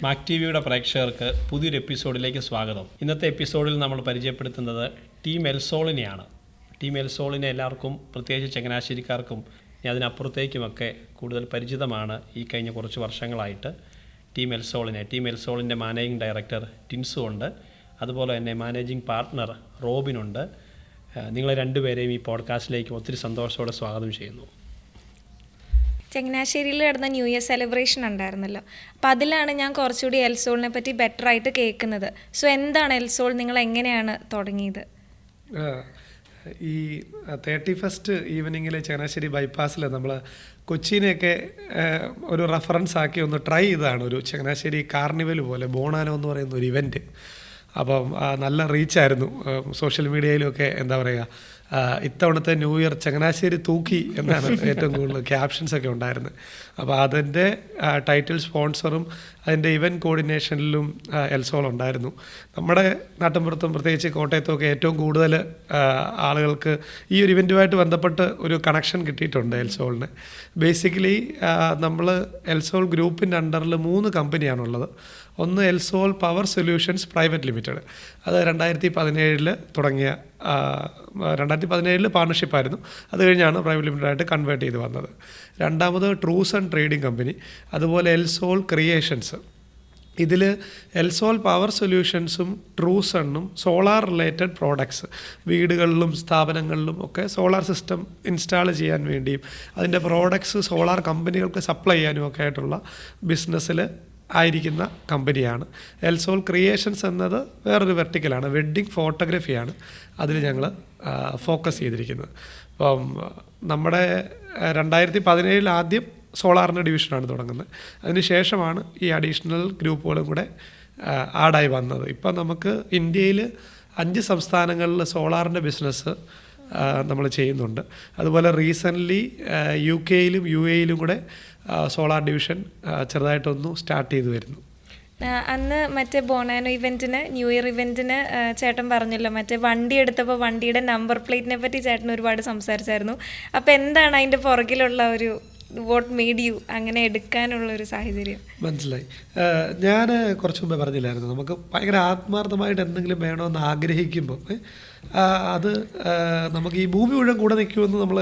Mac T വിയുടെ പ്രേക്ഷകർക്ക് പുതിയൊരു എപ്പിസോഡിലേക്ക് സ്വാഗതം. ഇന്നത്തെ എപ്പിസോഡിൽ നമ്മൾ പരിചയപ്പെടുത്തുന്നത് ടീം എൽസോളിനെയാണ്. ടീം എൽസോളിനെ എല്ലാവർക്കും, പ്രത്യേകിച്ച് ചങ്ങനാശ്ശേരിക്കാർക്കും അതിനപ്പുറത്തേക്കുമൊക്കെ കൂടുതൽ പരിചിതമാണ് ഈ കഴിഞ്ഞ കുറച്ച് വർഷങ്ങളായിട്ട് ടീം എൽസോളിൻ്റെ മാനേജിംഗ് ഡയറക്ടർ ടിൻസു ഉണ്ട്, അതുപോലെ തന്നെ മാനേജിംഗ് പാർട്ട്ണർ റോബിനുണ്ട്. നിങ്ങളെ രണ്ടുപേരെയും ഈ പോഡ്കാസ്റ്റിലേക്ക് ഒത്തിരി സന്തോഷത്തോടെ സ്വാഗതം ചെയ്യുന്നു. ചങ്ങനാശ്ശേരിയിൽ നടന്ന ന്യൂ ഇയർ സെലിബ്രേഷൻ ഉണ്ടായിരുന്നല്ലോ, അപ്പോൾ അതിലാണ് ഞാൻ കുറച്ചുകൂടി എൽസോളിനെ പറ്റി ബെറ്ററായിട്ട് കേൾക്കുന്നത്. സോ എന്താണ് എൽസോൾ, നിങ്ങൾ എങ്ങനെയാണ് തുടങ്ങിയത്? ഈ 31st ഈവനിങ്ങിൽ ചങ്ങനാശ്ശേരി ബൈപ്പാസിൽ നമ്മൾ കൊച്ചിനെയൊക്കെ ഒരു റെഫറൻസ് ആക്കി ഒന്ന് ട്രൈ ചെയ്തതാണ്. ഒരു ചങ്ങനാശ്ശേരി കാർണിവൽ പോലെ ബോണാനോ എന്ന് പറയുന്ന ഒരു ഇവൻറ്റ്. അപ്പം നല്ല റീച്ചായിരുന്നു. സോഷ്യൽ മീഡിയയിലൊക്കെ എന്താ പറയുക, ഇത്തവണത്തെ ന്യൂ ഇയർ ചങ്ങനാശ്ശേരി തൂക്കി എന്നാണ് ഏറ്റവും കൂടുതൽ ക്യാപ്ഷൻസൊക്കെ ഉണ്ടായിരുന്നത്. അപ്പോൾ അതിൻ്റെ ടൈറ്റിൽ സ്പോൺസറും അതിൻ്റെ ഇവൻറ്റ് കോർഡിനേഷനിലും എൽസോൾ ഉണ്ടായിരുന്നു. നമ്മുടെ നാട്ടിൻപുറത്തും പ്രത്യേകിച്ച് കോട്ടയത്തുമൊക്കെ ഏറ്റവും കൂടുതൽ ആളുകൾക്ക് ഈ ഒരു ഇവൻറ്റുമായിട്ട് ബന്ധപ്പെട്ട് ഒരു കണക്ഷൻ കിട്ടിയിട്ടുണ്ട് എൽസോളിന്. ബേസിക്കലി നമ്മൾ എൽസോൾ ഗ്രൂപ്പിൻ്റെ അണ്ടറിൽ 3 കമ്പനിയാണുള്ളത്. ഒന്ന് എൽസോൾ പവർ സൊല്യൂഷൻസ് പ്രൈവറ്റ് ലിമിറ്റഡ്, അത് 2017 തുടങ്ങിയ 2017 പാർട്ണർഷിപ്പായിരുന്നു. അത് കഴിഞ്ഞാണ് പ്രൈവറ്റ് ലിമിറ്റഡായിട്ട് കൺവേർട്ട് ചെയ്ത് വന്നത്. രണ്ടാമത് ട്രൂസ് ആൻഡ് ട്രേഡിംഗ് കമ്പനി, അതുപോലെ എൽസോൾ ക്രിയേഷൻസ്. ഇതിൽ എൽസോൾ പവർ സൊല്യൂഷൻസും ട്രൂസണ്ണും സോളാർ റിലേറ്റഡ് പ്രോഡക്ട്സ്, വീടുകളിലും സ്ഥാപനങ്ങളിലും ഒക്കെ സോളാർ സിസ്റ്റം ഇൻസ്റ്റാൾ ചെയ്യാൻ വേണ്ടിയും അതിൻ്റെ പ്രോഡക്ട്സ് സോളാർ കമ്പനികൾക്ക് സപ്ലൈ ചെയ്യാനും ഒക്കെ ആയിട്ടുള്ള ബിസിനസ്സിൽ ആയിരിക്കുന്ന കമ്പനിയാണ്. എൽസോൾ ക്രിയേഷൻസ് എന്നത് വേറൊരു വെർട്ടിക്കലാണ്, വെഡ്ഡിങ് ഫോട്ടോഗ്രാഫിയാണ് അതിൽ ഞങ്ങൾ ഫോക്കസ് ചെയ്തിരിക്കുന്നത്. അപ്പം നമ്മുടെ 2017 ആദ്യം സോളാറിൻ്റെ ഡിവിഷനാണ് തുടങ്ങുന്നത്. അതിന് ശേഷമാണ് ഈ അഡീഷണൽ ഗ്രൂപ്പുകളും കൂടെ ആഡായി വന്നത്. ഇപ്പം നമുക്ക് ഇന്ത്യയിൽ 5 സംസ്ഥാനങ്ങളിൽ സോളാറിൻ്റെ ബിസിനസ് നമ്മൾ ചെയ്യുന്നുണ്ട്. അതുപോലെ റീസെൻ്റ്ലി UK-യിലും UAE-യിലും കൂടെ സോളാർ ഡിവിഷൻ ചെറുതായിട്ടൊന്ന് സ്റ്റാർട്ട് ചെയ്ത് വരുന്നു. അന്ന് മറ്റേ ബോണാനോ ഇവൻറ്റിന്, ന്യൂ ഇയർ ഇവൻറ്റിന് ചേട്ടൻ പറഞ്ഞല്ലോ, മറ്റേ വണ്ടി എടുത്തപ്പോൾ വണ്ടിയുടെ നമ്പർ പ്ലേറ്റിനെ പറ്റി ചേട്ടൻ ഒരുപാട് സംസാരിച്ചായിരുന്നു. അപ്പോൾ എന്താണ് അതിൻ്റെ പുറകിലുള്ള ഒരു വാട്ട് മെയ്ഡ് യു അങ്ങനെ എടുക്കാനുള്ളൊരു സാഹചര്യം? മനസ്സിലായി. ഞാൻ കുറച്ച് മുമ്പേ പറഞ്ഞില്ലായിരുന്നു, നമുക്ക് ഭയങ്കര ആത്മാർത്ഥമായിട്ട് എന്തെങ്കിലും വേണമെന്ന് ആഗ്രഹിക്കുമ്പോൾ അത് നമുക്ക് ഈ ഭൂമി മുഴുവൻ കൂടെ നിൽക്കുമെന്ന് നമ്മൾ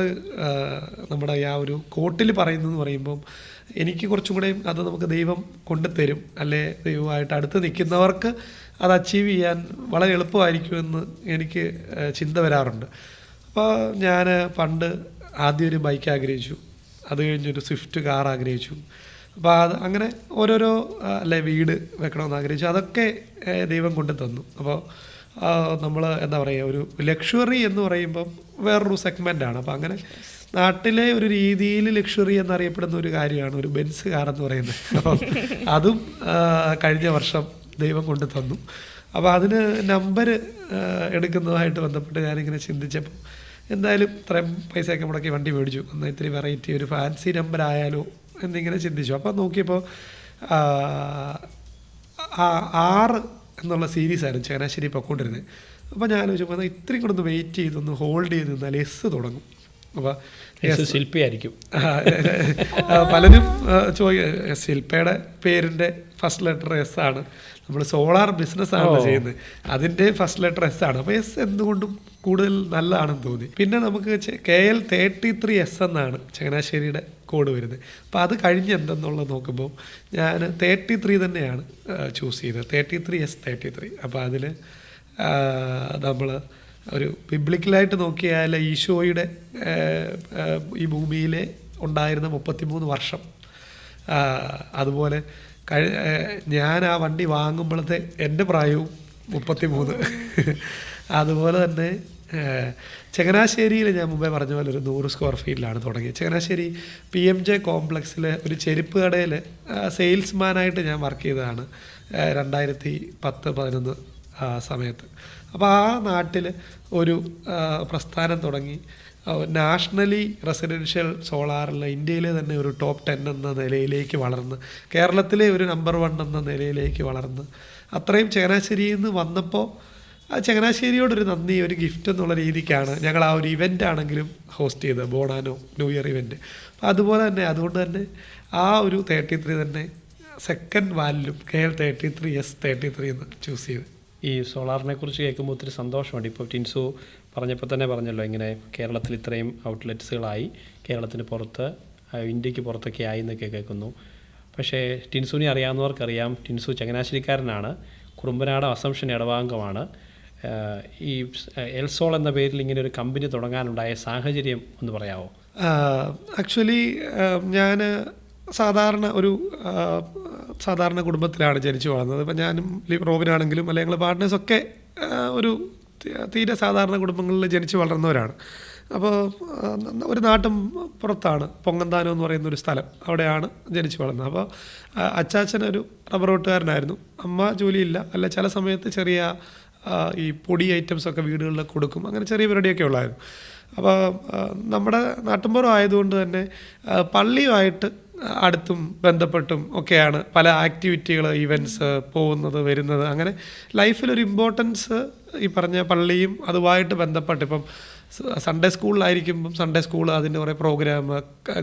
നമ്മുടെ ആ ഒരു കോട്ടിൽ പറയുന്നതെന്ന് പറയുമ്പം എനിക്ക് കുറച്ചും കൂടെ അത് നമുക്ക് ദൈവം കൊണ്ടുതരും, അല്ലെ ദൈവമായിട്ട് അടുത്ത് നിൽക്കുന്നവർക്ക് അത് അച്ചീവ് ചെയ്യാൻ വളരെ എളുപ്പമായിരിക്കുമെന്ന് എനിക്ക് ചിന്ത വരാറുണ്ട്. അപ്പോൾ ഞാൻ പണ്ട് ആദ്യം ഒരു ബൈക്ക് ആഗ്രഹിച്ചു, അത് കഴിഞ്ഞൊരു സ്വിഫ്റ്റ് കാർ ആഗ്രഹിച്ചു. അപ്പോൾ അത് അങ്ങനെ ഓരോരോ അല്ലെ വീട് വെക്കണമെന്ന് ആഗ്രഹിച്ചു. അതൊക്കെ ദൈവം കൊണ്ടു തന്നു. അപ്പോൾ നമ്മൾ എന്താ പറയുക, ഒരു ലക്ഷറി എന്ന് പറയുമ്പം വേറൊരു സെഗ്മെൻറ്റാണ്. അപ്പോൾ അങ്ങനെ നാട്ടിലെ ഒരു രീതിയിൽ ലക്ഷറി എന്നറിയപ്പെടുന്ന ഒരു കാര്യമാണ് ഒരു ബെൻസ് കാർ എന്ന് പറയുന്നത്. അപ്പോൾ അതും കഴിഞ്ഞ വർഷം ദൈവം കൊണ്ട് തന്നു. അപ്പോൾ അതിന് നമ്പർ എടുക്കുന്നതുമായിട്ട് ബന്ധപ്പെട്ട് ഞാനിങ്ങനെ ചിന്തിച്ചപ്പോൾ എന്തായാലും ഇത്രയും പൈസയൊക്കെ മുടക്കി വണ്ടി മേടിച്ചു, എന്നാൽ ഇത്തിരി വെറൈറ്റി ഒരു ഫാൻസി നമ്പർ ആയാലോ എന്നിങ്ങനെ ചിന്തിച്ചു. അപ്പോൾ നോക്കിയപ്പോൾ 6 എന്നുള്ള സീരീസായിരുന്നു ചങ്ങനാശ്ശേരി പൊക്കോണ്ടിരുന്നത്. അപ്പോൾ ഞാൻ ചോദിച്ചപ്പോൾ ഇത്രയും കൂടെ ഒന്ന് വെയിറ്റ് ചെയ്തൊന്ന് ഹോൾഡ് ചെയ്ത് നിന്നാൽ എസ് തുടങ്ങും. അപ്പോൾ ശില്പയായിരിക്കും. പലരും ശില്പയുടെ പേരിൻ്റെ ഫസ്റ്റ് ലെറ്റർ എസ് ആണ്. നമ്മൾ സോളാർ ബിസിനസ്സാണല്ലോ ചെയ്യുന്നത്, അതിൻ്റെ ഫസ്റ്റ് ലെറ്റർ എസ് ആണ്. അപ്പോൾ എസ് എന്തുകൊണ്ടും കൂടുതൽ നല്ലതാണെന്ന് തോന്നി. പിന്നെ നമുക്ക് KL 33S എന്നാണ് ചങ്ങനാശ്ശേരിയുടെ കോഡ് വരുന്നത്. അപ്പോൾ അത് കഴിഞ്ഞ് എന്തെന്നുള്ളത് നോക്കുമ്പോൾ ഞാൻ 33 തന്നെയാണ് ചൂസ് ചെയ്തത്, 33S33. അപ്പോൾ അതിൽ നമ്മൾ ഒരു ബിബ്ലിക്കലായിട്ട് നോക്കിയാൽ ഈശോയുടെ ഈ ഭൂമിയിലെ ഉണ്ടായിരുന്ന 33 വർഷം, അതുപോലെ ഞാൻ ആ വണ്ടി വാങ്ങുമ്പോഴത്തെ എൻ്റെ പ്രായവും 33. അതുപോലെ തന്നെ ചങ്ങനാശ്ശേരിയിൽ ഞാൻ മുമ്പേ പറഞ്ഞ പോലെ ഒരു 100 സ്ക്വയർ ഫീറ്റിലാണ് തുടങ്ങിയത്. ചങ്ങനാശ്ശേരി PMJ കോംപ്ലക്സിൽ ഒരു ചെരുപ്പ് കടയിൽ സെയിൽസ്മാനായിട്ട് ഞാൻ വർക്ക് ചെയ്തതാണ് 2010-11 സമയത്ത്. അപ്പോൾ ആ നാട്ടിൽ ഒരു പ്രസ്ഥാനം തുടങ്ങി. നാഷണലി റെസിഡൻഷ്യൽ സോളാറിൽ ഇന്ത്യയിലെ തന്നെ ഒരു ടോപ്പ് 10 എന്ന നിലയിലേക്ക് വളർന്ന്, കേരളത്തിലെ ഒരു നമ്പർ 1 എന്ന നിലയിലേക്ക് വളർന്ന്, അത്രയും ചങ്ങനാശ്ശേരിയിൽ നിന്ന് വന്നപ്പോൾ ചങ്ങനാശ്ശേരിയോടൊരു നന്ദി, ഒരു ഗിഫ്റ്റ് എന്നുള്ള രീതിക്കാണ് ഞങ്ങൾ ആ ഒരു ഇവൻ്റ് ആണെങ്കിലും ഹോസ്റ്റ് ചെയ്തത്, ബോണാനോ ന്യൂ ഇയർ ഇവൻറ്റ്. അപ്പോൾ അതുപോലെ തന്നെ അതുകൊണ്ട് തന്നെ ആ ഒരു 33 തന്നെ സെക്കൻഡ് വാല്യൂം KL33S33 എന്ന് ചൂസ് ചെയ്ത്. ഈ സോളാറിനെ കുറിച്ച് കേൾക്കുമ്പോൾ ഒത്തിരി സന്തോഷമുണ്ട്. ഇപ്പോൾ ടിൻസു പറഞ്ഞപ്പോൾ തന്നെ പറഞ്ഞല്ലോ, ഇങ്ങനെ കേരളത്തിൽ ഇത്രയും ഔട്ട്ലെറ്റ്സുകളായി, കേരളത്തിന് പുറത്ത് ഇന്ത്യക്ക് പുറത്തൊക്കെ ആയി എന്നൊക്കെ കേൾക്കുന്നു. പക്ഷേ ടിൻസുവിനെ അറിയാവുന്നവർക്കറിയാം, ടിൻസു ചങ്ങനാശ്ശേരിക്കാരനാണ്, കുറുമ്പനാട് അസംഷൻ ഇടവാംഗമാണ്. ഈ എൽസോൾ എന്ന പേരിൽ ഇങ്ങനെ ഒരു കമ്പനി തുടങ്ങാനുണ്ടായ സാഹചര്യം ഒന്ന് പറയാമോ? ആക്ച്വലി ഞാൻ സാധാരണ കുടുംബത്തിലാണ് ജനിച്ചു വളർന്നത്. ഇപ്പം ഞാനും റോബിനാണെങ്കിലും അല്ലെങ്കിൽ ഞങ്ങൾ പാർട്ട്നേഴ്സൊക്കെ ഒരു തീരെ സാധാരണ കുടുംബങ്ങളിൽ ജനിച്ചു വളർന്നവരാണ്. അപ്പോൾ ഒരു നാട്ടും പുറത്താണ്, പൊങ്ങന്താനം എന്ന് പറയുന്ന ഒരു സ്ഥലം, അവിടെയാണ് ജനിച്ചു വളർന്നത്. അപ്പോൾ അച്ചാച്ചനൊരു റബ്ബർ വെട്ടുകാരനായിരുന്നു, അമ്മ ജോലിയില്ല, അല്ല ചില സമയത്ത് ചെറിയ ഈ പൊടി ഐറ്റംസൊക്കെ വീടുകളിൽ കൊടുക്കും, അങ്ങനെ ചെറിയ പരിപാടിയൊക്കെ ഉള്ളായിരുന്നു. അപ്പോൾ നമ്മുടെ നാട്ടിൻപുറം ആയതുകൊണ്ട് തന്നെ പള്ളിയുമായിട്ട് അടുത്തും ബന്ധപ്പെട്ടും ഒക്കെയാണ് പല ആക്ടിവിറ്റികൾ, ഇവൻറ്റ്സ് പോകുന്നത് വരുന്നത്. അങ്ങനെ ലൈഫിലൊരു ഇമ്പോർട്ടൻസ് ഈ പറഞ്ഞ പള്ളിയും അതുമായിട്ട് ബന്ധപ്പെട്ട്, ഇപ്പം സൺഡേ സ്കൂളിലായിരിക്കുമ്പം സൺഡേ സ്കൂൾ, അതിൻ്റെ കുറേ പ്രോഗ്രാം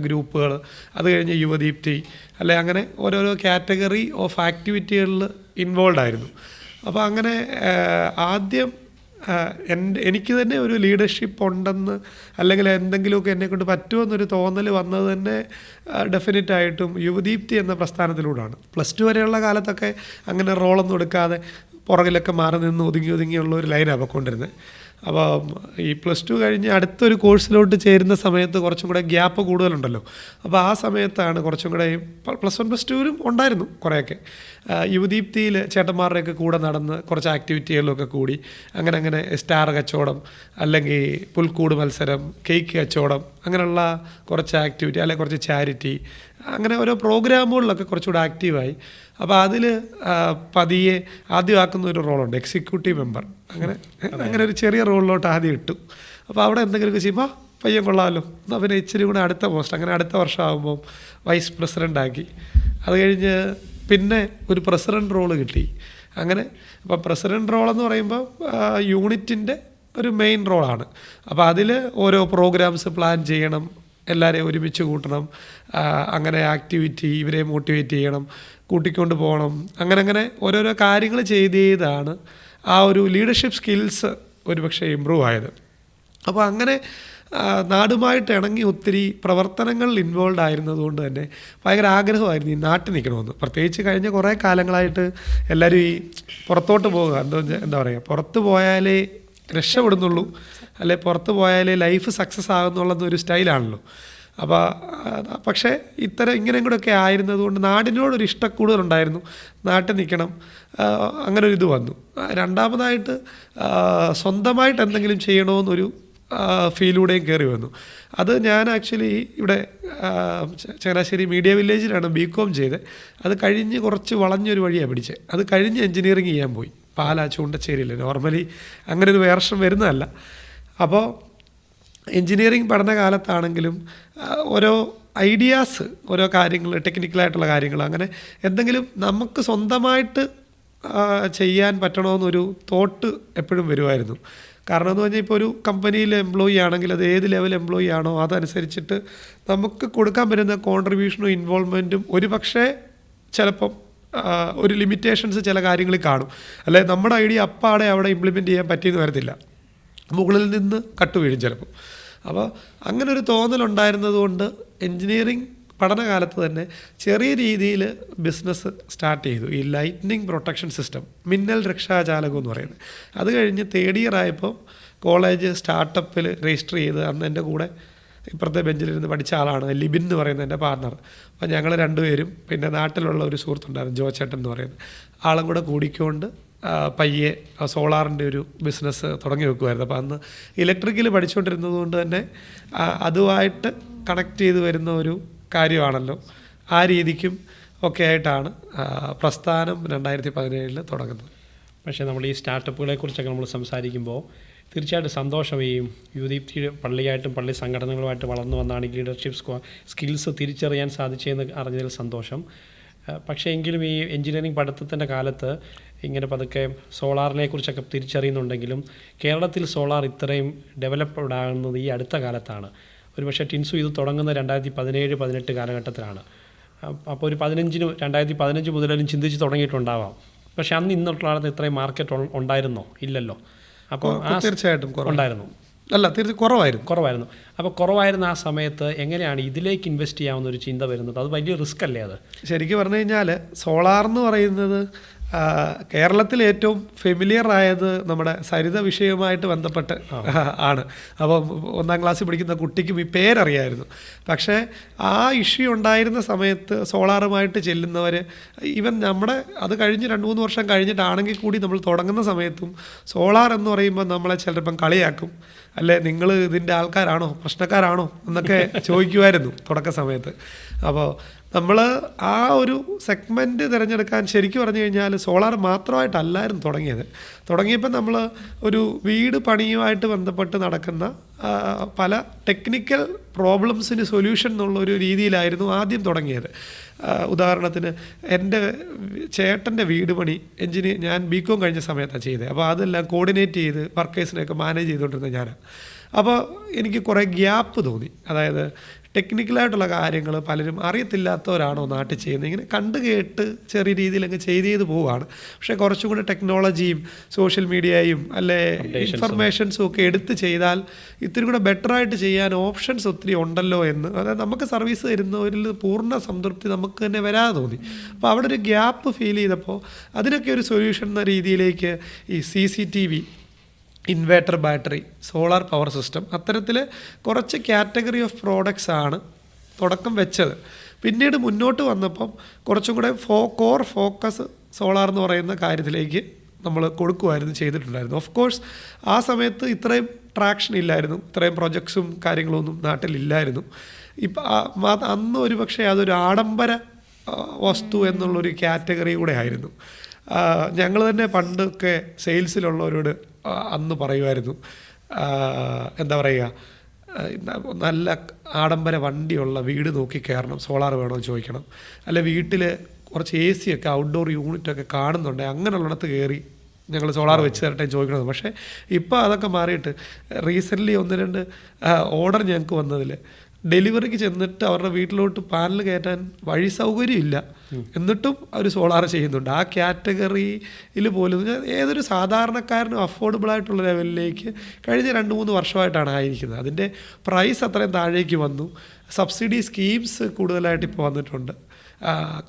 ഗ്രൂപ്പുകൾ, അത് കഴിഞ്ഞ് യുവദീപ്തി, അല്ലെ അങ്ങനെ ഓരോരോ കാറ്റഗറി ഓഫ് ആക്ടിവിറ്റികളിൽ ഇൻവോൾവ് ആയിരുന്നു. അപ്പോൾ അങ്ങനെ ആദ്യം എനിക്ക് തന്നെ ഒരു ലീഡർഷിപ്പ് ഉണ്ടെന്ന്, അല്ലെങ്കിൽ എന്തെങ്കിലുമൊക്കെ എന്നെക്കൊണ്ട് പറ്റുമെന്നൊരു തോന്നൽ വന്നത് തന്നെ ഡെഫിനറ്റായിട്ടും യുവദീപ്തി എന്ന പ്രസ്ഥാനത്തിലൂടെയാണ്. +2 വരെയുള്ള കാലത്തൊക്കെ അങ്ങനെ റോളൊന്നും എടുക്കാതെ പുറകിലൊക്കെ മാറി നിന്ന് ഒതുങ്ങിയുള്ള ഒരു ലൈനാണ് പോയിക്കൊണ്ടിരുന്നത്. അപ്പോൾ ഈ +2 കഴിഞ്ഞ് അടുത്തൊരു കോഴ്സിലോട്ട് ചേരുന്ന സമയത്ത് കുറച്ചും കൂടെ ഗ്യാപ്പ് കൂടുതലുണ്ടല്ലോ. അപ്പോൾ ആ സമയത്താണ് കുറച്ചും കൂടെ +1 +2ലും ഉണ്ടായിരുന്നു കുറേയൊക്കെ. യുവദീപ്തിയിൽ ചേട്ടന്മാരുടെയൊക്കെ കൂടെ നടന്ന് കുറച്ച് ആക്ടിവിറ്റികളിലൊക്കെ കൂടി അങ്ങനെ സ്റ്റാർ കച്ചവടം, അല്ലെങ്കിൽ പുൽക്കൂട് മത്സരം, കേക്ക് കച്ചവടം, അങ്ങനെയുള്ള കുറച്ച് ആക്ടിവിറ്റി, അല്ലെങ്കിൽ കുറച്ച് ചാരിറ്റി, അങ്ങനെ ഓരോ പ്രോഗ്രാമുകളിലൊക്കെ കുറച്ചുകൂടെ ആക്റ്റീവായി. അപ്പോൾ അതിൽ പതിയെ ആദ്യമാക്കുന്ന ഒരു റോളുണ്ട്, എക്സിക്യൂട്ടീവ് മെമ്പർ. അങ്ങനെ ഒരു ചെറിയ റോളിലോട്ട് ആദ്യം ഇട്ടു. അപ്പോൾ അവിടെ എന്തെങ്കിലുമൊക്കെ ചെയ്യുമ്പോൾ പയ്യൻ കൊള്ളാമല്ലോ, എന്നാൽ പിന്നെ ഇച്ചിരി കൂടെ അടുത്ത പോസ്റ്റ്, അങ്ങനെ അടുത്ത വർഷമാകുമ്പം വൈസ് പ്രസിഡൻ്റ് ആക്കി. അത് കഴിഞ്ഞ് പിന്നെ ഒരു പ്രസിഡൻറ്റ് റോള് കിട്ടി. അങ്ങനെ അപ്പോൾ പ്രസിഡൻറ്റ് റോളെന്ന് പറയുമ്പോൾ യൂണിറ്റിൻ്റെ ഒരു മെയിൻ റോളാണ്. അപ്പോൾ അതിൽ ഓരോ പ്രോഗ്രാംസ് പ്ലാൻ ചെയ്യണം, എല്ലാവരെയും ഒരുമിച്ച് കൂട്ടണം, അങ്ങനെ ആക്ടിവിറ്റി, ഇവരെ മോട്ടിവേറ്റ് ചെയ്യണം, കൂട്ടിക്കൊണ്ട് പോകണം, അങ്ങനെ ഓരോരോ കാര്യങ്ങൾ ചെയ്താണ് ആ ഒരു ലീഡർഷിപ്പ് സ്കിൽസ് ഒരുപക്ഷെ ഇമ്പ്രൂവ് ആയത്. അപ്പോൾ അങ്ങനെ നാടുമായിട്ട് ഇണങ്ങി ഒത്തിരി പ്രവർത്തനങ്ങളിൽ ഇൻവോൾവ് ആയിരുന്നതുകൊണ്ട് തന്നെ ഭയങ്കര ആഗ്രഹമായിരുന്നു ഈ നാട്ടിൽ നിൽക്കണമെന്ന്. പ്രത്യേകിച്ച് കഴിഞ്ഞ കുറേ കാലങ്ങളായിട്ട് എല്ലാവരും ഈ പുറത്തോട്ട് പോകുക, എന്താ പറയുക, പുറത്ത് പോയാലേ രക്ഷപ്പെടുന്നുള്ളൂ, അല്ലെ പുറത്ത് പോയാലേ ലൈഫ് സക്സസ് ആകുന്നുള്ളതൊരു സ്റ്റൈലാണല്ലോ. അപ്പോൾ പക്ഷേ ഇങ്ങനെയും കൂടെയൊക്കെ ആയിരുന്നതുകൊണ്ട് നാടിനോടൊരു ഇഷ്ടക്കൂടുതലുണ്ടായിരുന്നു, നാട്ടിൽ നിൽക്കണം, അങ്ങനെ ഒരു ഇത് വന്നു. രണ്ടാമതായിട്ട് സ്വന്തമായിട്ട് എന്തെങ്കിലും ചെയ്യണമെന്നൊരു ഫീലൂടെയും കയറി വന്നു. അത് ഞാൻ ആക്ച്വലി ഇവിടെ ചങ്ങനാശ്ശേരി മീഡിയ വില്ലേജിലാണ് BCom ചെയ്തത്. അത് കഴിഞ്ഞ് കുറച്ച് വളഞ്ഞൊരു വഴിയാണ് പിടിച്ചത്. അത് കഴിഞ്ഞ് എൻജിനീയറിങ് ചെയ്യാൻ പോയി, പാലാ ചൂണ്ടച്ചേരിയിൽ. നോർമലി അങ്ങനെ ഒരു വേർഷം വരുന്നതല്ല. അപ്പോൾ എൻജിനീയറിങ് പഠനകാലത്താണെങ്കിലും ഓരോ ഐഡിയാസ്, ഓരോ കാര്യങ്ങൾ, ടെക്നിക്കലായിട്ടുള്ള കാര്യങ്ങൾ, അങ്ങനെ എന്തെങ്കിലും നമുക്ക് സ്വന്തമായിട്ട് ചെയ്യാൻ പറ്റണമെന്നൊരു തോട്ട് എപ്പോഴും വരുമായിരുന്നു. കാരണം എന്ന് പറഞ്ഞാൽ ഇപ്പോൾ ഒരു കമ്പനിയിൽ എംപ്ലോയി ആണെങ്കിൽ അത് ഏത് ലെവൽ എംപ്ലോയി ആണോ അതനുസരിച്ചിട്ട് നമുക്ക് കൊടുക്കാൻ പറ്റുന്ന കോൺട്രിബ്യൂഷനും ഇൻവോൾവ്മെൻറ്റും ഒരു പക്ഷേ ചിലപ്പം ഒരു ലിമിറ്റേഷൻസ് ചില കാര്യങ്ങളിൽ കാണും. അല്ലെ നമ്മുടെ ഐഡിയ അപ്പാടെ അവിടെ ഇംപ്ലിമെൻറ്റ് ചെയ്യാൻ പറ്റിയെന്ന് വരത്തില്ല, മുകളിൽ നിന്ന് കട്ട് വീഴും ചിലപ്പോൾ. അപ്പോൾ അങ്ങനെ ഒരു തോന്നലുണ്ടായിരുന്നത് കൊണ്ട് എൻജിനീയറിങ് പഠനകാലത്ത് തന്നെ ചെറിയ രീതിയിൽ ബിസിനസ് സ്റ്റാർട്ട് ചെയ്തു. ഈ ലൈറ്റ്നിങ് പ്രൊട്ടക്ഷൻ സിസ്റ്റം, മിന്നൽ രക്ഷാചാലകം എന്ന് പറയുന്നത്. അത് കഴിഞ്ഞ് 3rd ഇയർ ആയപ്പോൾ കോളേജ് സ്റ്റാർട്ടപ്പിൽ രജിസ്റ്റർ ചെയ്ത്, അന്ന് എൻ്റെ കൂടെ ഇപ്പുറത്തെ ബെഞ്ചിലിരുന്ന് പഠിച്ച ആളാണ് ലിബിൻ എന്ന് പറയുന്നത് എൻ്റെ പാർട്ണർ. അപ്പോൾ ഞങ്ങൾ രണ്ടുപേരും പിന്നെ നാട്ടിലുള്ള ഒരു സുഹൃത്തുണ്ടായിരുന്നു ജോച്ചേട്ടൻ എന്ന് പറയുന്നത്, ആളും കൂടെ കൂടിക്കൊണ്ട് പയ്യെ സോളാറിൻ്റെ ഒരു ബിസിനസ് തുടങ്ങി വെക്കുമായിരുന്നു. അപ്പോൾ അന്ന് ഇലക്ട്രിക്കൽ പഠിച്ചുകൊണ്ടിരുന്നത് കൊണ്ട് തന്നെ അതുമായിട്ട് കണക്ട് ചെയ്ത് വരുന്ന ഒരു കാര്യമാണല്ലോ. ആ രീതിക്കും ഒക്കെ ആയിട്ടാണ് പ്രസ്ഥാനം 2017 തുടങ്ങുന്നത്. പക്ഷേ നമ്മൾ ഈ സ്റ്റാർട്ടപ്പുകളെ കുറിച്ചൊക്കെ നമ്മൾ സംസാരിക്കുമ്പോൾ തീർച്ചയായിട്ടും സന്തോഷം. ഈ യുവദീപ്തി പള്ളിയായിട്ടും പള്ളി സംഘടനകളുമായിട്ട് വളർന്നു വന്നാണ് ഈ ലീഡർഷിപ്പ് സ്കിൽസ് തിരിച്ചറിയാൻ സാധിച്ചതെന്ന് അറിഞ്ഞതിൽ സന്തോഷം. പക്ഷേ എങ്കിലും ഈ എൻജിനീയറിംഗ് പഠിത്തത്തിൻ്റെ കാലത്ത് ഇങ്ങനെ പതുക്കെ സോളാറിനെ കുറിച്ചൊക്കെ തിരിച്ചറിയുന്നുണ്ടെങ്കിലും കേരളത്തിൽ സോളാർ ഇത്രയും ഡെവലപ്ഡ് ആകുന്നത് ഈ അടുത്ത കാലത്താണ്. ഒരുപക്ഷെ ടിൻസു ഇത് തുടങ്ങുന്ന 2017-18 കാലഘട്ടത്തിലാണ്. അപ്പോൾ ഒരു 2015 മുതലും ചിന്തിച്ച് തുടങ്ങിയിട്ടുണ്ടാവാം. പക്ഷെ അന്ന് ഇന്നോട്ടുള്ള ഇത്രയും മാർക്കറ്റ് ഉണ്ടായിരുന്നോ? ഇല്ലല്ലോ. അപ്പോൾ തീർച്ചയായിട്ടും ഉണ്ടായിരുന്നു. അല്ല, തീർച്ചയായും കുറവായിരുന്നു. അപ്പോൾ കുറവായിരുന്ന ആ സമയത്ത് എങ്ങനെയാണ് ഇതിലേക്ക് ഇൻവെസ്റ്റ് ചെയ്യാവുന്ന ഒരു ചിന്ത വരുന്നത്? അത് വലിയ റിസ്ക് അല്ലേ? അത് ശരിക്കും പറഞ്ഞു കഴിഞ്ഞാൽ സോളാർ എന്ന് പറയുന്നത് കേരളത്തിൽ ഏറ്റവും ഫെമിലിയർ ആയത് നമ്മുടെ സരിത വിഷയവുമായിട്ട് ബന്ധപ്പെട്ട് ആണ്. അപ്പോൾ 1ാം ക്ലാസ്സിൽ പഠിക്കുന്ന കുട്ടിക്കും ഈ പേരറിയായിരുന്നു. പക്ഷേ ആ ഇഷ്യൂ ഉണ്ടായിരുന്ന സമയത്ത് സോളാറുമായിട്ട് ചെല്ലുന്നവർ, ഈവൻ നമ്മുടെ അത് കഴിഞ്ഞ് 2-3 വർഷം കഴിഞ്ഞിട്ടാണെങ്കിൽ കൂടി നമ്മൾ തുടങ്ങുന്ന സമയത്തും സോളാർ എന്ന് പറയുമ്പോൾ നമ്മളെ ചിലപ്പം കളിയാക്കും, അല്ലേ നിങ്ങൾ ഇതിൻ്റെ ആൾക്കാരാണോ, പ്രശ്നക്കാരാണോ എന്നൊക്കെ ചോദിക്കുമായിരുന്നു തുടക്ക സമയത്ത്. അപ്പോൾ നമ്മൾ ആ ഒരു സെഗ്മെൻറ്റ് തിരഞ്ഞെടുക്കാൻ ശരിക്കും പറഞ്ഞു കഴിഞ്ഞാൽ സോളാർ മാത്രമായിട്ടല്ലായിരുന്നു തുടങ്ങിയപ്പോൾ നമ്മൾ ഒരു വീട് പണിയുമായിട്ട് ബന്ധപ്പെട്ട് നടക്കുന്ന പല ടെക്നിക്കൽ പ്രോബ്ലംസിന് സൊല്യൂഷൻ എന്നുള്ളൊരു രീതിയിലായിരുന്നു ആദ്യം തുടങ്ങിയത്. ഉദാഹരണത്തിന് എൻ്റെ ചേട്ടൻ്റെ വീട് പണി ഞാൻ BCom കഴിഞ്ഞ സമയത്താണ് ചെയ്തത്. അപ്പോൾ അതെല്ലാം കോർഡിനേറ്റ് ചെയ്ത് വർക്കേഴ്സിനെയൊക്കെ മാനേജ് ചെയ്തുകൊണ്ടിരുന്നത് ഞാനാണ്. അപ്പോൾ എനിക്ക് കുറേ ഗ്യാപ്പ് തോന്നി. അതായത് ടെക്നിക്കലായിട്ടുള്ള കാര്യങ്ങൾ പലരും അറിയത്തില്ലാത്തവരാണോ നാട്ടിൽ ചെയ്യുന്നത്, ഇങ്ങനെ കണ്ടു കേട്ട് ചെറിയ രീതിയിൽ അങ്ങ് ചെയ്ത് പോവുകയാണ്. പക്ഷേ കുറച്ചും കൂടി ടെക്നോളജിയും സോഷ്യൽ മീഡിയയും അല്ലെ ഇൻഫർമേഷൻസും ഒക്കെ എടുത്ത് ചെയ്താൽ ഇത്തിരി കൂടെ ബെറ്ററായിട്ട് ചെയ്യാൻ ഓപ്ഷൻസ് ഒത്തിരി ഉണ്ടല്ലോ എന്ന്, അതായത് നമുക്ക് സർവീസ് തരുന്നവരിൽ പൂർണ്ണ സംതൃപ്തി നമുക്ക് തന്നെ വരാതെ തോന്നി. അപ്പോൾ അവിടെ ഒരു ഗ്യാപ്പ് ഫീൽ ചെയ്തപ്പോൾ അതിനൊക്കെ ഒരു സൊല്യൂഷൻ എന്ന രീതിയിലേക്ക് ഈ CCTV, inverter battery, solar power system, അത്തരത്തിൽ കുറച്ച് കാറ്റഗറി ഓഫ് പ്രോഡക്ട്സ് ആണ് തുടക്കം വെച്ചത്. പിന്നീട് മുന്നോട്ട് വന്നപ്പം കുറച്ചും കൂടെ കോർ ഫോക്കസ് സോളാർ എന്ന് പറയുന്ന കാര്യത്തിലേക്ക് നമ്മൾ ചെയ്തിട്ടുണ്ടായിരുന്നു. ഓഫ് കോഴ്സ് ആ സമയത്ത് ഇത്രയും ട്രാക്ഷൻ ഇല്ലായിരുന്നു, ഇത്രയും പ്രൊജക്ട്സും കാര്യങ്ങളൊന്നും നാട്ടിലില്ലായിരുന്നു. ഇപ്പം അന്ന് ഒരു പക്ഷേ അതൊരു ആഡംബര വസ്തു എന്നുള്ളൊരു കാറ്റഗറി കൂടെ ആയിരുന്നു. ഞങ്ങൾ തന്നെ പണ്ടൊക്കെ സെയിൽസിലുള്ളവരോട് അന്ന് പറയുമായിരുന്നു, എന്താ പറയുക, നല്ല ആഡംബര വണ്ടിയുള്ള വീട് നോക്കി കയറണം, സോളാർ വേണമെന്ന് ചോദിക്കണം, അല്ലെ വീട്ടിൽ കുറച്ച് AC ഒക്കെ ഔട്ട്ഡോർ യൂണിറ്റൊക്കെ കാണുന്നുണ്ട്, അങ്ങനെയുള്ളിടത്ത് കയറി ഞങ്ങൾ സോളാർ വെച്ച് തരട്ടെ ചോദിക്കണത്. പക്ഷേ ഇപ്പോൾ അതൊക്കെ മാറിയിട്ട് റീസെൻ്റ്ലി 1-2 ഓർഡർ ഞങ്ങൾക്ക് വന്നതിൽ ഡെലിവറിക്ക് ചെന്നിട്ട് അവരുടെ വീട്ടിലോട്ട് പാനൽ കയറ്റാൻ വഴി സൗകര്യമില്ല, എന്നിട്ടും അവർ സോളാർ ചെയ്യുന്നുണ്ട്. ആ കാറ്റഗറിയിൽ പോലും ഏതൊരു സാധാരണക്കാരനും അഫോർഡബിൾ ആയിട്ടുള്ള ലെവലിലേക്ക് കഴിഞ്ഞ 2-3 വർഷമായിട്ടാണ് ആയിരിക്കുന്നത്. അതിൻ്റെ പ്രൈസ് അത്രയും താഴേക്ക് വന്നു. സബ്സിഡി സ്കീംസ് കൂടുതലായിട്ട് ഇപ്പോൾ വന്നിട്ടുണ്ട്.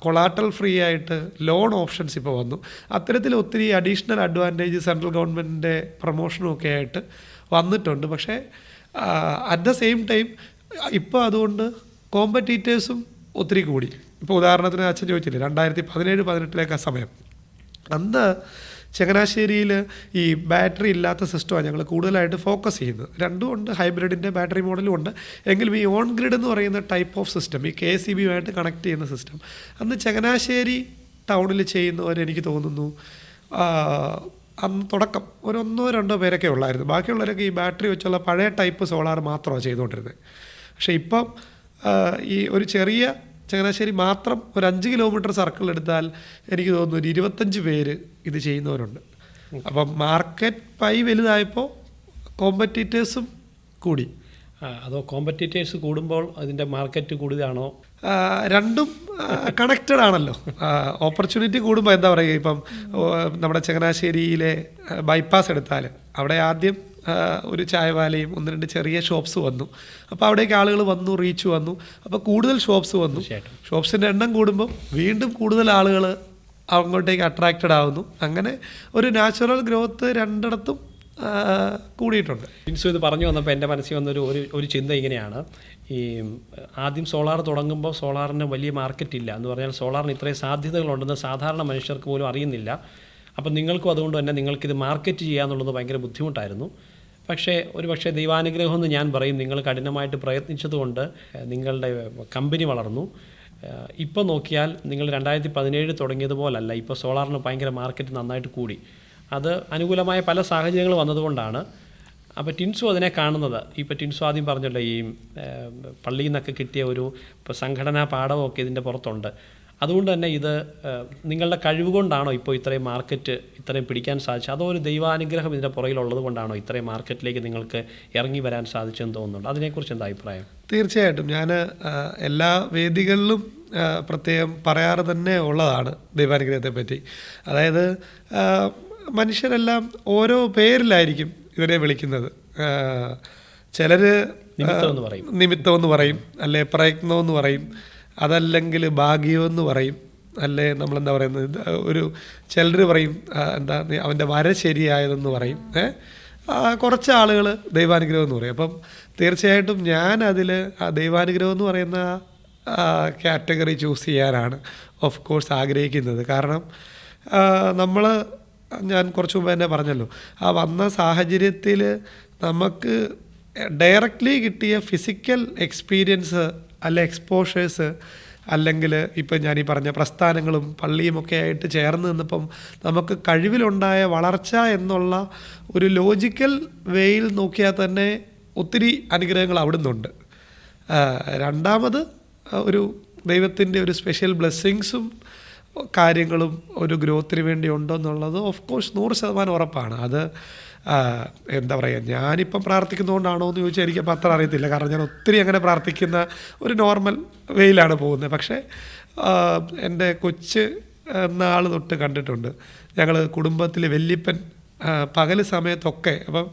കൊളാട്രൽ ഫ്രീ ആയിട്ട് ലോൺ ഓപ്ഷൻസ് ഇപ്പോൾ വന്നു. അത്തരത്തിൽ ഒത്തിരി അഡീഷണൽ അഡ്വാൻറ്റേജ് സെൻട്രൽ ഗവൺമെൻറ്റിൻ്റെ പ്രൊമോഷനും ഒക്കെ ആയിട്ട് വന്നിട്ടുണ്ട്. പക്ഷേ അറ്റ് ദ സെയിം ടൈം ഇപ്പോൾ അതുകൊണ്ട് കോമ്പറ്റീറ്റേഴ്സും ഒത്തിരി കൂടി. ഇപ്പോൾ ഉദാഹരണത്തിന് അച്ഛൻ ചോദിച്ചില്ലേ 2017-18 ആ സമയം, അന്ന് ചങ്ങനാശ്ശേരിയിൽ ഈ ബാറ്ററി ഇല്ലാത്ത സിസ്റ്റമാണ് ഞങ്ങൾ കൂടുതലായിട്ട് ഫോക്കസ് ചെയ്യുന്നത്. രണ്ടും ഉണ്ട്, ഹൈബ്രിഡിൻ്റെ ബാറ്ററി മോഡലും ഉണ്ട്. എങ്കിലും ഈ ഓൺ ഗ്രിഡ് എന്ന് പറയുന്ന ടൈപ്പ് ഓഫ് സിസ്റ്റം, ഈ KSEB-യുമായിട്ട് കണക്ട് ചെയ്യുന്ന സിസ്റ്റം, അന്ന് ചങ്ങനാശ്ശേരി ടൗണിൽ ചെയ്യുന്നവർ എനിക്ക് തോന്നുന്നു അന്ന് തുടക്കം ഒരു 1-2 പേരൊക്കെ ഉള്ളായിരുന്നു. ബാക്കിയുള്ളവരൊക്കെ ഈ ബാറ്ററി വെച്ചുള്ള പഴയ ടൈപ്പ് സോളാർ മാത്രമാണ് ചെയ്തുകൊണ്ടിരുന്നത്. പക്ഷേ ഇപ്പം ഈ ഒരു ചെറിയ ചങ്ങനാശ്ശേരി മാത്രം ഒരു 5 കിലോമീറ്റർ സർക്കിൾ എടുത്താൽ എനിക്ക് തോന്നുന്നു ഒരു 25 പേര് ഇത് ചെയ്യുന്നവരുണ്ട്. അപ്പം മാർക്കറ്റ് പൈ വലുതായപ്പോൾ കോമ്പറ്റീറ്റേഴ്സും കൂടി. അതോ കോമ്പറ്റീറ്റേഴ്സ് കൂടുമ്പോൾ അതിൻ്റെ മാർക്കറ്റ് കൂടുതലാണോ? രണ്ടും കണക്റ്റഡ് ആണല്ലോ. ഓപ്പർച്യൂണിറ്റി കൂടുമ്പോൾ എന്താ പറയുക, ഇപ്പം നമ്മുടെ ചങ്ങനാശ്ശേരിയിലെ ബൈപ്പാസ് എടുത്താൽ അവിടെ ആദ്യം ഒരു ചായവാലയും 1-2 ചെറിയ ഷോപ്സ് വന്നു. അപ്പോൾ അവിടേക്ക് ആളുകൾ വന്നു, റീച്ച് വന്നു. അപ്പോൾ കൂടുതൽ ഷോപ്സ് വന്നു. ഷോപ്സിൻ്റെ എണ്ണം കൂടുമ്പോൾ വീണ്ടും കൂടുതൽ ആളുകൾ അങ്ങോട്ടേക്ക് അട്രാക്റ്റഡ് ആവുന്നു. അങ്ങനെ ഒരു നാച്ചുറൽ ഗ്രോത്ത് രണ്ടിടത്തും കൂടിയിട്ടുണ്ട്. ടിൻസു ഇത് പറഞ്ഞു വന്നപ്പോൾ എൻ്റെ മനസ്സിൽ വന്നൊരു ഒരു ചിന്ത ഇങ്ങനെയാണ്. ഈ ആദ്യം സോളാർ തുടങ്ങുമ്പോൾ സോളാറിന് വലിയ മാർക്കറ്റ് ഇല്ല എന്ന് പറഞ്ഞാൽ സോളാറിന് ഇത്രയും സാധ്യതകളുണ്ടെന്ന് സാധാരണ മനുഷ്യർക്ക് പോലും അറിയുന്നില്ല. അപ്പം നിങ്ങൾക്കും അതുകൊണ്ട് തന്നെ നിങ്ങൾക്കിത് മാർക്കറ്റ് ചെയ്യാന്നുള്ളത് ഭയങ്കര ബുദ്ധിമുട്ടായിരുന്നു. പക്ഷേ ദൈവാനുഗ്രഹം എന്ന് ഞാൻ പറയും, നിങ്ങൾ കഠിനമായിട്ട് പ്രയത്നിച്ചതുകൊണ്ട് നിങ്ങളുടെ കമ്പനി വളർന്നു. ഇപ്പോൾ നോക്കിയാൽ നിങ്ങൾ 2017 തുടങ്ങിയതുപോലല്ല, ഇപ്പോൾ സോളാറിന് ഭയങ്കര മാർക്കറ്റ് നന്നായിട്ട് കൂടി. അത് അനുകൂലമായ പല സാഹചര്യങ്ങൾ വന്നതുകൊണ്ടാണ്. അപ്പോൾ ടിൻസു അതിനെ കാണുന്നത്, ഇപ്പോൾ ടിൻസു ആദ്യം പറഞ്ഞല്ലോ ഈ പള്ളിയിൽ നിന്നൊക്കെ കിട്ടിയ ഒരു ഇപ്പോൾ സംഘടനാ പാഠമൊക്കെ ഇതിൻ്റെ പുറത്തുണ്ട്. അതുകൊണ്ട് തന്നെ ഇത് നിങ്ങളുടെ കഴിവ് കൊണ്ടാണോ ഇപ്പോൾ ഇത്രയും മാർക്കറ്റ് ഇത്രയും പിടിക്കാൻ സാധിച്ചത്, അതോ ഒരു ദൈവാനുഗ്രഹം ഇതിൻ്റെ പുറകിലുള്ളത് കൊണ്ടാണോ ഇത്രയും മാർക്കറ്റിലേക്ക് നിങ്ങൾക്ക് ഇറങ്ങി വരാൻ സാധിച്ചെന്ന് തോന്നുന്നുണ്ട്? അതിനെക്കുറിച്ച് എന്താ അഭിപ്രായം? തീർച്ചയായിട്ടും ഞാൻ എല്ലാ വേദികളിലും പ്രത്യേകം പറയാറ് തന്നെ ഉള്ളതാണ് ദൈവാനുഗ്രഹത്തെ പറ്റി. അതായത് മനുഷ്യരെല്ലാം ഓരോ പേരിലായിരിക്കും ഇതിനെ വിളിക്കുന്നത്. ചിലർ നിമിത്തമെന്ന് പറയും, അല്ലെ പ്രയത്നമെന്ന് പറയും, അതല്ലെങ്കിൽ ഭാഗ്യമെന്ന് പറയും, അല്ലേ നമ്മളെന്താ പറയുന്നത്, ഒരു ചിലർ പറയും എന്താ അവൻ്റെ വര ശരിയായതെന്ന് പറയും. കുറച്ച് ആളുകൾ ദൈവാനുഗ്രഹം എന്ന് പറയും. അപ്പം തീർച്ചയായിട്ടും ഞാൻ അതിൽ ദൈവാനുഗ്രഹം എന്ന് പറയുന്ന കാറ്റഗറി ചൂസ് ചെയ്യാനാണ് ഓഫ് കോഴ്സ് ആഗ്രഹിക്കുന്നത്. കാരണം ഞാൻ കുറച്ച് മുമ്പ് തന്നെ പറഞ്ഞല്ലോ, ആ വന്ന സാഹചര്യത്തിൽ നമുക്ക് ഡയറക്റ്റ്ലി കിട്ടിയ ഫിസിക്കൽ എക്സ്പീരിയൻസ് അല്ലെ എക്സ്പോഷേഴ്സ്, അല്ലെങ്കിൽ ഇപ്പം ഞാനീ പറഞ്ഞ പ്രസ്ഥാനങ്ങളും പള്ളിയും ഒക്കെ ആയിട്ട് ചേർന്ന് നിന്നപ്പം നമുക്ക് കഴിവിലുണ്ടായ വളർച്ച എന്നുള്ള ഒരു ലോജിക്കൽ വേയിൽ നോക്കിയാൽ തന്നെ ഒത്തിരി അനുഗ്രഹങ്ങൾ അവിടുന്നുണ്ട്. രണ്ടാമത് ഒരു ദൈവത്തിൻ്റെ ഒരു സ്പെഷ്യൽ ബ്ലെസ്സിങ്സും കാര്യങ്ങളും ഒരു ഗ്രോത്തിന് വേണ്ടി ഉണ്ടെന്നുള്ളത് ഓഫ് കോഴ്സ് 100% ഉറപ്പാണ്. അത് എന്താ പറയുക, ഞാനിപ്പം പ്രാർത്ഥിക്കുന്നതുകൊണ്ടാണോ എന്ന് ചോദിച്ചാൽ എനിക്കപ്പോൾ അത്ര അറിയത്തില്ല. കാരണം ഞാൻ ഒത്തിരി അങ്ങനെ പ്രാർത്ഥിക്കുന്ന ഒരു നോർമൽ വേയിലാണ് പോകുന്നത്. പക്ഷേ എൻ്റെ കൊച്ച് നാൾ തൊട്ട് കണ്ടിട്ടുണ്ട്. ഞങ്ങൾ കുടുംബത്തിൽ വല്യപ്പൻ പകൽ സമയത്തൊക്കെ, അപ്പം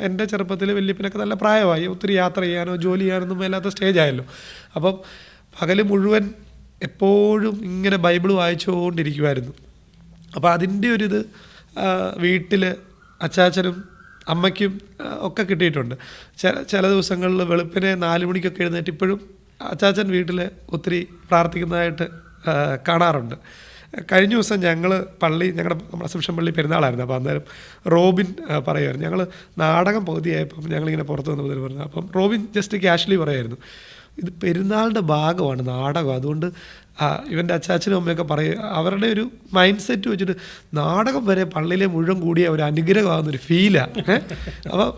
എൻ്റെ ചെറുപ്പത്തിൽ വല്യപ്പനൊക്കെ നല്ല പ്രായമായി, ഒത്തിരി യാത്ര ചെയ്യാനോ ജോലി ചെയ്യാനൊന്നും മേലാത്ത സ്റ്റേജായല്ലോ. അപ്പം പകൽ മുഴുവൻ എപ്പോഴും ഇങ്ങനെ ബൈബിൾ വായിച്ചുകൊണ്ടിരിക്കുമായിരുന്നു. അപ്പോൾ അതിൻ്റെ ഒരിത് വീട്ടിൽ അച്ചാച്ചനും അമ്മയ്ക്കും ഒക്കെ കിട്ടിയിട്ടുണ്ട്. ചില ദിവസങ്ങളിൽ വെളുപ്പിനെ 4 മണിക്കൊക്കെ എഴുന്നേറ്റ് ഇപ്പോഴും അച്ചാച്ചൻ വീട്ടിൽ ഒത്തിരി പ്രാർത്ഥിക്കുന്നതായിട്ട് കാണാറുണ്ട്. കഴിഞ്ഞ ദിവസം ഞങ്ങളുടെ അസംഷൻ പള്ളി പെരുന്നാളായിരുന്നു. അപ്പോൾ അന്നേരം റോബിൻ പറയുമായിരുന്നു, ഞങ്ങൾ നാടകം പകുതിയായപ്പം ഞങ്ങളിങ്ങനെ പുറത്ത് വന്ന് മുതൽ പറഞ്ഞു. അപ്പം റോബിൻ ജസ്റ്റ് ക്യാഷ്വലി പറയുമായിരുന്നു, ഇത് പെരുന്നാളിൻ്റെ ഭാഗമാണ് നാടകം, അതുകൊണ്ട് ഇവൻ്റെ അച്ചാച്ചനും അമ്മയൊക്കെ പറയും, അവരുടെ ഒരു മൈൻഡ് സെറ്റ് വെച്ചിട്ട് നാടകം വരെ പള്ളിയിലെ മുഴുവൻ കൂടിയ ഒരു അനുഗ്രഹമാകുന്നൊരു ഫീലാണ്. അപ്പോൾ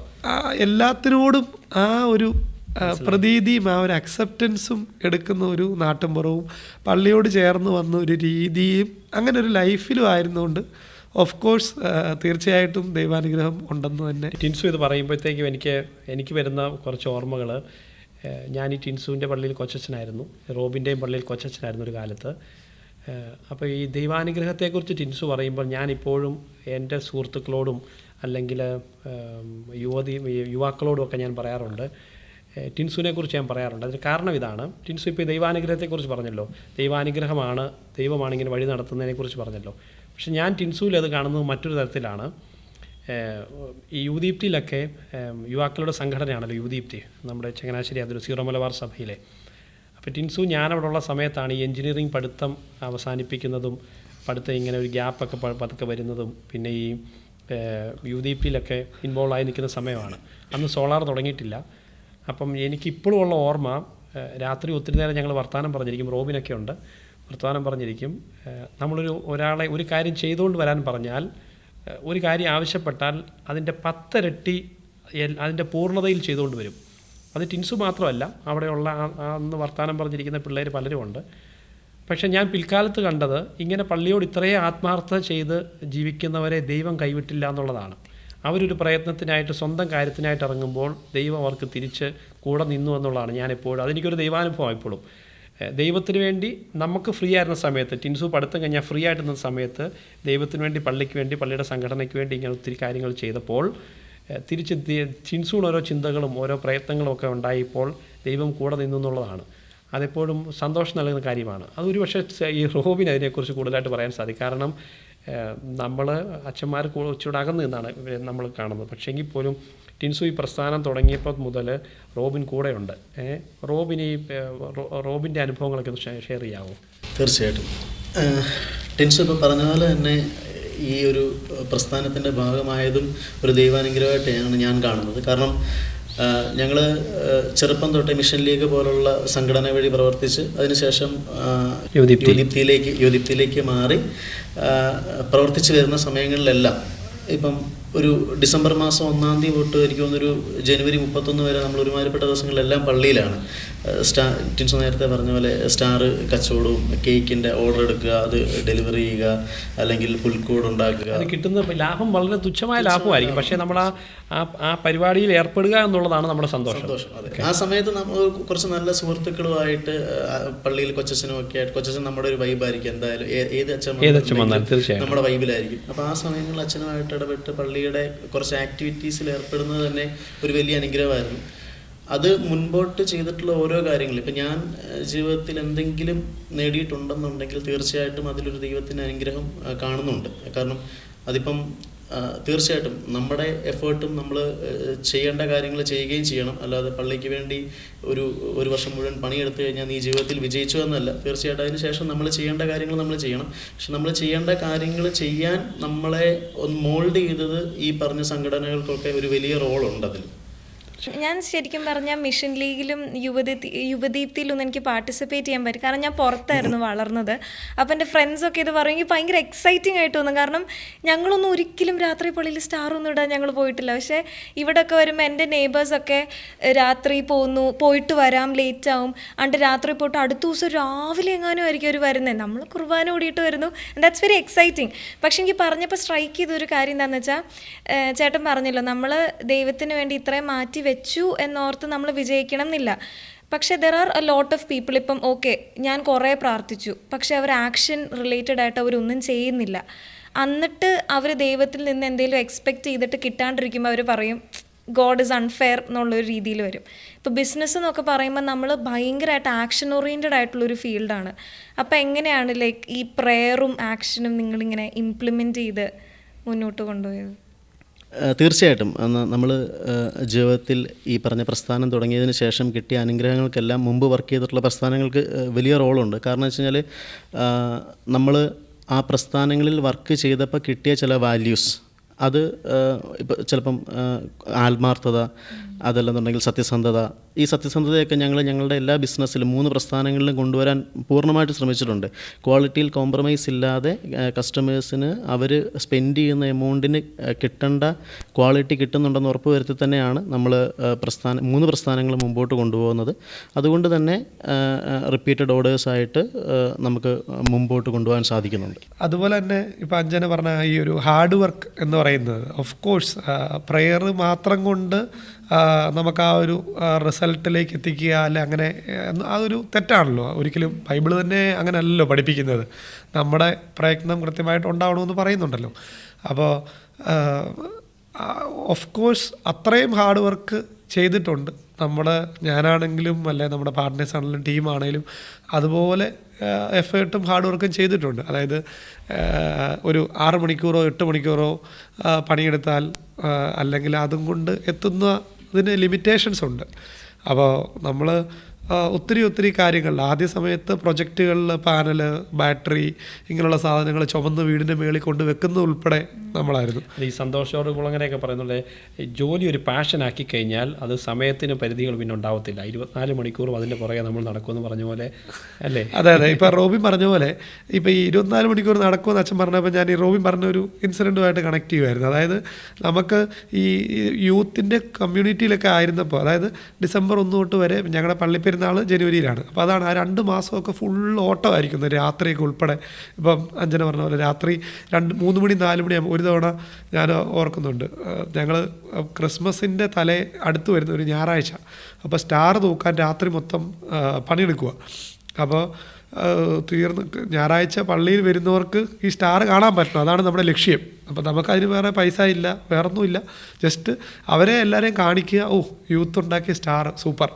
എല്ലാത്തിനോടും ആ ഒരു പ്രതീതിയും ആ ഒരു അക്സെപ്റ്റൻസും എടുക്കുന്ന ഒരു നാട്ടിൻപുറവും പള്ളിയോട് ചേർന്ന് വന്ന ഒരു രീതിയും അങ്ങനെ ഒരു ലൈഫിലും ആയിരുന്നുകൊണ്ട് ഓഫ് കോഴ്സ് തീർച്ചയായിട്ടും ദൈവാനുഗ്രഹം ഉണ്ടെന്ന് തന്നെ. ടിൻസു ഇത് പറയുമ്പോഴത്തേക്കും എനിക്ക് വരുന്ന കുറച്ച് ഓർമ്മകൾ, ഞാൻ ഈ ടിൻസുവിൻ്റെ പള്ളിയിൽ കൊച്ചച്ഛനായിരുന്നു, റോബിൻ്റെയും പള്ളിയിൽ കൊച്ചച്ഛനായിരുന്നു ഒരു കാലത്ത്. അപ്പോൾ ഈ ദൈവാനുഗ്രഹത്തെക്കുറിച്ച് ടിൻസു പറയുമ്പോൾ ഞാനിപ്പോഴും എൻ്റെ സുഹൃത്തുക്കളോടും അല്ലെങ്കിൽ യുവാക്കളോടും ഒക്കെ ഞാൻ പറയാറുണ്ട്, ടിൻസുവിനെ കുറിച്ച് ഞാൻ പറയാറുണ്ട്. അതിന് കാരണം ഇതാണ്. ടിൻസു ഇപ്പോൾ ദൈവാനുഗ്രഹത്തെക്കുറിച്ച് പറഞ്ഞല്ലോ, ദൈവമാണ് ഇങ്ങനെ വഴി നടത്തുന്നതിനെക്കുറിച്ച് പറഞ്ഞല്ലോ. പക്ഷെ ഞാൻ ടിൻസുവിൽ അത് കാണുന്നത് മറ്റൊരു തരത്തിലാണ്. ഈ യൂദീപ്തിയിലൊക്കെ യുവാക്കളുടെ സംഘടനയാണല്ലോ യൂദീപ്തി, നമ്മുടെ ചങ്ങനാശ്ശേരി അതൊരു സീറോ മലബാർ സഭയിലെ. അപ്പോൾ ടിൻസു ഞാനവിടെ ഉള്ള സമയത്താണ് ഈ എൻജിനീയറിംഗ് പഠിത്തം അവസാനിപ്പിക്കുന്നതും പഠിത്തം ഇങ്ങനെ ഒരു ഗ്യാപ്പൊക്കെ പതുക്കെ വരുന്നതും പിന്നെ ഈ യൂദീപ്തിയിലൊക്കെ ഇൻവോൾവ് ആയി നിൽക്കുന്ന സമയമാണ്. അന്ന് സോളാർ തുടങ്ങിയിട്ടില്ല. അപ്പം എനിക്കിപ്പോഴും ഉള്ള ഓർമ്മ, രാത്രി ഒത്തിരി നേരം ഞങ്ങൾ വർത്തമാനം പറഞ്ഞിരിക്കും, റോബിനൊക്കെ ഉണ്ട്, വർത്തമാനം പറഞ്ഞിരിക്കും. ഒരാളെ ഒരു കാര്യം ചെയ്തുകൊണ്ട് വരാൻ പറഞ്ഞാൽ, ഒരു കാര്യം ആവശ്യപ്പെട്ടാൽ അതിൻ്റെ 10 ഇരട്ടി അതിൻ്റെ പൂർണ്ണതയിൽ ചെയ്തുകൊണ്ട് വരും. അത് ടിൻസു മാത്രമല്ല, അവിടെയുള്ള അന്ന് വർത്തമാനം പറഞ്ഞിരിക്കുന്ന പിള്ളേർ പലരും ഉണ്ട്. പക്ഷേ ഞാൻ പിൽക്കാലത്ത് കണ്ടത്, ഇങ്ങനെ പള്ളിയോട് ഇത്രയും ആത്മാർത്ഥത ചെയ്ത് ജീവിക്കുന്നവരെ ദൈവം കൈവിട്ടില്ല എന്നുള്ളതാണ്. അവരൊരു പ്രയത്നത്തിനായിട്ട് സ്വന്തം കാര്യത്തിനായിട്ട് ഇറങ്ങുമ്പോൾ ദൈവം അവർക്ക് തിരിച്ച് കൂടെ നിന്നു എന്നുള്ളതാണ് ഞാനെപ്പോഴും, അതെനിക്കൊരു ദൈവാനുഭവം ഇപ്പോഴും. ദൈവത്തിന് വേണ്ടി നമുക്ക് ഫ്രീ ആയിരുന്ന സമയത്ത്, ടിൻസു പഠിത്തം കഴിഞ്ഞാൽ ഫ്രീ ആയിരുന്ന സമയത്ത് ദൈവത്തിന് വേണ്ടി, പള്ളിക്ക് വേണ്ടി, പള്ളിയുടെ സംഘടനയ്ക്ക് വേണ്ടി ഇങ്ങനെ ഒത്തിരി കാര്യങ്ങൾ ചെയ്തപ്പോൾ തിരിച്ച് ടിൻസുവിന് ഓരോ ചിന്തകളും ഓരോ പ്രയത്നങ്ങളും ഒക്കെ ഉണ്ടായപ്പോൾ ദൈവം കൂടെ നിന്നു എന്നുള്ളതാണ്. അതെപ്പോഴും സന്തോഷം നൽകുന്ന കാര്യമാണ്. അതൊരു പക്ഷേ ഈ റോബിന് അതിനെക്കുറിച്ച് കൂടുതലായിട്ട് പറയാൻ സാധിക്കും. കാരണം നമ്മൾ അച്ഛന്മാർ കുറച്ചുകൂടെ അകന്ന് നിന്നാണ് നമ്മൾ കാണുന്നത്. പക്ഷേ എങ്കിൽ പോലും ടിൻസു ഈ പ്രസ്ഥാനം തുടങ്ങിയപ്പോൾ മുതൽ റോബിൻ കൂടെയുണ്ട്. റോബിൻ്റെ അനുഭവങ്ങളൊക്കെ ഒന്ന് ഷെയർ ചെയ്യാമോ? തീർച്ചയായിട്ടും. ടിൻസു ഇപ്പോൾ പറഞ്ഞ പോലെ തന്നെ ഈ ഒരു പ്രസ്ഥാനത്തിൻ്റെ ഭാഗമായതും ഒരു ദൈവാനുഗ്രഹമായിട്ടാണ് ഞാൻ കാണുന്നത്. കാരണം ഞങ്ങൾ ചെറുപ്പം തൊട്ടേ മിഷൻ ലീഗ് പോലുള്ള സംഘടന വഴി പ്രവർത്തിച്ച് അതിനുശേഷം യൂദീപ്തിയിലേക്ക് മാറി പ്രവർത്തിച്ച് വരുന്ന സമയങ്ങളിലെല്ലാം ഇപ്പം ഒരു ഡിസംബർ മാസം 1-ാം തീയതി തൊട്ട് എനിക്ക് തോന്നുന്നൊരു ജനുവരി 31 വരെ നമ്മൾ ഒരുമാതിരിപ്പെട്ട ദിവസങ്ങളിലെല്ലാം പള്ളിയിലാണ്. ടിൻസു നേരത്തെ പറഞ്ഞ പോലെ സ്റ്റാർ കച്ചവടവും, കേക്കിൻ്റെ ഓർഡർ എടുക്കുക, അത് ഡെലിവറി ചെയ്യുക, അല്ലെങ്കിൽ പുൽക്കൂട് ഉണ്ടാക്കുക. അത് കിട്ടുന്ന ലാഭം വളരെ തുച്ഛമായ ലാഭമായിരിക്കും, പക്ഷേ നമ്മൾ ആ പരിപാടിയിൽ ഏർപ്പെടുക എന്നുള്ളതാണ് നമ്മുടെ സന്തോഷം. അതെ. ആ സമയത്ത് നമ്മൾ കുറച്ച് നല്ല സുഹൃത്തുക്കളുമായിട്ട് പള്ളിയിൽ കൊച്ചച്ഛനും ഒക്കെ ആയിട്ട്, കൊച്ചച്ഛൻ നമ്മുടെ ഒരു വൈബായിരിക്കും എന്തായാലും, ഏത് അച്ഛൻ വന്നാലും തീർച്ചയായും നമ്മുടെ വൈബിലായിരിക്കും. അപ്പോൾ ആ സമയങ്ങളിൽ അച്ഛനുമായിട്ട് ഇടപെട്ട് പള്ളിയുടെ കുറച്ച് ആക്ടിവിറ്റീസിൽ ഏർപ്പെടുന്നത് തന്നെ ഒരു വലിയ അനുഗ്രഹമായിരുന്നു. അത് മുൻപോട്ട് ചെയ്തിട്ടുള്ള ഓരോ കാര്യങ്ങളും ഇപ്പം ഞാൻ ജീവിതത്തിൽ എന്തെങ്കിലും നേടിയിട്ടുണ്ടെന്നുണ്ടെങ്കിൽ തീർച്ചയായിട്ടും അതിലൊരു ദൈവത്തിൻ്റെ അനുഗ്രഹം കാണുന്നുണ്ട്. കാരണം അതിപ്പം തീർച്ചയായിട്ടും നമ്മുടെ എഫേർട്ടും നമ്മൾ ചെയ്യേണ്ട കാര്യങ്ങൾ ചെയ്യുകയും ചെയ്യണം. അല്ലാതെ പള്ളിക്ക് വേണ്ടി ഒരു വർഷം മുഴുവൻ പണിയെടുത്തു കഴിഞ്ഞാൽ നീ ജീവിതത്തിൽ വിജയിച്ചു എന്നല്ല. തീർച്ചയായിട്ടും അതിന് ശേഷം നമ്മൾ ചെയ്യേണ്ട കാര്യങ്ങൾ നമ്മൾ ചെയ്യണം. പക്ഷെ നമ്മൾ ചെയ്യേണ്ട കാര്യങ്ങൾ ചെയ്യാൻ നമ്മളെ ഒന്ന് മോൾഡ് ചെയ്തത് ഈ പറഞ്ഞ സംഘടനകൾക്കൊക്കെ ഒരു വലിയ റോളുണ്ട് അതിൽ. ഞാൻ ശരിക്കും പറഞ്ഞാൽ മിഷൻ ലീഗിലും യുവദീപ്തിയിലൊന്നും എനിക്ക് പാർട്ടിസിപ്പേറ്റ് ചെയ്യാൻ പറ്റും. കാരണം ഞാൻ പുറത്തായിരുന്നു വളർന്നത്. അപ്പം എൻ്റെ ഫ്രണ്ട്സൊക്കെ ഇത് പറയുമെങ്കിൽ ഭയങ്കര എക്സൈറ്റിംഗ് ആയിട്ട് തോന്നും. കാരണം ഞങ്ങളൊന്നും ഒരിക്കലും രാത്രി പള്ളിയിൽ സ്റ്റാറൊന്നും ഇടാൻ ഞങ്ങൾ പോയിട്ടില്ല. പക്ഷേ ഇവിടെയൊക്കെ വരുമ്പോൾ എൻ്റെ നെയ്ബേഴ്സൊക്കെ രാത്രി പോയിട്ട് വരാം, ലേറ്റ് ആവും. അണ്ട് രാത്രി പോയിട്ട് അടുത്ത ദിവസം രാവിലെ എങ്ങാനും ആയിരിക്കും അവർ വരുന്നത്. നമ്മൾ കുർബാന ഓടിയിട്ട് വരുന്നു. That's very exciting. പക്ഷെ എനിക്ക് പറഞ്ഞപ്പോൾ സ്ട്രൈക്ക് ചെയ്തൊരു കാര്യം എന്താണെന്ന് വെച്ചാൽ, ചേട്ടൻ പറഞ്ഞല്ലോ നമ്മൾ ദൈവത്തിന് വേണ്ടി ഇത്രയും മാറ്റി വെച്ചു എന്നോർത്ത് നമ്മൾ വിജയിക്കണം എന്നില്ല. പക്ഷേ there are a lot of people. ഇപ്പം ഓക്കെ, ഞാൻ കുറേ പ്രാർത്ഥിച്ചു, പക്ഷെ അവർ ആക്ഷൻ റിലേറ്റഡ് ആയിട്ട് അവരൊന്നും ചെയ്യുന്നില്ല. എന്നിട്ട് അവർ ദൈവത്തിൽ നിന്ന് എന്തെങ്കിലും എക്സ്പെക്റ്റ് ചെയ്തിട്ട് കിട്ടാണ്ടിരിക്കുമ്പോൾ അവർ പറയും ഗോഡ് ഇസ് അൺഫെയർ എന്നുള്ളൊരു രീതിയിൽ വരും. ഇപ്പോൾ ബിസിനസ് എന്നൊക്കെ പറയുമ്പോൾ നമ്മൾ ഭയങ്കരമായിട്ട് ആക്ഷൻ ഓറിയൻറ്റഡ് ആയിട്ടുള്ളൊരു ഫീൽഡാണ്. അപ്പോൾ എങ്ങനെയാണ് ലൈക്ക് ഈ പ്രെയറും ആക്ഷനും നിങ്ങളിങ്ങനെ ഇംപ്ലിമെൻറ്റ് ചെയ്ത് മുന്നോട്ട് കൊണ്ടുപോയത്? തീർച്ചയായിട്ടും നമ്മൾ ജീവിതത്തിൽ ഈ പറഞ്ഞ പ്രസ്ഥാനം തുടങ്ങിയതിന് ശേഷം കിട്ടിയ അനുഗ്രഹങ്ങൾക്കെല്ലാം മുമ്പ് വർക്ക് ചെയ്തിട്ടുള്ള പ്രസ്ഥാനങ്ങൾക്ക് വലിയ റോളുണ്ട്. കാരണം വെച്ച് കഴിഞ്ഞാൽ നമ്മൾ ആ പ്രസ്ഥാനങ്ങളിൽ വർക്ക് ചെയ്തപ്പോൾ കിട്ടിയ ചില വാല്യൂസ്, അത് ഇപ്പോൾ ചിലപ്പം ആത്മാർത്ഥത, അതല്ലെന്നുണ്ടെങ്കിൽ സത്യസന്ധത. ഈ സത്യസന്ധതയൊക്കെ ഞങ്ങളുടെ എല്ലാ ബിസിനസ്സിലും 3 പ്രസ്ഥാനങ്ങളിലും കൊണ്ടുവരാൻ പൂർണ്ണമായിട്ട് ശ്രമിച്ചിട്ടുണ്ട്. ക്വാളിറ്റിയിൽ കോംപ്രമൈസ് ഇല്ലാതെ കസ്റ്റമേഴ്സിന് അവർ സ്പെൻഡ് ചെയ്യുന്ന എമൗണ്ടിന് കിട്ടേണ്ട ക്വാളിറ്റി കിട്ടുന്നുണ്ടെന്ന് ഉറപ്പ് വരുത്തി തന്നെയാണ് നമ്മൾ 3 പ്രസ്ഥാനങ്ങൾ മുമ്പോട്ട് കൊണ്ടുപോകുന്നത്. അതുകൊണ്ട് തന്നെ റിപ്പീറ്റഡ് ഓർഡേഴ്സായിട്ട് നമുക്ക് മുമ്പോട്ട് കൊണ്ടുപോകാൻ സാധിക്കുന്നുണ്ട്. അതുപോലെ തന്നെ ഇപ്പോൾ അഞ്ജന പറഞ്ഞ ഈ ഒരു ഹാർഡ് വർക്ക് എന്ന് പറയുന്നത്, ഓഫ് കോഴ്സ് പ്രെയർ മാത്രം കൊണ്ട് നമുക്ക് ആ ഒരു റിസൾട്ടിലേക്ക് എത്തിക്കുക അല്ലെ, അങ്ങനെ അതൊരു തെറ്റാണല്ലോ. ഒരിക്കലും ബൈബിൾ തന്നെ അങ്ങനെ അല്ലല്ലോ പഠിപ്പിക്കുന്നത്. നമ്മുടെ പ്രയത്നം കൃത്യമായിട്ട് ഉണ്ടാവണമെന്ന് പറയുന്നുണ്ടല്ലോ. അപ്പോൾ ഓഫ് കോഴ്സ് അത്രയും ഹാർഡ് വർക്ക് ചെയ്തിട്ടുണ്ട്. ഞാനാണെങ്കിലും അല്ലെ നമ്മുടെ പാർട്ട്നേഴ്സ് ആണെങ്കിലും ടീമാണെങ്കിലും അതുപോലെ എഫേർട്ടും ഹാർഡ് വർക്കും ചെയ്തിട്ടുണ്ട്. അതായത് ഒരു 6 മണിക്കൂറോ 8 മണിക്കൂറോ പണിയെടുത്താൽ അല്ലെങ്കിൽ അതും കൊണ്ട് എത്തുന്നതിന് ലിമിറ്റേഷൻസ് ഉണ്ട്. അപ്പോൾ നമ്മൾ ഒത്തിരി കാര്യങ്ങൾ ആദ്യ സമയത്ത് പ്രൊജക്റ്റുകളിൽ പാനൽ, ബാറ്ററി ഇങ്ങനെയുള്ള സാധനങ്ങൾ ചുമന്ന് വീടിൻ്റെ മേളിൽ കൊണ്ട് വെക്കുന്നത് ഉൾപ്പെടെ നമ്മളായിരുന്നു. ഈ സന്തോഷോട് കുളങ്ങനെയൊക്കെ പറയുന്നത് ജോലി ഒരു പാഷനാക്കി കഴിഞ്ഞാൽ അത് സമയത്തിന് പരിധികൾ പിന്നെ ഉണ്ടാവത്തില്ല. 24 മണിക്കൂറും അതിൻ്റെ പുറകെ നമ്മൾ നടക്കുമെന്ന് പറഞ്ഞ പോലെ അല്ലേ? അതെ. ഇപ്പോൾ റോബിൻ പറഞ്ഞ പോലെ ഇപ്പോൾ ഈ 24 മണിക്കൂർ നടക്കുമെന്ന് അച്ഛൻ പറഞ്ഞപ്പോൾ ഞാൻ ഈ റോബിൻ പറഞ്ഞ ഒരു ഇൻസിഡൻറ്റുമായിട്ട് കണക്ട് ചെയ്യുമായിരുന്നു. അതായത് നമുക്ക് ഈ യൂത്തിൻ്റെ കമ്മ്യൂണിറ്റിയിലൊക്കെ ആയിരുന്നപ്പോൾ, അതായത് ഡിസംബർ 1 തൊട്ട് വരെ ഞങ്ങളുടെ പള്ളിപ്പെരുന്നാൾ ജനുവരിയിലാണ്. അപ്പോൾ അതാണ് ആ 2 മാസമൊക്കെ ഫുൾ ഓട്ടമായിരിക്കുന്നത്, രാത്രിയൊക്കെ ഉൾപ്പെടെ. ഇപ്പം അഞ്ജന പറഞ്ഞ പോലെ രാത്രി 3 മണി 4 മണിയാകുമ്പോൾ ഒരു തവണ ഞാൻ ഓർക്കുന്നുണ്ട്, ഞങ്ങൾ ക്രിസ്മസിൻ്റെ അടുത്ത് വരുന്ന ഒരു ഞായറാഴ്ച, അപ്പോൾ സ്റ്റാർ തൂക്കാൻ രാത്രി മൊത്തം പണിയെടുക്കുക. അപ്പോൾ ഞായറാഴ്ച പള്ളിയിൽ വരുന്നവർക്ക് ഈ സ്റ്റാർ കാണാൻ പറ്റണം, അതാണ് നമ്മുടെ ലക്ഷ്യം. അപ്പോൾ നമുക്കതിന് വേറെ പൈസ ഇല്ല, വേറൊന്നുമില്ല, ജസ്റ്റ് അവരെ എല്ലാവരെയും കാണിക്കുക, ഓ യൂത്ത് ഉണ്ടാക്കിയ സ്റ്റാർ സൂപ്പർ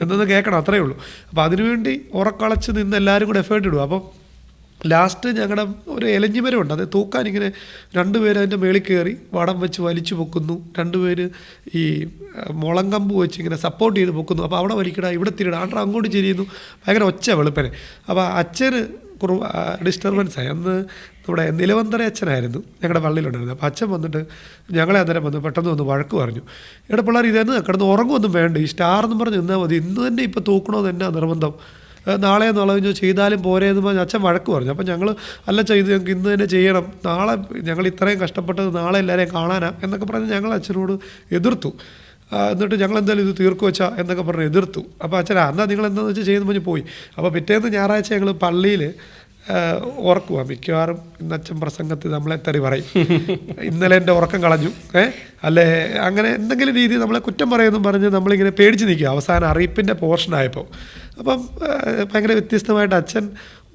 എന്നൊന്ന് കേൾക്കണം, അത്രയേ ഉള്ളൂ. അപ്പോൾ അതിനുവേണ്ടി ഉറക്കളച്ച് നിന്ന് എല്ലാവരും കൂടെ എഫേർട്ട് ഇടും. അപ്പം ലാസ്റ്റ് ഞങ്ങളുടെ ഒരു എലഞ്ഞിമരമുണ്ട്, അത് തൂക്കാൻ ഇങ്ങനെ 2 പേര് അതിൻ്റെ മേളിൽ കയറി വടം വെച്ച് വലിച്ചു പൊക്കുന്നു, 2 പേര് ഈ മുളം കമ്പ് വെച്ച് ഇങ്ങനെ സപ്പോർട്ട് ചെയ്ത് പൊക്കുന്നു. അപ്പോൾ അവിടെ വലിക്കട, ഇവിടെ തിരിട, അങ്ങോട്ട് ചെരിയുന്നു, ഭയങ്കര ഒച്ച വെളുപ്പനെ. അപ്പോൾ അച്ഛന് ഡിസ്റ്റർബൻസായി. അന്ന് നമ്മുടെ നിലവന്തര അച്ഛനായിരുന്നു ഞങ്ങളുടെ പള്ളിയിലുണ്ടായിരുന്നത്. അപ്പോൾ അച്ഛൻ വന്നിട്ട് ഞങ്ങളെ അന്നേരം വന്ന് പെട്ടെന്ന് വന്ന് വഴക്ക് പറഞ്ഞു, ഇവിടെ പിള്ളേർ ഇതെന്ന് കിടന്ന് ഉറങ്ങുമൊന്നും വേണ്ട, ഈ സ്റ്റാർ എന്ന് പറഞ്ഞ് നിന്നാൽ മതി, ഇന്ന് തന്നെ ഇപ്പോൾ തൂക്കണമെന്ന് എന്നാ നിർബന്ധം നാളെ ചെയ്താലും പോരെ എന്ന് പറഞ്ഞ് അച്ഛൻ വഴക്ക് പറഞ്ഞു. അപ്പം ഞങ്ങൾ അല്ല ചെയ്ത് ഞങ്ങൾക്ക് ഇന്ന് തന്നെ ചെയ്യണം, നാളെ ഞങ്ങൾ ഇത്രയും കഷ്ടപ്പെട്ടത് നാളെ എല്ലാവരെയും കാണാനാ എന്നൊക്കെ പറഞ്ഞ് ഞങ്ങൾ അച്ഛനോട് എതിർത്തു. എന്നിട്ട് ഞങ്ങൾ എന്തായാലും ഇത് തീർക്കു വെച്ചാൽ എന്നൊക്കെ പറഞ്ഞ് എതിർത്തു. അപ്പോൾ അച്ഛൻ എന്നാൽ നിങ്ങൾ എന്താണെന്ന് വെച്ചാൽ ചെയ്യുന്ന പറഞ്ഞ് പോയി. അപ്പോൾ പിറ്റേന്ന് ഞായറാഴ്ച ഞങ്ങൾ പള്ളിയിൽ ഓർക്കുക, മിക്കവാറും ഇന്ന് അച്ഛൻ പ്രസംഗത്തിൽ നമ്മളെ തെറി പറയും, ഇന്നലെ എൻ്റെ ഉറക്കം കളഞ്ഞു അല്ലേ അങ്ങനെ എന്തെങ്കിലും രീതി നമ്മളെ കുറ്റം പറയുമെന്നും പറഞ്ഞ് നമ്മളിങ്ങനെ പേടിച്ച് നിൽക്കുക. അവസാനം അറിയിപ്പിൻ്റെ പോർഷനായപ്പോൾ അപ്പം ഭയങ്കര വ്യത്യസ്തമായിട്ട് അച്ഛൻ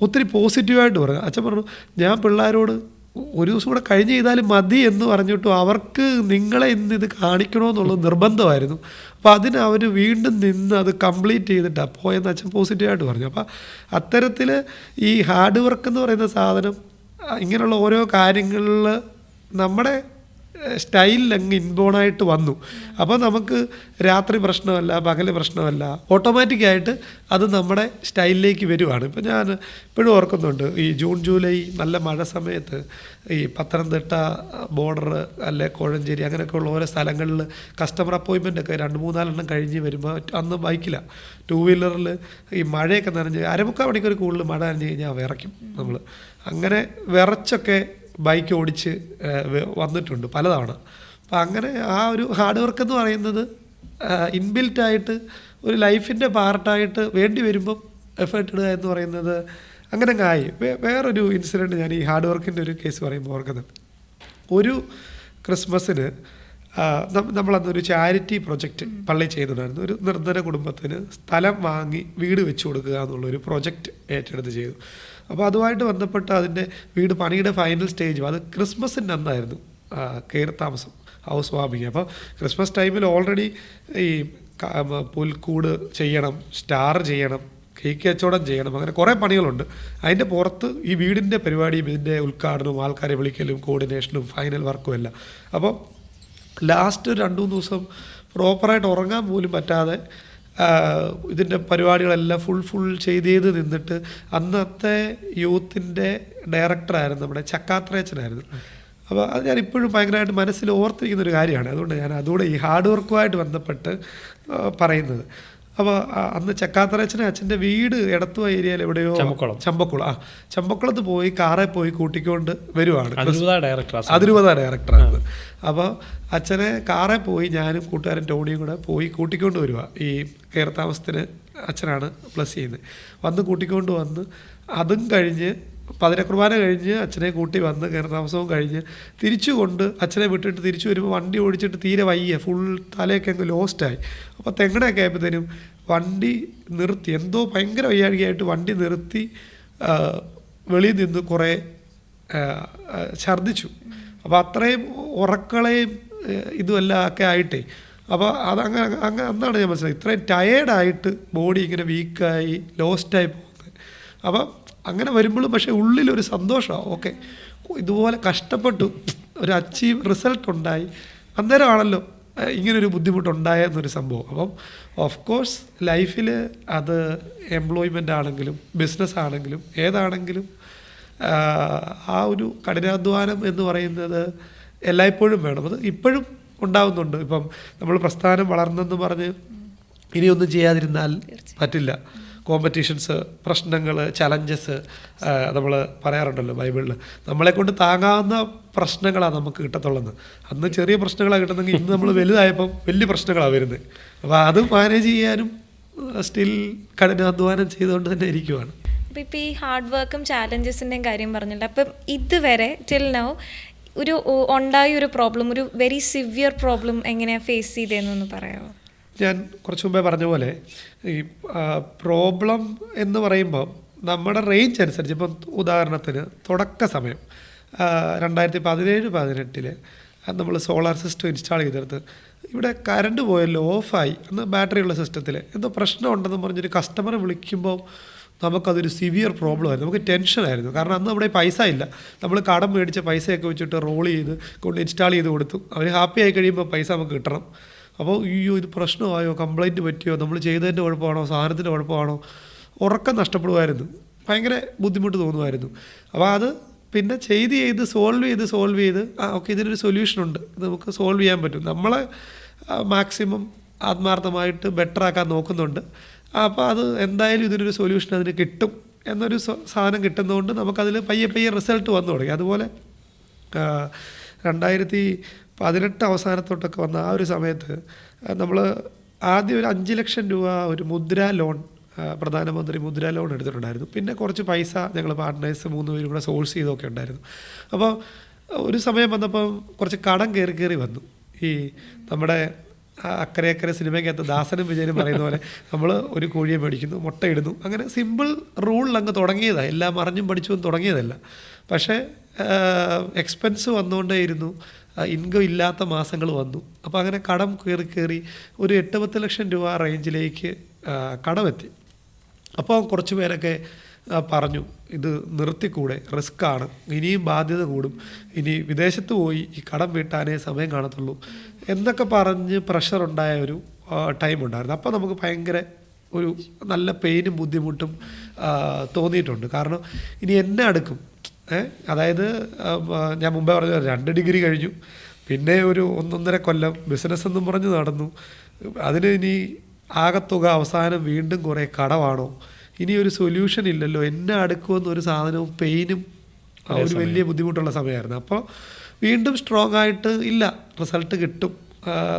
ഒത്തിരി പോസിറ്റീവായിട്ട് പറഞ്ഞു. അച്ഛൻ പറഞ്ഞു, ഞാൻ പിള്ളേരോട് ഒരു ദിവസം കൂടെ കഴിഞ്ഞ് ചെയ്താലും മതി എന്ന് പറഞ്ഞിട്ടും അവർക്ക് നിങ്ങളെ ഇന്ന് ഇത് കാണിക്കണമെന്നുള്ളത് നിർബന്ധമായിരുന്നു. അപ്പോൾ അതിന് അവർ വീണ്ടും നിന്ന് അത് കംപ്ലീറ്റ് ചെയ്തിട്ടാണ് പോയെന്ന് അച്ഛൻ പോസിറ്റീവായിട്ട് പറഞ്ഞു. അപ്പോൾ അത്തരത്തിൽ ഈ ഹാർഡ് വർക്ക് എന്ന് പറയുന്ന സാധനം ഇങ്ങനെയുള്ള ഓരോ കാര്യങ്ങളിൽ നമ്മുടെ സ്റ്റൈലിൽ അങ്ങ് ഇൻബോണായിട്ട് വന്നു. അപ്പോൾ നമുക്ക് രാത്രി പ്രശ്നമല്ല, പകൽ പ്രശ്നമല്ല, ഓട്ടോമാറ്റിക്കായിട്ട് അത് നമ്മുടെ സ്റ്റൈലിലേക്ക് വരുവാണ്. ഇപ്പം ഞാൻ ഇപ്പോഴും ഓർക്കുന്നുണ്ട്, ഈ ജൂൺ ജൂലൈ നല്ല മഴ സമയത്ത് ഈ പത്തനംതിട്ട ബോർഡർ അല്ലെ കോഴഞ്ചേരി അങ്ങനെയൊക്കെയുള്ള ഓരോ സ്ഥലങ്ങളിൽ കസ്റ്റമർ അപ്പോയിൻമെൻ്റ് ഒക്കെ 2-3 കഴിഞ്ഞ് വരുമ്പോൾ അന്ന് ബൈക്കിലാണ്, 2 വീലറിൽ ഈ മഴയൊക്കെ നനഞ്ഞ് 1/4 മണിക്കൂർ കൂടുതൽ മഴ നനഞ്ഞ് കഴിഞ്ഞാൽ വിറയ്ക്കും നമ്മൾ. അങ്ങനെ വിറച്ചൊക്കെ ബൈക്ക് ഓടിച്ച് വന്നിട്ടുണ്ട് പലതവണ. അപ്പം അങ്ങനെ ആ ഒരു ഹാർഡ് വർക്ക് എന്ന് പറയുന്നത് ഇൻബിൽറ്റായിട്ട് ഒരു ലൈഫിൻ്റെ പാർട്ടായിട്ട് വേണ്ടി വരുമ്പം എഫേർട്ട് ഇടുക എന്ന് പറയുന്നത് അങ്ങനെ ആയി. വേറൊരു ഇൻസിഡൻറ്റ് ഞാൻ ഈ ഹാർഡ് വർക്കിൻ്റെ ഒരു കേസ് പറയുമ്പോൾ ഓർക്കുന്നുണ്ട്. ഒരു ക്രിസ്മസിന് നമ്മളന്നൊരു ചാരിറ്റി പ്രൊജക്റ്റ് പള്ളി ചെയ്യുന്നുണ്ടായിരുന്നു. ഒരു നിർധന കുടുംബത്തിന് സ്ഥലം വാങ്ങി വീട് വെച്ച് കൊടുക്കുക എന്നുള്ളൊരു പ്രൊജക്റ്റ് ഏറ്റെടുത്ത് ചെയ്തു. അപ്പോൾ അതുമായിട്ട് ബന്ധപ്പെട്ട് അതിൻ്റെ വീട് പണിയുടെ ഫൈനൽ സ്റ്റേജും അത് ക്രിസ്മസിൻ്റെ അന്നായിരുന്നു കയറി താമസം, ഹൗസ് വാമിങ്. അപ്പോൾ ക്രിസ്മസ് ടൈമിൽ ഓൾറെഡി ഈ പുൽക്കൂട് ചെയ്യണം, സ്റ്റാർ ചെയ്യണം, കേക്ക് കച്ചവടം ചെയ്യണം, അങ്ങനെ കുറേ പണികളുണ്ട്. അതിൻ്റെ പുറത്ത് ഈ വീടിൻ്റെ പരിപാടിയും ഇതിൻ്റെ ഉദ്ഘാടനവും ആൾക്കാരെ വിളിക്കലും കോർഡിനേഷനും ഫൈനൽ വർക്കും എല്ലാം. അപ്പോൾ ലാസ്റ്റ് 2-3 ദിവസം പ്രോപ്പറായിട്ട് ഉറങ്ങാൻ പോലും പറ്റാതെ ഇതിൻ്റെ പരിപാടികളെല്ലാം ഫുൾ ചെയ്ത് നിന്നിട്ട് അന്നത്തെ യൂത്തിൻ്റെ ഡയറക്ടറായിരുന്നു നമ്മുടെ ചക്കാത്രേച്ചനായിരുന്നു. അപ്പോൾ അത് ഞാൻ ഇപ്പോഴും ഭയങ്കരമായിട്ട് മനസ്സിൽ ഓർത്തിരിക്കുന്നൊരു കാര്യമാണ്. അതുകൊണ്ട് ഞാൻ അതുകൂടെ ഈ ഹാർഡ് വർക്കുമായിട്ട് ബന്ധപ്പെട്ട് പറയുന്നത്. അപ്പോൾ അന്ന് ചക്കാത്തറച്ചനെ അച്ഛൻ്റെ വീട് എടത്തുവ ഏരിയയിൽ എവിടെയോ ചമ്പക്കുളത്ത് പോയി കാറിൽ പോയി കൂട്ടിക്കൊണ്ട് വരുവാണ്. അതിരൂപത ഡയറക്ടറാണ്. അപ്പോൾ അച്ഛനെ കാറിൽ പോയി ഞാനും കൂട്ടുകാരൻ ടോണിയും കൂടെ പോയി കൂട്ടിക്കൊണ്ട് വരുക. ഈ കയറത്താമസത്തിന് അച്ഛനാണ് പ്ലസ് ചെയ്യുന്നത്. വന്ന് കൂട്ടിക്കൊണ്ട് വന്ന് അതും കഴിഞ്ഞ് പതിനക്കുർബാന കഴിഞ്ഞ് അച്ഛനെ കൂട്ടി വന്ന് കയറത്താമസവും കഴിഞ്ഞ് തിരിച്ചു അച്ഛനെ വിട്ടിട്ട് തിരിച്ചു വരുമ്പോൾ വണ്ടി ഓടിച്ചിട്ട് തീരെ വയ്യ, ഫുൾ തലയൊക്കെ അങ്ങ് ലോസ്റ്റായി. അപ്പോൾ തെങ്ങടയൊക്കെ ആയപ്പോഴത്തേനും വണ്ടി നിർത്തി, എന്തോ ഭയങ്കര വയ്യാഴികയായിട്ട് വണ്ടി നിർത്തി വെളിയിൽ നിന്ന് കുറേ ഛർദ്ദിച്ചു. അപ്പോൾ അത്രയും ഉറക്കളയും ഇതുമെല്ലാം ഒക്കെ ആയിട്ടേ. അപ്പോൾ അന്നാണ് ഞാൻ മനസ്സിലായി ഇത്രയും ടയേർഡായിട്ട് ബോഡി ഇങ്ങനെ വീക്കായി ലോസ്റ്റായി പോകുന്നത്. അപ്പം അങ്ങനെ വരുമ്പോഴും പക്ഷേ ഉള്ളിലൊരു സന്തോഷമാണ്. ഓക്കെ, ഇതുപോലെ കഷ്ടപ്പെട്ടു, ഒരു റിസൾട്ട് ഉണ്ടായി, അന്നേരമാണല്ലോ ഇങ്ങനൊരു ബുദ്ധിമുട്ടുണ്ടായെന്നൊരു സംഭവം. അപ്പം ഓഫ് കോഴ്സ് ലൈഫിൽ അത് എംപ്ലോയ്മെൻ്റ് ആണെങ്കിലും ബിസിനസ് ആണെങ്കിലും ഏതാണെങ്കിലും ആ ഒരു കഠിനാധ്വാനം എന്ന് പറയുന്നത് എല്ലായ്പ്പോഴും വേണം. അത് ഇപ്പോഴും ഉണ്ടാവുന്നുണ്ട്. ഇപ്പം നമ്മൾ പ്രസ്ഥാനം വളർന്നെന്ന് പറഞ്ഞ് ഇനിയൊന്നും ചെയ്യാതിരുന്നാൽ പറ്റില്ല. കോമ്പറ്റീഷൻസ്, പ്രശ്നങ്ങൾ, ചലഞ്ചസ് നമ്മൾ പറയാറുണ്ടല്ലോ ബൈബിളിൽ, നമ്മളെ കൊണ്ട് താങ്ങാവുന്ന പ്രശ്നങ്ങളാണ് നമുക്ക് കിട്ടത്തുള്ളത്. അന്ന് ചെറിയ പ്രശ്നങ്ങളാണ് കിട്ടുന്നെങ്കിൽ ഇന്ന് നമ്മൾ വലുതായപ്പം വലിയ പ്രശ്നങ്ങളാണ് വരുന്നത്. അപ്പോൾ അത് മാനേജ് ചെയ്യാനും സ്റ്റിൽ കഠിനാധ്വാനം ചെയ്തുകൊണ്ട് തന്നെ ഇരിക്കുവാണ്. അപ്പോൾ ഇപ്പോൾ ഈ ഹാർഡ് വർക്കും ചാലഞ്ചസിൻ്റെയും കാര്യം പറഞ്ഞില്ല. അപ്പം ഇതുവരെ ടിൽ നൗ ഉണ്ടായ ഒരു പ്രോബ്ലം, ഒരു വെരി സിവിയർ പ്രോബ്ലം എങ്ങനെയാണ് ഫേസ് ചെയ്തതെന്നൊന്ന് പറയാമോ? ഞാൻ കുറച്ച് മുമ്പേ പറഞ്ഞ പോലെ ഈ പ്രോബ്ലം എന്ന് പറയുമ്പോൾ നമ്മുടെ റേഞ്ച് അനുസരിച്ച്, ഇപ്പം ഉദാഹരണത്തിന് തുടക്ക സമയം 2017-18 നമ്മൾ സോളാർ സിസ്റ്റം ഇൻസ്റ്റാൾ ചെയ്തെടുത്ത് ഇവിടെ കറണ്ട് പോയല്ലോ, ഓഫായി. അന്ന് ബാറ്ററിയുള്ള സിസ്റ്റത്തിൽ എന്തോ പ്രശ്നം ഉണ്ടെന്ന് പറഞ്ഞൊരു കസ്റ്റമറെ വിളിക്കുമ്പോൾ നമുക്കതൊരു സിവിയർ പ്രോബ്ലം ആയിരുന്നു. നമുക്ക് ടെൻഷനായിരുന്നു. കാരണം അന്ന് നമ്മുടെ പൈസ ഇല്ല. നമ്മൾ കടം മേടിച്ച പൈസയൊക്കെ വെച്ചിട്ട് റോൾ ചെയ്ത് കൊണ്ട് ഇൻസ്റ്റാൾ ചെയ്ത് കൊടുത്തു. അവർ ഹാപ്പി ആയി കഴിയുമ്പോൾ പൈസ നമുക്ക് കിട്ടണം. അപ്പോൾ അയ്യോ ഇത് പ്രശ്നമായോ, കംപ്ലൈൻറ്റ് പറ്റിയോ, നമ്മൾ ചെയ്തതിൻ്റെ കുഴപ്പമാണോ, സാധനത്തിൻ്റെ കുഴപ്പമാണോ, ഉറക്കം നഷ്ടപ്പെടുമായിരുന്നു, ഭയങ്കര ബുദ്ധിമുട്ട് തോന്നുമായിരുന്നു. അപ്പോൾ അത് പിന്നെ ചെയ്ത് സോൾവ് ചെയ്ത് ഓക്കെ ഇതിനൊരു സൊല്യൂഷനുണ്ട്, ഇത് നമുക്ക് സോൾവ് ചെയ്യാൻ പറ്റും. നമ്മളെ മാക്സിമം ആത്മാർത്ഥമായിട്ട് ബെറ്ററാക്കാൻ നോക്കുന്നുണ്ട്. അപ്പോൾ അത് എന്തായാലും ഇതിനൊരു സൊല്യൂഷൻ അതിന് കിട്ടും എന്നൊരു സാധനം കിട്ടുന്നതുകൊണ്ട് നമുക്കതിൽ പയ്യെ പയ്യെ റിസൾട്ട് വന്നു തുടങ്ങി. അതുപോലെ 2018 അവസാനത്തോട്ടൊക്കെ വന്ന ആ ഒരു സമയത്ത് നമ്മൾ ആദ്യം ഒരു 5 ലക്ഷം രൂപ ഒരു മുദ്ര ലോൺ, പ്രധാനമന്ത്രി മുദ്ര ലോൺ എടുത്തിട്ടുണ്ടായിരുന്നു. പിന്നെ കുറച്ച് പൈസ ഞങ്ങൾ പാർട്ട്നേഴ്സ് 3 പേരും കൂടെ സോഴ്സ് ചെയ്തൊക്കെ ഉണ്ടായിരുന്നു. അപ്പോൾ ഒരു സമയം വന്നപ്പോൾ കുറച്ച് കടം കയറി വന്നു. ഈ നമ്മുടെ അക്കരെ അക്കരെ സിനിമയ്ക്കകത്ത് ദാസനും വിജയനും പറയുന്ന പോലെ നമ്മൾ ഒരു കോഴിയെ മേടിക്കുന്നു, മുട്ടയിടുന്നു, അങ്ങനെ സിമ്പിൾ റൂളിൽ അങ്ങ് തുടങ്ങിയതാണ്. എല്ലാം അറിഞ്ഞും പഠിച്ചും തുടങ്ങിയതല്ല. പക്ഷേ എക്സ്പെൻസ് വന്നുകൊണ്ടേയിരുന്നു, ഇൻകം ഇല്ലാത്ത മാസങ്ങൾ വന്നു. അപ്പോൾ അങ്ങനെ കടം കയറി ഒരു 8-10 ലക്ഷം രൂപ റേഞ്ചിലേക്ക് കടമെത്തി. അപ്പോൾ കുറച്ച് പേരൊക്കെ പറഞ്ഞു, ഇത് നിർത്തിക്കൂടെ, റിസ്ക്കാണ്, ഇനിയും ബാധ്യത കൂടും, ഇനി വിദേശത്ത് പോയി ഈ കടം വീട്ടാനേ സമയം കാണത്തുള്ളൂ എന്നൊക്കെ പറഞ്ഞ് പ്രഷറുണ്ടായ ഒരു ടൈം ഉണ്ടായിരുന്നു. അപ്പോൾ നമുക്ക് ഭയങ്കര ഒരു നല്ല പെയിനും ബുദ്ധിമുട്ടും തോന്നിയിട്ടുണ്ട്. കാരണം ഇനി എന്നെ അടുക്കും, അതായത് ഞാൻ മുമ്പേ പറഞ്ഞ 2 ഡിഗ്രി കഴിഞ്ഞു, പിന്നെ ഒരു 1.5 കൊല്ലം ബിസിനസ് എന്നും പറഞ്ഞ് നടന്നു, അതിന് ഇനി ആകത്തുക അവസാനം വീണ്ടും കുറേ കടമാണോ, ഇനി ഒരു സൊല്യൂഷൻ ഇല്ലല്ലോ, എന്നെ അടുക്കുമെന്നൊരു സാധനവും പെയിനും ഒരു വലിയ ബുദ്ധിമുട്ടുള്ള സമയമായിരുന്നു. അപ്പോൾ വീണ്ടും സ്ട്രോങ് ആയിട്ട് ഇല്ല, റിസൾട്ട് കിട്ടും,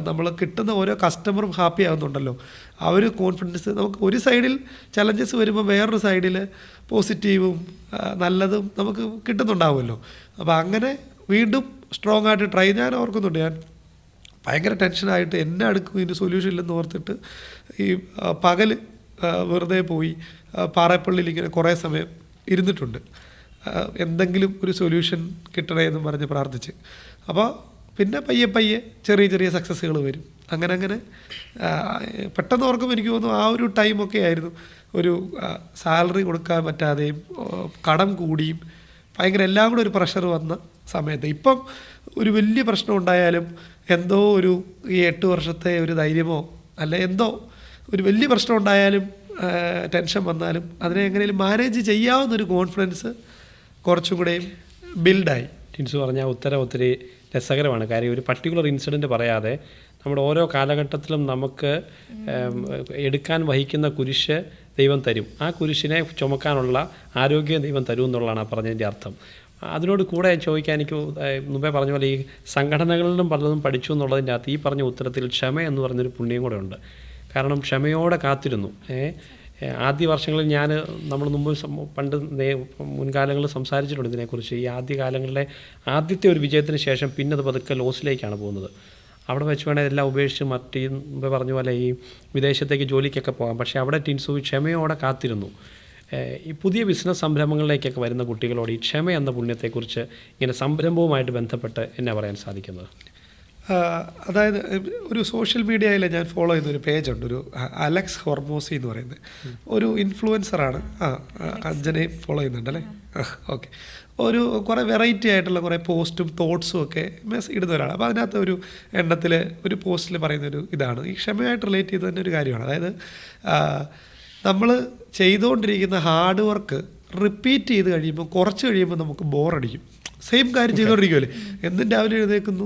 നമ്മൾ കിട്ടുന്ന ഓരോ കസ്റ്റമറും ഹാപ്പി ആകുന്നുണ്ടല്ലോ, ആ ഒരു കോൺഫിഡൻസ് നമുക്ക് ഒരു സൈഡിൽ ചലഞ്ചസ് വരുമ്പോൾ വേറൊരു സൈഡിൽ പോസിറ്റീവും നല്ലതും നമുക്ക് കിട്ടുന്നുണ്ടാവുമല്ലോ. അപ്പോൾ അങ്ങനെ വീണ്ടും സ്ട്രോങ് ആയിട്ട് ട്രൈ. ഞാൻ ഓർക്കുന്നുണ്ട്, ഞാൻ ഭയങ്കര ടെൻഷനായിട്ട് എന്നെ അടുക്കും ഇതിന് സൊല്യൂഷൻ ഇല്ലെന്ന് ഓർത്തിട്ട് ഈ പകൽ വെറുതെ പോയി പാറപ്പള്ളിയിൽ ഇങ്ങനെ കുറേ സമയം ഇരുന്നിട്ടുണ്ട്, എന്തെങ്കിലും ഒരു സൊല്യൂഷൻ കിട്ടണേ എന്നും പറഞ്ഞ് പ്രാർത്ഥിച്ച്. അപ്പോൾ പിന്നെ പയ്യെ ചെറിയ സക്സസ്സുകൾ വരും. അങ്ങനെ പെട്ടെന്ന് ഓർക്കുമ്പോൾ എനിക്ക് തോന്നുന്നു ആ ഒരു ടൈമൊക്കെ ആയിരുന്നു ഒരു സാലറി കൊടുക്കാൻ പറ്റാതെയും കടം കൂടിയും ഭയങ്കര എല്ലാം കൂടെ ഒരു പ്രഷർ വന്ന സമയത്ത്. ഇപ്പം ഒരു വലിയ പ്രശ്നം ഉണ്ടായാലും എന്തോ ഒരു ഈ 8 വർഷത്തെ ഒരു ധൈര്യമോ അല്ല എന്തോ ഒരു വലിയ പ്രശ്നം ഉണ്ടായാലും ടെൻഷൻ വന്നാലും അതിനെ എങ്ങനെയും മാനേജ് ചെയ്യാവുന്നൊരു കോൺഫിഡൻസ് കുറച്ചും കൂടെയും ബിൽഡായി. ടിൻസു പറഞ്ഞ ഉത്തരം ഒത്തിരി രസകരമാണ്. കാര്യം ഒരു പർട്ടിക്കുലർ ഇൻസിഡൻറ്റ് പറയാതെ നമ്മുടെ ഓരോ കാലഘട്ടത്തിലും നമുക്ക് എടുക്കാൻ വഹിക്കുന്ന കുരിശ് ദൈവം തരും, ആ കുരിശിനെ ചുമക്കാനുള്ള ആരോഗ്യം ദൈവം തരും എന്നുള്ളതാണ് ആ പറഞ്ഞതിൻ്റെ അർത്ഥം. അതിനോട് കൂടെ ചോദിക്കാൻ എനിക്ക് മുമ്പേ പറഞ്ഞ പോലെ ഈ സംഘടനകളിലും പലതും പഠിച്ചു എന്നുള്ളതിൻ്റെ അകത്ത് ഈ പറഞ്ഞ ഉത്തരത്തിൽ ക്ഷമ എന്ന് പറഞ്ഞൊരു പുണ്യം കൂടെ ഉണ്ട്. കാരണം ക്ഷമയോടെ കാത്തിരുന്നു. ആദ്യ വർഷങ്ങളിൽ നമ്മൾ മുമ്പ് പണ്ട് മുൻകാലങ്ങളിൽ സംസാരിച്ചിട്ടുണ്ട് ഇതിനെക്കുറിച്ച്. ഈ ആദ്യ കാലങ്ങളിലെ ആദ്യത്തെ ഒരു വിജയത്തിന് ശേഷം പിന്നെ അത് പതുക്കെ ലോസിലേക്കാണ് പോകുന്നത്. അവിടെ വെച്ച് വേണേൽ എല്ലാം ഉപേക്ഷിച്ച് മറ്റ് മുമ്പ് പറഞ്ഞ പോലെ ഈ വിദേശത്തേക്ക് ജോലിക്കൊക്കെ പോകാം. പക്ഷേ അവിടെ ടിൻസു ക്ഷമയോടെ കാത്തിരുന്നു. ഈ പുതിയ ബിസിനസ് സംരംഭങ്ങളിലേക്കൊക്കെ വരുന്ന കുട്ടികളോട് ഈ ക്ഷമ എന്ന പുണ്യത്തെക്കുറിച്ച് ഇങ്ങനെ സംരംഭവുമായിട്ട് ബന്ധപ്പെട്ട് എന്നാ പറയാൻ സാധിക്കുന്നത്? അതായത് ഒരു സോഷ്യൽ മീഡിയയിൽ ഞാൻ ഫോളോ ചെയ്യുന്ന ഒരു പേജുണ്ട്, ഒരു അലക്സ് ഹോർമോസി എന്ന് പറയുന്നത് ഒരു ഇൻഫ്ലുവൻസറാണ്. അഞ്ജനയും ഫോളോ ചെയ്യുന്നുണ്ടല്ലേ? ഓക്കെ. ഒരു കുറേ വെറൈറ്റി ആയിട്ടുള്ള കുറേ പോസ്റ്റും തോട്ട്സും ഒക്കെ ഇടുന്ന ഒരാളാണ്. അപ്പോൾ അതിനകത്ത് ഒരു എണ്ണത്തിൽ ഒരു പോസ്റ്റിൽ പറയുന്നൊരു ഇതാണ് ഈ ക്ഷമയായിട്ട് റിലേറ്റ് ചെയ്ത് തന്നെ ഒരു കാര്യമാണ്. അതായത് നമ്മൾ ചെയ്തുകൊണ്ടിരിക്കുന്ന ഹാർഡ് വർക്ക് റിപ്പീറ്റ് ചെയ്ത് കഴിയുമ്പോൾ കുറച്ച് കഴിയുമ്പോൾ നമുക്ക് ബോറടിക്കും. സെയിം കാര്യം ചെയ്തുകൊണ്ടിരിക്കുമല്ലേ, എന്നും രാവിലെ എഴുന്നേൽക്കുന്നു,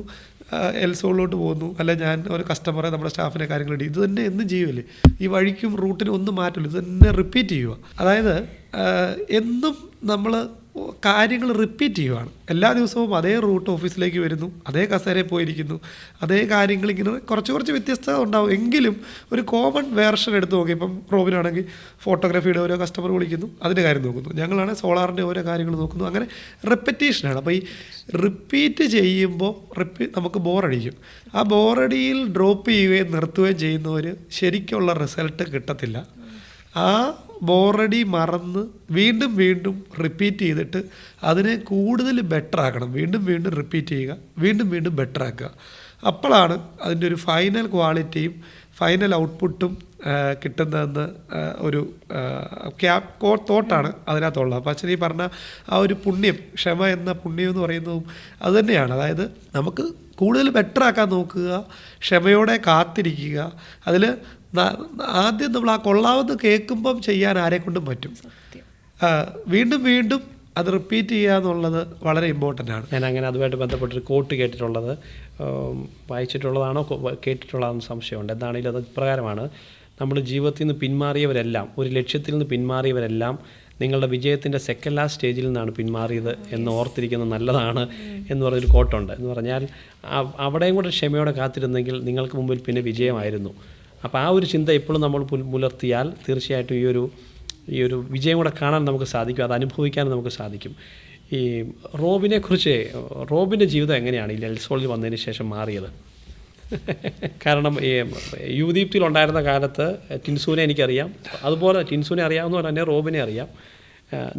എൽസോളിലോട്ട് പോകുന്നു, അല്ല ഞാൻ ഒരു കസ്റ്റമറെ നമ്മുടെ സ്റ്റാഫിനെ കാര്യങ്ങൾ ഇത് തന്നെ എന്നും ചെയ്യുമല്ലേ, ഈ വഴിക്കും റൂട്ടിനും ഒന്നും മാറ്റില്ല, ഇത് തന്നെ റിപ്പീറ്റ് ചെയ്യുക. അതായത് എന്നും നമ്മൾ കാര്യങ്ങൾ റിപ്പീറ്റ് ചെയ്യുകയാണ്. എല്ലാ ദിവസവും അതേ റൂട്ട് ഓഫീസിലേക്ക് വരുന്നു, അതേ കസേരയിൽ പോയിരിക്കുന്നു, അതേ കാര്യങ്ങൾ ഇങ്ങനെ കുറച്ച് വ്യത്യസ്തത ഉണ്ടാവും. എങ്കിലും ഒരു കോമൺ വേർഷൻ എടുത്ത് നോക്കി. ഇപ്പം റോബിനാണെങ്കിൽ ഫോട്ടോഗ്രാഫിയുടെ ഓരോ കസ്റ്റമർ വിളിക്കുന്നു, അതിൻ്റെ കാര്യം നോക്കുന്നു, ഞങ്ങളാണെങ്കിൽ സോളാറിൻ്റെ ഓരോ കാര്യങ്ങൾ നോക്കുന്നു. അങ്ങനെ റിപ്പറ്റീഷനാണ്. അപ്പോൾ ഈ റിപ്പീറ്റ് ചെയ്യുമ്പോൾ നമുക്ക് ബോറടിക്കും. ആ ബോറടിയിൽ ഡ്രോപ്പ് ചെയ്യുകയും നിർത്തുകയും ചെയ്യുന്നവർ ശരിക്കുള്ള റിസൾട്ട് കിട്ടത്തില്ല. ആ ബോറടി മറന്ന് വീണ്ടും റിപ്പീറ്റ് ചെയ്തിട്ട് അതിനെ കൂടുതൽ ബെറ്റർ ആക്കണം. വീണ്ടും റിപ്പീറ്റ് ചെയ്യുക, വീണ്ടും ബെറ്റർ ആക്കുക. അപ്പോഴാണ് അതിൻ്റെ ഒരു ഫൈനൽ ക്വാളിറ്റിയും ഫൈനൽ ഔട്ട്പുട്ടും കിട്ടുന്നതെന്ന് ഒരു തോട്ടാണ് അതിനകത്തുള്ളത്. അപ്പോൾ അച്ഛൻ ഈ പറഞ്ഞ ആ ഒരു പുണ്യം, ക്ഷമ എന്ന പുണ്യം എന്ന് പറയുന്നതും അതുതന്നെയാണ്. അതായത് നമുക്ക് കൂടുതൽ ബെറ്റർ ആക്കാൻ നോക്കുക, ക്ഷമയോടെ കാത്തിരിക്കുക. അതിൽ ആദ്യം നമ്മൾ ആ കൊള്ളാമെന്ന് കേൾക്കുമ്പം ചെയ്യാൻ ആരെക്കൊണ്ടും പറ്റും. വീണ്ടും അത് റിപ്പീറ്റ് ചെയ്യുക എന്നുള്ളത് വളരെ ഇമ്പോർട്ടൻ്റ് ആണ്. ഞാൻ അങ്ങനെ അതുമായിട്ട് ബന്ധപ്പെട്ടൊരു കോട്ട് കേട്ടിട്ടുള്ളത്, വായിച്ചിട്ടുള്ളതാണോ കേട്ടിട്ടുള്ളതാണെന്ന് സംശയമുണ്ട്. എന്താണെങ്കിലും അത് ഇപ്രകാരമാണ്: നമ്മൾ ജീവിതത്തിൽ നിന്ന് പിന്മാറിയവരെല്ലാം, ഒരു ലക്ഷ്യത്തിൽ നിന്ന് പിന്മാറിയവരെല്ലാം നിങ്ങളുടെ വിജയത്തിൻ്റെ സെക്കൻഡ് ലാസ്റ്റ് സ്റ്റേജിൽ നിന്നാണ് പിന്മാറിയത് എന്ന് ഓർത്തിരിക്കുന്നത് നല്ലതാണ് എന്ന് പറഞ്ഞൊരു കോട്ടുണ്ട്. എന്ന് പറഞ്ഞാൽ അവിടെയും കൂടെ ക്ഷമയോടെ കാത്തിരുന്നെങ്കിൽ നിങ്ങൾക്ക് മുമ്പിൽ പിന്നെ വിജയമായിരുന്നു. അപ്പോൾ ആ ഒരു ചിന്ത എപ്പോഴും നമ്മൾ പുലർത്തിയാൽ തീർച്ചയായിട്ടും ഈ ഒരു വിജയം കൂടെ കാണാൻ നമുക്ക് സാധിക്കും, അത് അനുഭവിക്കാൻ നമുക്ക് സാധിക്കും. ഈ റോബിൻ്റെ ജീവിതം എങ്ങനെയാണ് ഈ എൽസോളിൽ വന്നതിന് ശേഷം മാറിയത്? കാരണം ഈ യുവദീപ്തിയിലുണ്ടായിരുന്ന കാലത്ത് ടിൻസുവിനെ എനിക്കറിയാം, അതുപോലെ ടിൻസുവിനെ അറിയാവുന്ന പോലെ തന്നെ റോബിനെ അറിയാം.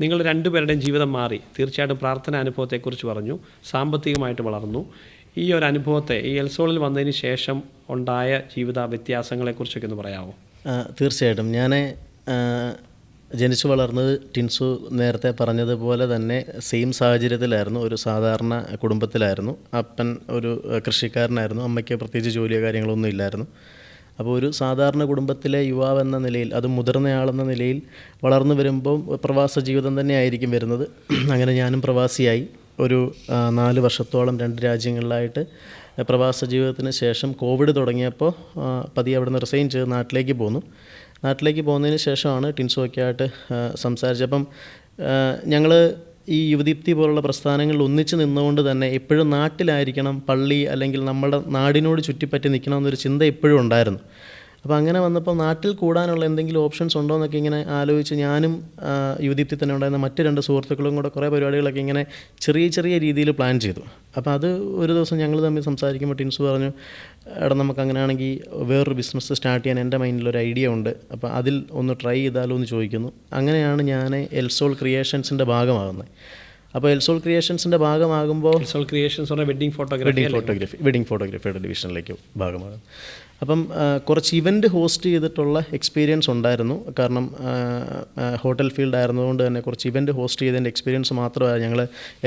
നിങ്ങൾ രണ്ടുപേരുടെയും ജീവിതം മാറി. തീർച്ചയായിട്ടും പ്രാർത്ഥന അനുഭവത്തെക്കുറിച്ച് പറഞ്ഞു, സാമ്പത്തികമായിട്ട് വളർന്നു. ഈ ഒരു അനുഭവത്തെ ഈ എൽസോളിൽ വന്നതിന് ശേഷം ഉണ്ടായ ജീവിത വ്യത്യാസങ്ങളെക്കുറിച്ചൊക്കെ ഒന്ന് പറയാമോ? തീർച്ചയായിട്ടും. ഞാൻ ജനിച്ചു വളർന്നത് ടിൻസു നേരത്തെ പറഞ്ഞതുപോലെ തന്നെ സെയിം സാഹചര്യത്തിലായിരുന്നു. ഒരു സാധാരണ കുടുംബത്തിലായിരുന്നു. അപ്പൻ ഒരു കൃഷിക്കാരനായിരുന്നു, അമ്മയ്ക്ക് പ്രത്യേകിച്ച് ജോലിയോ കാര്യങ്ങളൊന്നും ഇല്ലായിരുന്നു. അപ്പോൾ ഒരു സാധാരണ കുടുംബത്തിലെ യുവാവെന്ന നിലയിൽ, അതും മുതിർന്നയാളെന്ന നിലയിൽ വളർന്നു വരുമ്പോൾ പ്രവാസ ജീവിതം തന്നെ ആയിരിക്കും വരുന്നത്. അങ്ങനെ ഞാനും പ്രവാസിയായി. ഒരു 4 വർഷത്തോളം 2 രാജ്യങ്ങളിലായിട്ട് പ്രവാസ ജീവിതത്തിന് ശേഷം കോവിഡ് തുടങ്ങിയപ്പോൾ പതിയെ അവിടെ നിന്ന് റിസൈൻ ചെയ്ത് നാട്ടിലേക്ക് പോന്നു. നാട്ടിലേക്ക് പോകുന്നതിന് ശേഷമാണ് ടിൻസുമൊക്കെ ആയിട്ട് സംസാരിച്ചപ്പം ഞങ്ങൾ ഈ യുവദീപ്തി പോലുള്ള പ്രസ്ഥാനങ്ങളിൽ ഒന്നിച്ച് നിന്നുകൊണ്ട് തന്നെ എപ്പോഴും നാട്ടിലായിരിക്കണം, പള്ളി അല്ലെങ്കിൽ നമ്മുടെ നാടിനോട് ചുറ്റിപ്പറ്റി നിൽക്കണമെന്നൊരു ചിന്ത എപ്പോഴും ഉണ്ടായിരുന്നു. അപ്പോൾ അങ്ങനെ വന്നപ്പോൾ നാട്ടിൽ കൂടാനുള്ള എന്തെങ്കിലും ഓപ്ഷൻസ് ഉണ്ടോ എന്നൊക്കെ ഇങ്ങനെ ആലോചിച്ച് ഞാനും യുവദീപ്തി തന്നെ ഉണ്ടായിരുന്ന മറ്റ് 2 സുഹൃത്തുക്കളും കൂടെ കുറേ പരിപാടികളൊക്കെ ഇങ്ങനെ ചെറിയ രീതിയിൽ പ്ലാൻ ചെയ്തു. അപ്പോൾ അത് ഒരു ദിവസം ഞങ്ങൾ തമ്മിൽ സംസാരിക്കുമ്പോൾ ടിൻസു പറഞ്ഞു, എടാ നമുക്ക് അങ്ങനെയാണെങ്കിൽ വേറൊരു ബിസിനസ് സ്റ്റാർട്ട് ചെയ്യാൻ എൻ്റെ മൈൻഡിലൊരു ഐഡിയ ഉണ്ട്, അപ്പോൾ അതിൽ ഒന്ന് ട്രൈ ചെയ്താലോ എന്ന് ചോദിക്കുന്നു. അങ്ങനെയാണ് ഞാൻ എൽസോൾ ക്രിയേഷൻസിൻ്റെ ഭാഗമാകുന്നത്. അപ്പോൾ എൽസോൾ ക്രിയേഷൻസിൻ്റെ ഭാഗമാകുമ്പോൾ എൽസോൾ ക്രിയേഷൻസ് പറഞ്ഞാൽ വെഡ്ഡിങ് ഫോട്ടോഗ്രാഫിയുടെ ഡിവിഷനിലേക്ക് ഭാഗമാകും. അപ്പം കുറച്ച് ഇവൻറ്റ് ഹോസ്റ്റ് ചെയ്തിട്ടുള്ള എക്സ്പീരിയൻസ് ഉണ്ടായിരുന്നു. കാരണം ഹോട്ടൽ ഫീൽഡ് ആയിരുന്നതുകൊണ്ട് തന്നെ കുറച്ച് ഇവൻറ്റ് ഹോസ്റ്റ് ചെയ്തതിൻ്റെ എക്സ്പീരിയൻസ് മാത്രമാണ് ഞങ്ങൾ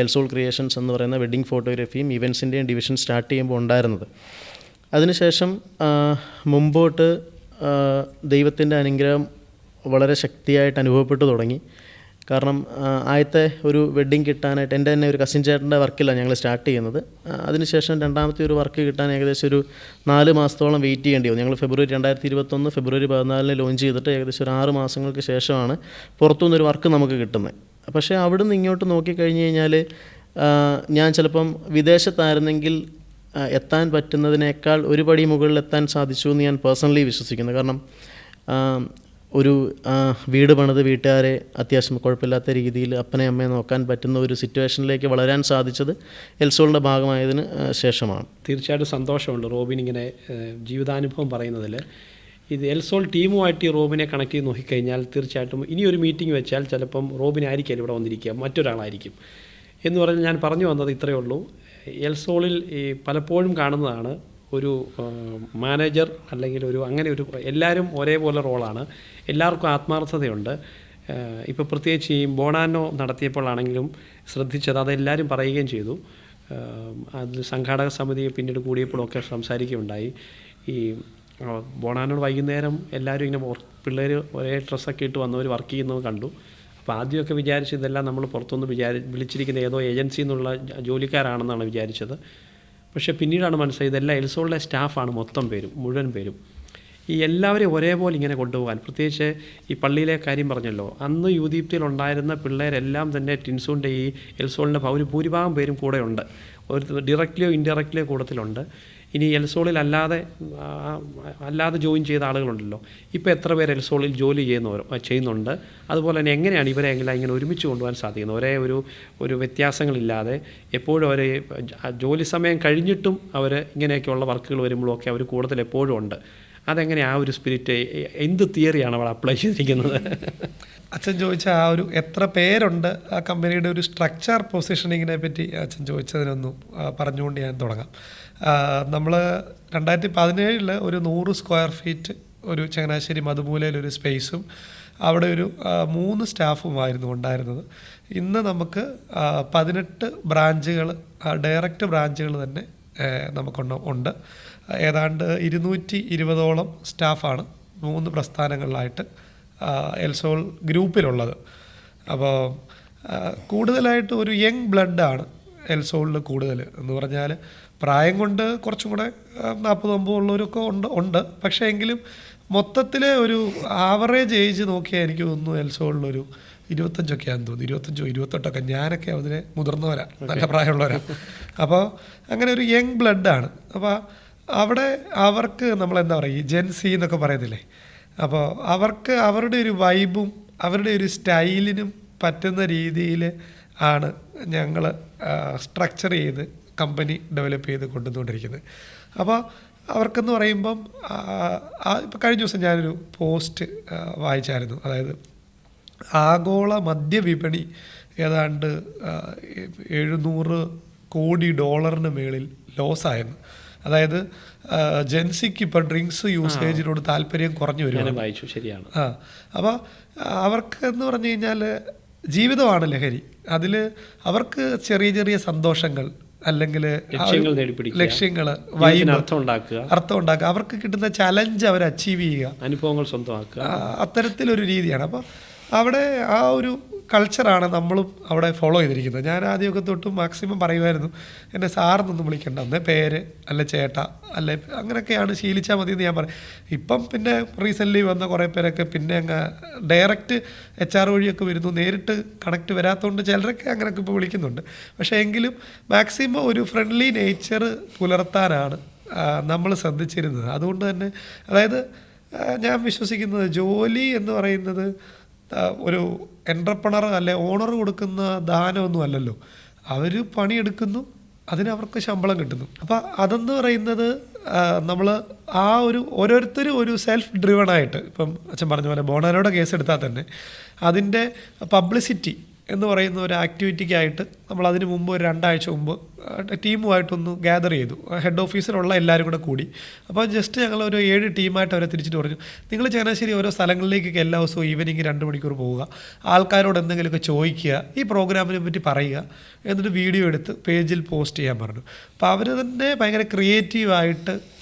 എൽസോൾ ക്രിയേഷൻസ് എന്ന് പറയുന്ന വെഡ്ഡിങ് ഫോട്ടോഗ്രാഫിയും ഇവൻറ്റ്സിൻ്റെയും ഡിവിഷൻ സ്റ്റാർട്ട് ചെയ്യുമ്പോൾ ഉണ്ടായിരുന്നത്. അതിനുശേഷം മുമ്പോട്ട് ദൈവത്തിൻ്റെ അനുഗ്രഹം വളരെ ശക്തിയായിട്ട് അനുഭവപ്പെട്ടു തുടങ്ങി. കാരണം ആദ്യത്തെ ഒരു വെഡ്ഡിങ് കിട്ടാനായിട്ട് എൻ്റെ തന്നെ ഒരു കസിൻ ചേട്ടൻ്റെ വർക്കിലാണ് ഞങ്ങൾ സ്റ്റാർട്ട് ചെയ്യുന്നത്. അതിനുശേഷം രണ്ടാമത്തെ ഒരു വർക്ക് കിട്ടാൻ ഏകദേശം ഒരു 4 മാസത്തോളം വെയിറ്റ് ചെയ്യേണ്ടി വന്നു. ഞങ്ങൾ ഫെബ്രുവരി 2021 ഫെബ്രുവരി 14 ലോഞ്ച് ചെയ്തിട്ട് ഏകദേശം ഒരു 6 മാസങ്ങൾക്ക് ശേഷമാണ് പുറത്തുനിന്നൊരു വർക്ക് നമുക്ക് കിട്ടുന്നത്. പക്ഷേ അവിടുന്ന് ഇങ്ങോട്ട് നോക്കിക്കഴിഞ്ഞ് കഴിഞ്ഞാൽ ഞാൻ ചിലപ്പം വിദേശത്തായിരുന്നെങ്കിൽ എത്താൻ പറ്റുന്നതിനേക്കാൾ ഒരു പടി മുകളിൽ എത്താൻ സാധിച്ചു എന്ന് ഞാൻ പേഴ്സണലി വിശ്വസിക്കുന്നു. കാരണം ഒരു വീട് പണിത് വീട്ടുകാരെ അത്യാവശ്യം കുഴപ്പമില്ലാത്ത രീതിയിൽ അപ്പനെ അമ്മയെ നോക്കാൻ പറ്റുന്ന ഒരു സിറ്റുവേഷനിലേക്ക് വളരാൻ സാധിച്ചത് എൽസോളിൻ്റെ ഭാഗമായതിന് ശേഷമാണ്. തീർച്ചയായിട്ടും സന്തോഷമുണ്ട് റോബിൻ ഇങ്ങനെ ജീവിതാനുഭവം പറയുന്നതിൽ. ഇത് എൽസോൾ ടീമുമായിട്ട് ഈ റോബിനെ കണക്ട് ചെയ്ത് നോക്കിക്കഴിഞ്ഞാൽ തീർച്ചയായിട്ടും ഇനിയൊരു മീറ്റിംഗ് വെച്ചാൽ ചിലപ്പം റോബിനായിരിക്കും ഇവിടെ വന്നിരിക്കുക, മറ്റൊരാളായിരിക്കും എന്ന് പറഞ്ഞ് ഞാൻ പറഞ്ഞു വന്നത് ഇത്രയേ ഉള്ളൂ. എൽസോളിൽ ഈ പലപ്പോഴും കാണുന്നതാണ് ഒരു മാനേജർ അല്ലെങ്കിൽ അങ്ങനെ ഒരു എല്ലാവരും ഒരേപോലെ റോളാണ്, എല്ലാവർക്കും ആത്മാർത്ഥതയുണ്ട്. ഇപ്പോൾ പ്രത്യേകിച്ച് ഈ ബോണാനോ നടത്തിയപ്പോഴാണെങ്കിലും ശ്രദ്ധിച്ചത്, അതെല്ലാവരും പറയുകയും ചെയ്തു. അത് സംഘാടക സമിതി പിന്നീട് കൂടിയപ്പോഴൊക്കെ സംസാരിക്കുകയുണ്ടായി. ഈ ബോണാനോട് വൈകുന്നേരം എല്ലാവരും ഇങ്ങനെ പിള്ളേർ ഒരേ ഡ്രസ്സൊക്കെ ഇട്ട് വന്നവർ വർക്ക് ചെയ്യുന്നത് കണ്ടു. അപ്പോൾ ആദ്യമൊക്കെ വിചാരിച്ച് ഇതെല്ലാം നമ്മൾ പുറത്തുനിന്ന് വിളിച്ചിരിക്കുന്ന ഏതോ ഏജൻസിയിൽ നിന്നുള്ള ജോലിക്കാരാണെന്നാണ് വിചാരിച്ചത്. പക്ഷേ പിന്നീടാണ് മനസ്സിലായത് ഇതെല്ലാം എൽസോളിലെ സ്റ്റാഫാണ്, മുഴുവൻ പേരും. ഈ എല്ലാവരെയും ഒരേപോലെ ഇങ്ങനെ കൊണ്ടുപോകാൻ, പ്രത്യേകിച്ച് ഈ പള്ളിയിലെ കാര്യം പറഞ്ഞല്ലോ, അന്ന് യുവദീപ്തിയിലുണ്ടായിരുന്ന പിള്ളേരെല്ലാം തന്നെ ടിൻസുവിൻ്റെ ഈ എൽസോളിൻ്റെ ഭൂരിഭാഗം പേരും കൂടെ ഉണ്ട്. ഒരു ഡയറക്റ്റ്ലിയോ ഇൻഡയറക്റ്റ്ലിയോ കൂട്ടത്തിലുണ്ട്. ഇനി എൽസോളിൽ അല്ലാതെ ജോയിൻ ചെയ്ത ആളുകളുണ്ടല്ലോ, ഇപ്പോൾ എത്ര പേര് എൽസോളിൽ ജോലി ചെയ്യുന്നുണ്ട്. അതുപോലെ തന്നെ എങ്ങനെയാണ് ഇവരെ എല്ലാം ഇങ്ങനെ ഒരുമിച്ച് കൊണ്ടുപോകാൻ സാധിക്കുന്നത്? ഒരേ ഒരു വ്യത്യാസങ്ങളില്ലാതെ എപ്പോഴും അവർ ജോലി സമയം കഴിഞ്ഞിട്ടും അവർ ഇങ്ങനെയൊക്കെയുള്ള വർക്കുകൾ വരുമ്പോഴൊക്കെ അവർ കൂടുതൽ എപ്പോഴും ഉണ്ട്. അതെങ്ങനെ ആ ഒരു സ്പിരിറ്റ്, എന്ത് തിയറിയാണ് അവൾ അപ്ലൈ ചെയ്തിരിക്കുന്നത്? അച്ഛൻ ചോദിച്ച ആ ഒരു എത്ര പേരുണ്ട് ആ കമ്പനിയുടെ ഒരു സ്ട്രക്ചർ പൊസിഷനിങ്ങിനെ പറ്റി അച്ഛൻ ചോദിച്ചതിനൊന്നും പറഞ്ഞുകൊണ്ട് ഞാൻ തുടങ്ങാം. നമ്മൾ 2017 ഒരു 100 സ്ക്വയർ ഫീറ്റ് ഒരു ചങ്ങനാശ്ശേരി മധുമൂലയിലൊരു സ്പേസും അവിടെ ഒരു 3 സ്റ്റാഫുമായിരുന്നു ഉണ്ടായിരുന്നത്. ഇന്ന് നമുക്ക് 18 ബ്രാഞ്ചുകൾ, ഡയറക്റ്റ് ബ്രാഞ്ചുകൾ തന്നെ ഉണ്ട്. ഏതാണ്ട് 220ഓളം സ്റ്റാഫാണ് 3 പ്രസ്ഥാനങ്ങളിലായിട്ട് എൽസോൾ ഗ്രൂപ്പിലുള്ളത്. അപ്പോൾ കൂടുതലായിട്ട് ഒരു യങ് ബ്ലഡാണ് എൽസോളിൽ കൂടുതൽ എന്ന് പറഞ്ഞാൽ. പ്രായം കൊണ്ട് കുറച്ചും കൂടെ 40-50 ഉള്ളവരൊക്കെ ഉണ്ട്. പക്ഷേ എങ്കിലും മൊത്തത്തിൽ ഒരു ആവറേജ് ഏജ് നോക്കിയാൽ എനിക്ക് തോന്നുന്നു എൽസോളിലൊരു 25 തോന്നുന്നു, 28 ഞാനൊക്കെ അതിന് മുതിർന്നവരാ, നല്ല പ്രായമുള്ളവരാ. അപ്പോൾ അങ്ങനെ ഒരു യങ് ബ്ലഡാണ്. അപ്പോൾ അവിടെ അവർക്ക് നമ്മളെന്താ പറയുക, ജെൻസി എന്നൊക്കെ പറയത്തില്ലേ, അപ്പോൾ അവർക്ക് അവരുടെ ഒരു വൈബും അവരുടെ ഒരു സ്റ്റൈലിനും പറ്റുന്ന രീതിയിൽ ആണ് ഞങ്ങൾ സ്ട്രക്ചർ ചെയ്ത് കമ്പനി ഡെവലപ്പ് ചെയ്ത് കൊണ്ടുവന്നുകൊണ്ടിരിക്കുന്നത്. അപ്പോൾ അവർക്കെന്ന് പറയുമ്പം ഇപ്പോൾ കഴിഞ്ഞ ദിവസം ഞാനൊരു പോസ്റ്റ് വായിച്ചായിരുന്നു. അതായത് ആഗോള മദ്യവിപണി ഏതാണ്ട് $700 കോടി മേളിൽ ലോസായെന്ന്. അതായത് ജെൻസിക്ക് ഇപ്പോൾ ഡ്രിങ്ക്സ് യൂസേജിനോട് താല്പര്യം കുറഞ്ഞു വരുവാണ്. ശരിയാണ്. അപ്പോൾ അവർക്ക് എന്ന് പറഞ്ഞു കഴിഞ്ഞാൽ ജീവിതമാണ് ലഹരി. അതിൽ അവർക്ക് ചെറിയ ചെറിയ സന്തോഷങ്ങൾ അല്ലെങ്കിൽ ലക്ഷ്യങ്ങൾ, വൈബ്, അർത്ഥം ഉണ്ടാക്കുക, അവർക്ക് കിട്ടുന്ന ചലഞ്ച് അവർ അച്ചീവ് ചെയ്യുക, അനുഭവങ്ങൾ സ്വന്തമാക്കുക, അത്തരത്തിലൊരു രീതിയാണ്. അപ്പോൾ അവിടെ ആ ഒരു കൾച്ചറാണ് നമ്മളും അവിടെ ഫോളോ ചെയ്തിരിക്കുന്നത്. ഞാൻ ആദ്യമൊക്കെ തൊട്ടും മാക്സിമം പറയുമായിരുന്നു, എന്നെ സാറെന്നൊന്നും വിളിക്കേണ്ട, ഒന്ന് പേര് അല്ലെ ചേട്ടാ അല്ലെ അങ്ങനെയൊക്കെയാണ് ശീലിച്ചാൽ മതി എന്ന് ഞാൻ പറയും. ഇപ്പം പിന്നെ റീസെൻ്റ്ലി വന്ന കുറേ പേരൊക്കെ പിന്നെ അങ്ങ് ഡയറക്റ്റ് HR വഴിയൊക്കെ വരുന്നു, നേരിട്ട് കണക്ട് വരാത്തതുകൊണ്ട് ചിലരൊക്കെ അങ്ങനെയൊക്കെ ഇപ്പോൾ വിളിക്കുന്നുണ്ട്. പക്ഷേ എങ്കിലും മാക്സിമം ഒരു ഫ്രണ്ട്ലി നേച്ചർ പുലർത്താനാണ് നമ്മൾ ശ്രദ്ധിച്ചിരുന്നത്. അതുകൊണ്ട് തന്നെ അതായത് ഞാൻ വിശ്വസിക്കുന്നത് ജോലി എന്ന് പറയുന്നത് ഒരു എൻ്റർപ്രണർ അല്ലെ ഓണർ കൊടുക്കുന്ന ദാനമൊന്നും അല്ലല്ലോ. അവർ പണിയെടുക്കുന്നു, അതിന് അവർക്ക് ശമ്പളം കിട്ടുന്നു. അപ്പോൾ അതെന്ന് പറയുന്നത് നമ്മൾ ആ ഒരു ഓരോരുത്തരും ഒരു സെൽഫ് ഡ്രിവൺ ആയിട്ട്, ഇപ്പം അച്ഛൻ പറഞ്ഞ പോലെ ബോണാനോടെ കേസ് എടുത്താൽ തന്നെ അതിൻ്റെ പബ്ലിസിറ്റി എന്ന് പറയുന്ന ഒരു ആക്ടിവിറ്റിക്കായിട്ട് നമ്മൾ അതിന് മുമ്പ് ഒരു 2 ആഴ്ച മുമ്പ് ടീമുമായിട്ടൊന്ന് ഗ്യാദർ ചെയ്തു. ഹെഡ് ഓഫീസിലുള്ള എല്ലാവരും കൂടെ കൂടി. അപ്പോൾ ജസ്റ്റ് ഞങ്ങൾ ഒരു 7 ടീമായിട്ട് അവരെ തിരിച്ചിട്ട് പറഞ്ഞു, നിങ്ങൾ ചങ്ങനാശ്ശേരി ഓരോ സ്ഥലങ്ങളിലേക്കൊക്കെ എല്ലാ ദിവസവും ഈവനിങ് 2 മണിക്കൂർ പോവുക, ആൾക്കാരോട് എന്തെങ്കിലുമൊക്കെ ചോദിക്കുക, ഈ പ്രോഗ്രാമിനെ പറ്റി പറയുക, എന്നിട്ട് വീഡിയോ എടുത്ത് പേജിൽ പോസ്റ്റ് ചെയ്യാൻ പറഞ്ഞു. അപ്പോൾ അവർ തന്നെ ഭയങ്കര ക്രിയേറ്റീവായിട്ട്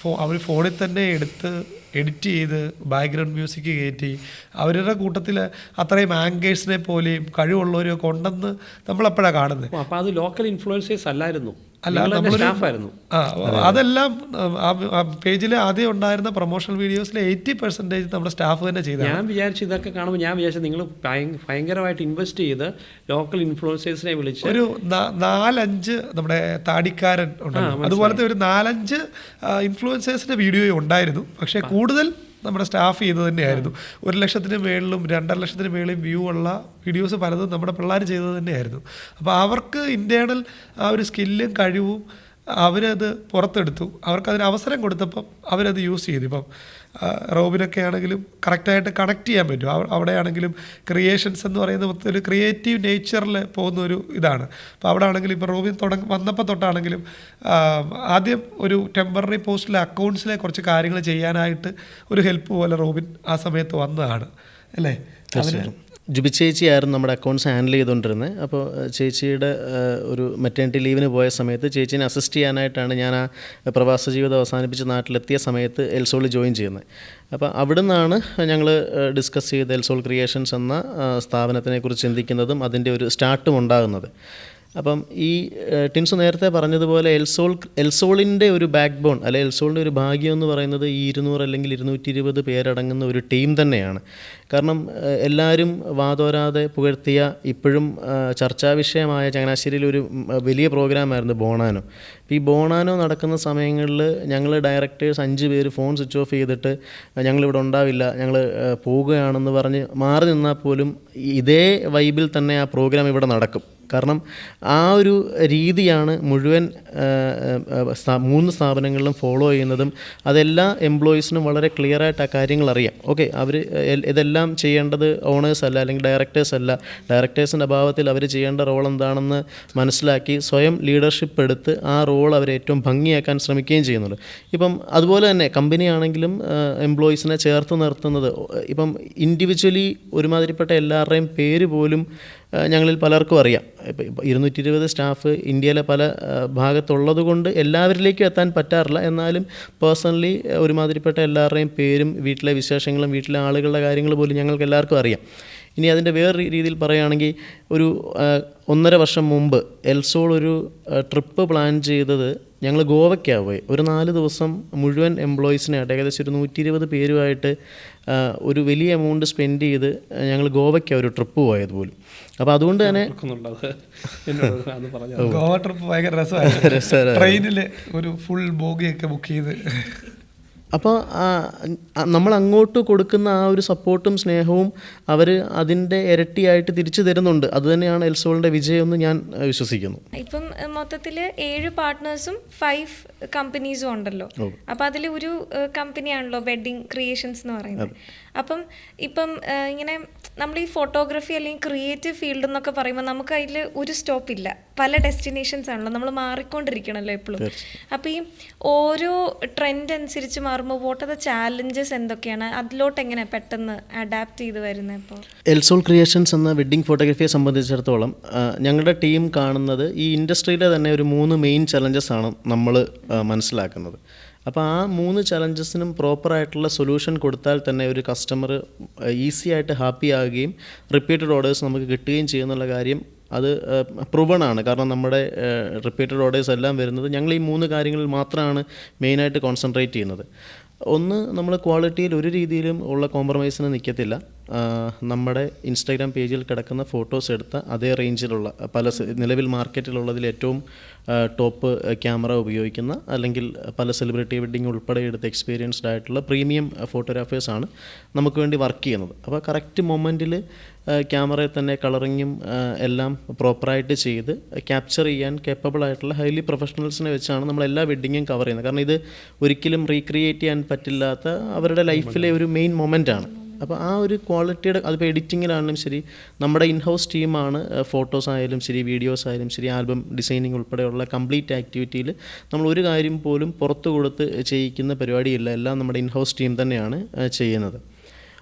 അവർ ഫോണിൽ തന്നെ എടുത്ത് എഡിറ്റ് ചെയ്ത് ബാക്ക്ഗ്രൗണ്ട് മ്യൂസിക് കയറ്റി അവരുടെ കൂട്ടത്തിൽ അത്രയും ആങ്കേഴ്സിനെ പോലെയും കഴിവുള്ളവരെയൊക്കെ ഉണ്ടെന്ന് നമ്മളെപ്പോഴാണ് കാണുന്നത്. അപ്പോൾ അത് ലോക്കൽ ഇൻഫ്ലുവൻസേഴ്സ് അല്ലായിരുന്നു, അല്ല നമ്മളായിരുന്നു. അതെല്ലാം പേജിൽ ആദ്യം ഉണ്ടായിരുന്ന പ്രൊമോഷണൽ വീഡിയോസിലെ 80% നമ്മുടെ സ്റ്റാഫ് തന്നെ ചെയ്തത്. ഞാൻ വിചാരിച്ചു ഇതൊക്കെ കാണുമ്പോൾ ഞാൻ വിചാരിച്ചു നിങ്ങൾ ഭയങ്കരമായിട്ട് ഇൻവെസ്റ്റ് ചെയ്ത് ലോക്കൽ ഇൻഫ്ലുവൻസേഴ്സിനെ വിളിച്ച് ഒരു 4-5 നമ്മുടെ താടിക്കാരൻ ഉണ്ടായിരുന്നു, അതുപോലത്തെ ഒരു 4-5 ഇൻഫ്ലുവൻസേഴ്സിന്റെ വീഡിയോ ഉണ്ടായിരുന്നു. പക്ഷേ കൂടുതൽ നമ്മുടെ സ്റ്റാഫ് ചെയ്ത് തന്നെയായിരുന്നു. 1 ലക്ഷത്തിന് മേളിലും 2.5 ലക്ഷത്തിന് മേളിലും വ്യൂ ഉള്ള വീഡിയോസ് പലതും നമ്മുടെ പിള്ളേർ ചെയ്തത് തന്നെയായിരുന്നു. അപ്പോൾ അവർക്ക് ഇൻറ്റേർണൽ ആ ഒരു സ്കില്ലും കഴിവും അവരത് പുറത്തെടുത്തു. അവർക്കതിന് അവസരം കൊടുത്തപ്പം അവരത് യൂസ് ചെയ്തു. ഇപ്പം റോബിനൊക്കെ ആണെങ്കിലും കറക്റ്റായിട്ട് കണക്ട് ചെയ്യാൻ പറ്റും. അവിടെ ആണെങ്കിലും ക്രിയേഷൻസ് എന്ന് പറയുന്ന മൊത്തം ഒരു ക്രിയേറ്റീവ് നേച്ചറിൽ പോകുന്ന ഒരു ഇതാണ്. അപ്പോൾ അവിടെ ആണെങ്കിലും ഇപ്പോൾ റോബിൻ വന്നപ്പോൾ തൊട്ടാണെങ്കിലും ആദ്യം ഒരു ടെമ്പററി പോസ്റ്റിലെ അക്കൗണ്ട്സിലെ കുറച്ച് കാര്യങ്ങൾ ചെയ്യാനായിട്ട് ഒരു ഹെൽപ്പ് പോലെ റോബിൻ ആ സമയത്ത് വന്നതാണ് അല്ലേ? ജുബി ചേച്ചിയായിരുന്നു നമ്മുടെ അക്കൗണ്ട്സ് ഹാൻഡിൽ ചെയ്തുകൊണ്ടിരുന്നത്. അപ്പോൾ ചേച്ചിയുടെ ഒരു മെറ്റേണിറ്റി ലീവിന് പോയ സമയത്ത് ചേച്ചീനെ അസിസ്റ്റ് ചെയ്യാനായിട്ടാണ് ഞാൻ ആ പ്രവാസ ജീവിതം അവസാനിപ്പിച്ച് നാട്ടിലെത്തിയ സമയത്ത് എൽസോൾ ജോയിൻ ചെയ്യുന്നത്. അപ്പോൾ അവിടെ നിന്നാണ് ഞങ്ങൾ ഡിസ്കസ് ചെയ്ത് എൽസോൾ ക്രിയേഷൻസ് എന്ന സ്ഥാപനത്തിനെക്കുറിച്ച് ചിന്തിക്കുന്നതും അതിൻ്റെ ഒരു സ്റ്റാർട്ടും ഉണ്ടാകുന്നത്. അപ്പം ഈ ടിൻസു നേരത്തെ പറഞ്ഞതുപോലെ എൽസോളിൻ്റെ ഒരു ബാക്ക് ബോൺ അല്ലെ എൽസോളിൻ്റെ ഒരു ഭാഗ്യം എന്ന് പറയുന്നത് ഈ 200 അല്ലെങ്കിൽ 220 പേരടങ്ങുന്ന ഒരു ടീം തന്നെയാണ്. കാരണം എല്ലാവരും വാതോരാതെ പുകഴ്ത്തിയ ഇപ്പോഴും ചർച്ചാ വിഷയമായ ചങ്ങനാശ്ശേരിയിൽ ഒരു വലിയ പ്രോഗ്രാമായിരുന്നു ബോണാനോ. ഈ ബോണാനോ നടക്കുന്ന സമയങ്ങളിൽ ഞങ്ങൾ ഡയറക്ടേഴ്സ് 5 പേര് ഫോൺ സ്വിച്ച് ഓഫ് ചെയ്തിട്ട് ഞങ്ങളിവിടെ ഉണ്ടാവില്ല, ഞങ്ങൾ പോവുകയാണെന്ന് പറഞ്ഞ് മാറി നിന്നാൽ പോലും ഇതേ വൈബിൽ തന്നെ ആ പ്രോഗ്രാം ഇവിടെ നടക്കും. കാരണം ആ ഒരു രീതിയാണ് മുഴുവൻ 3 സ്ഥാപനങ്ങളിലും ഫോളോ ചെയ്യുന്നതും. അതെല്ലാ എംപ്ലോയീസിനും വളരെ ക്ലിയറായിട്ട് ആ കാര്യങ്ങൾ അറിയാം. ഓക്കെ, അവർ ഇതെല്ലാം ചെയ്യേണ്ടത് ഓണേഴ്സ് അല്ല അല്ലെങ്കിൽ ഡയറക്ടേഴ്സ് അല്ല, ഡയറക്ടേഴ്സിൻ്റെ അഭാവത്തിൽ അവർ ചെയ്യേണ്ട റോൾ എന്താണെന്ന് മനസ്സിലാക്കി സ്വയം ലീഡർഷിപ്പ് എടുത്ത് ആ റോൾ അവർ ഏറ്റവും ഭംഗിയാക്കാൻ ശ്രമിക്കുകയും ചെയ്യുന്നുണ്ട്. ഇപ്പം അതുപോലെ തന്നെ കമ്പനി ആണെങ്കിലും എംപ്ലോയീസിനെ ചേർത്ത് നിർത്തുന്നത് ഇപ്പം ഇൻഡിവിജ്വലി ഒരുമാതിരിപ്പെട്ട എല്ലാവരുടെയും പേര് പോലും ഞങ്ങളിൽ പലർക്കും അറിയാം. ഇപ്പോൾ 220 സ്റ്റാഫ് ഇന്ത്യയിലെ പല ഭാഗത്തുള്ളത് കൊണ്ട് എല്ലാവരിലേക്കും എത്താൻ പറ്റാറില്ല. എന്നാലും പേഴ്സണലി ഒരുമാതിരിപ്പെട്ട എല്ലാവരുടെയും പേരും വീട്ടിലെ വിശേഷങ്ങളും വീട്ടിലെ ആളുകളുടെ കാര്യങ്ങൾ പോലും ഞങ്ങൾക്ക് എല്ലാവർക്കും അറിയാം. ഇനി അതിൻ്റെ വേറെ രീതിയിൽ പറയുകയാണെങ്കിൽ ഒരു 1.5 വർഷം മുമ്പ് എൽസോൾ ഒരു ട്രിപ്പ് പ്ലാൻ ചെയ്തത് ഞങ്ങൾ ഗോവയ്ക്കാണ് പോയി. ഒരു 4 ദിവസം മുഴുവൻ എംപ്ലോയീസിനായിട്ട് ഏകദേശം ഒരു 120 പേരുമായിട്ട് ഒരു വലിയ എമൗണ്ട് സ്പെൻഡ് ചെയ്ത് ഞങ്ങൾ ഗോവയ്ക്കാണ് ഒരു ട്രിപ്പ് പോയത് പോലും. അപ്പോൾ അതുകൊണ്ട് തന്നെ ഗോവ ട്രിപ്പ് ഭയങ്കര രസമായിരുന്നു. ട്രെയിനിൽ ഒരു ഫുൾ ബോഗിയൊക്കെ ബുക്ക് ചെയ്ത്. അപ്പോൾ നമ്മൾ അങ്ങോട്ട് കൊടുക്കുന്ന ആ ഒരു സപ്പോർട്ടും സ്നേഹവും അവർ അതിൻ്റെ ഇരട്ടിയായിട്ട് തിരിച്ചു തരുന്നുണ്ട്. അതുതന്നെയാണ് എൽസോളിൻ്റെ വിജയമെന്ന് ഞാൻ വിശ്വസിക്കുന്നു. ഇപ്പം മൊത്തത്തിൽ 7 പാർട്ട്നേഴ്സും 5 കമ്പനീസും ഉണ്ടല്ലോ. അപ്പം അതിൽ ഒരു കമ്പനിയാണല്ലോ വെഡ്ഡിങ് ക്രിയേഷൻസ് എന്ന് പറയുന്നത്. അപ്പം ഇപ്പം ഇങ്ങനെ നമ്മൾ ഈ ഫോട്ടോഗ്രാഫി അല്ലെങ്കിൽ ക്രിയേറ്റീവ് ഫീൽഡ് എന്നൊക്കെ പറയുമ്പോൾ നമുക്ക് അതിൽ ഒരു സ്റ്റോപ്പ് ഇല്ല. പല ഡെസ്റ്റിനേഷൻസ് ആണല്ലോ, നമ്മൾ മാറിക്കൊണ്ടിരിക്കണമല്ലോ എപ്പോഴും. അപ്പോൾ ഈ ഓരോ ട്രെൻഡ് അനുസരിച്ച് മാറുമ്പോൾ വാട്ട് ആർ ദ ചാലഞ്ചസ് എന്തൊക്കെയാണ്, അതിലോട്ട് എങ്ങനെ പെട്ടെന്ന് അഡാപ്റ്റ് ചെയ്ത് വരുന്നത്? ഇപ്പോൾ എൽസോൾ ക്രിയേഷൻസ് എന്ന വെഡ്ഡിംഗ് ഫോട്ടോഗ്രാഫിയെ സംബന്ധിച്ചിടത്തോളം ഞങ്ങളുടെ ടീം കാണുന്നത് ഈ ഇൻഡസ്ട്രിയിലെ തന്നെ ഒരു 3 മെയിൻ ചലഞ്ചസ് ആണ് നമ്മൾ മനസ്സിലാക്കുന്നത്. അപ്പോൾ ആ 3 ചലഞ്ചസിനും പ്രോപ്പറായിട്ടുള്ള സൊല്യൂഷൻ കൊടുത്താൽ തന്നെ ഒരു കസ്റ്റമർ ഈസി ആയിട്ട് ഹാപ്പി ആകുകയും റിപ്പീറ്റഡ് ഓർഡേഴ്സ് നമുക്ക് കിട്ടുകയും ചെയ്യുന്നുള്ള കാര്യം അത് പ്രൂവൺ ആണ്. കാരണം നമ്മുടെ റിപ്പീറ്റഡ് ഓർഡേഴ്സ് എല്ലാം വരുന്നത് ഞങ്ങൾ ഈ 3 കാര്യങ്ങളിൽ മാത്രമാണ് മെയിനായിട്ട് കോൺസെൻട്രേറ്റ് ചെയ്യുന്നത്. ഒന്ന്, നമ്മൾ ക്വാളിറ്റിയിൽ ഒരു രീതിയിലും ഉള്ള കോംപ്രമൈസിന് നിൽക്കത്തില്ല. നമ്മുടെ ഇൻസ്റ്റാഗ്രാം പേജിൽ കിടക്കുന്ന ഫോട്ടോസ് എടുത്ത അതേ റേഞ്ചിലുള്ള നിലവിൽ മാർക്കറ്റിലുള്ളതിൽ ഏറ്റവും ടോപ്പ് ക്യാമറ ഉപയോഗിക്കുന്ന അല്ലെങ്കിൽ പല സെലിബ്രിറ്റി വെഡ്ഡിങ് ഉൾപ്പെടെ എടുത്ത് എക്സ്പീരിയൻസ്ഡ് ആയിട്ടുള്ള പ്രീമിയം ഫോട്ടോഗ്രാഫേഴ്സാണ് നമുക്ക് വേണ്ടി വർക്ക് ചെയ്യുന്നത്. അപ്പോൾ കറക്റ്റ് മൊമെൻറ്റിൽ ക്യാമറയിൽ തന്നെ കളറിങ്ങും എല്ലാം പ്രോപ്പറായിട്ട് ചെയ്ത് ക്യാപ്ചർ ചെയ്യാൻ കേപ്പബിൾ ആയിട്ടുള്ള ഹൈലി പ്രൊഫഷണൽസിനെ വെച്ചാണ് നമ്മൾ എല്ലാ വെഡ്ഡിങ്ങും കവർ ചെയ്യുന്നത്. കാരണം ഇത് ഒരിക്കലും റീക്രിയേറ്റ് ചെയ്യാൻ പറ്റില്ലാത്ത അവരുടെ ലൈഫിലെ ഒരു മെയിൻ മൊമെൻ്റാണ്. അപ്പോൾ ആ ഒരു ക്വാളിറ്റിയുടെ, അതിപ്പോൾ എഡിറ്റിങ്ങിലാണെങ്കിലും ശരി, നമ്മുടെ ഇൻഹൗസ് ടീമാണ് ഫോട്ടോസ് ആയാലും ശരി, വീഡിയോസ് ആയാലും ശരി, ആൽബം ഡിസൈനിങ് ഉൾപ്പെടെയുള്ള കംപ്ലീറ്റ് ആക്ടിവിറ്റിയിൽ നമ്മൾ ഒരു കാര്യം പോലും പുറത്തു കൊടുത്ത് ചെയ്യിക്കുന്ന പരിപാടിയില്ല. എല്ലാം നമ്മുടെ ഇൻഹൗസ് ടീം തന്നെയാണ് ചെയ്യുന്നത്.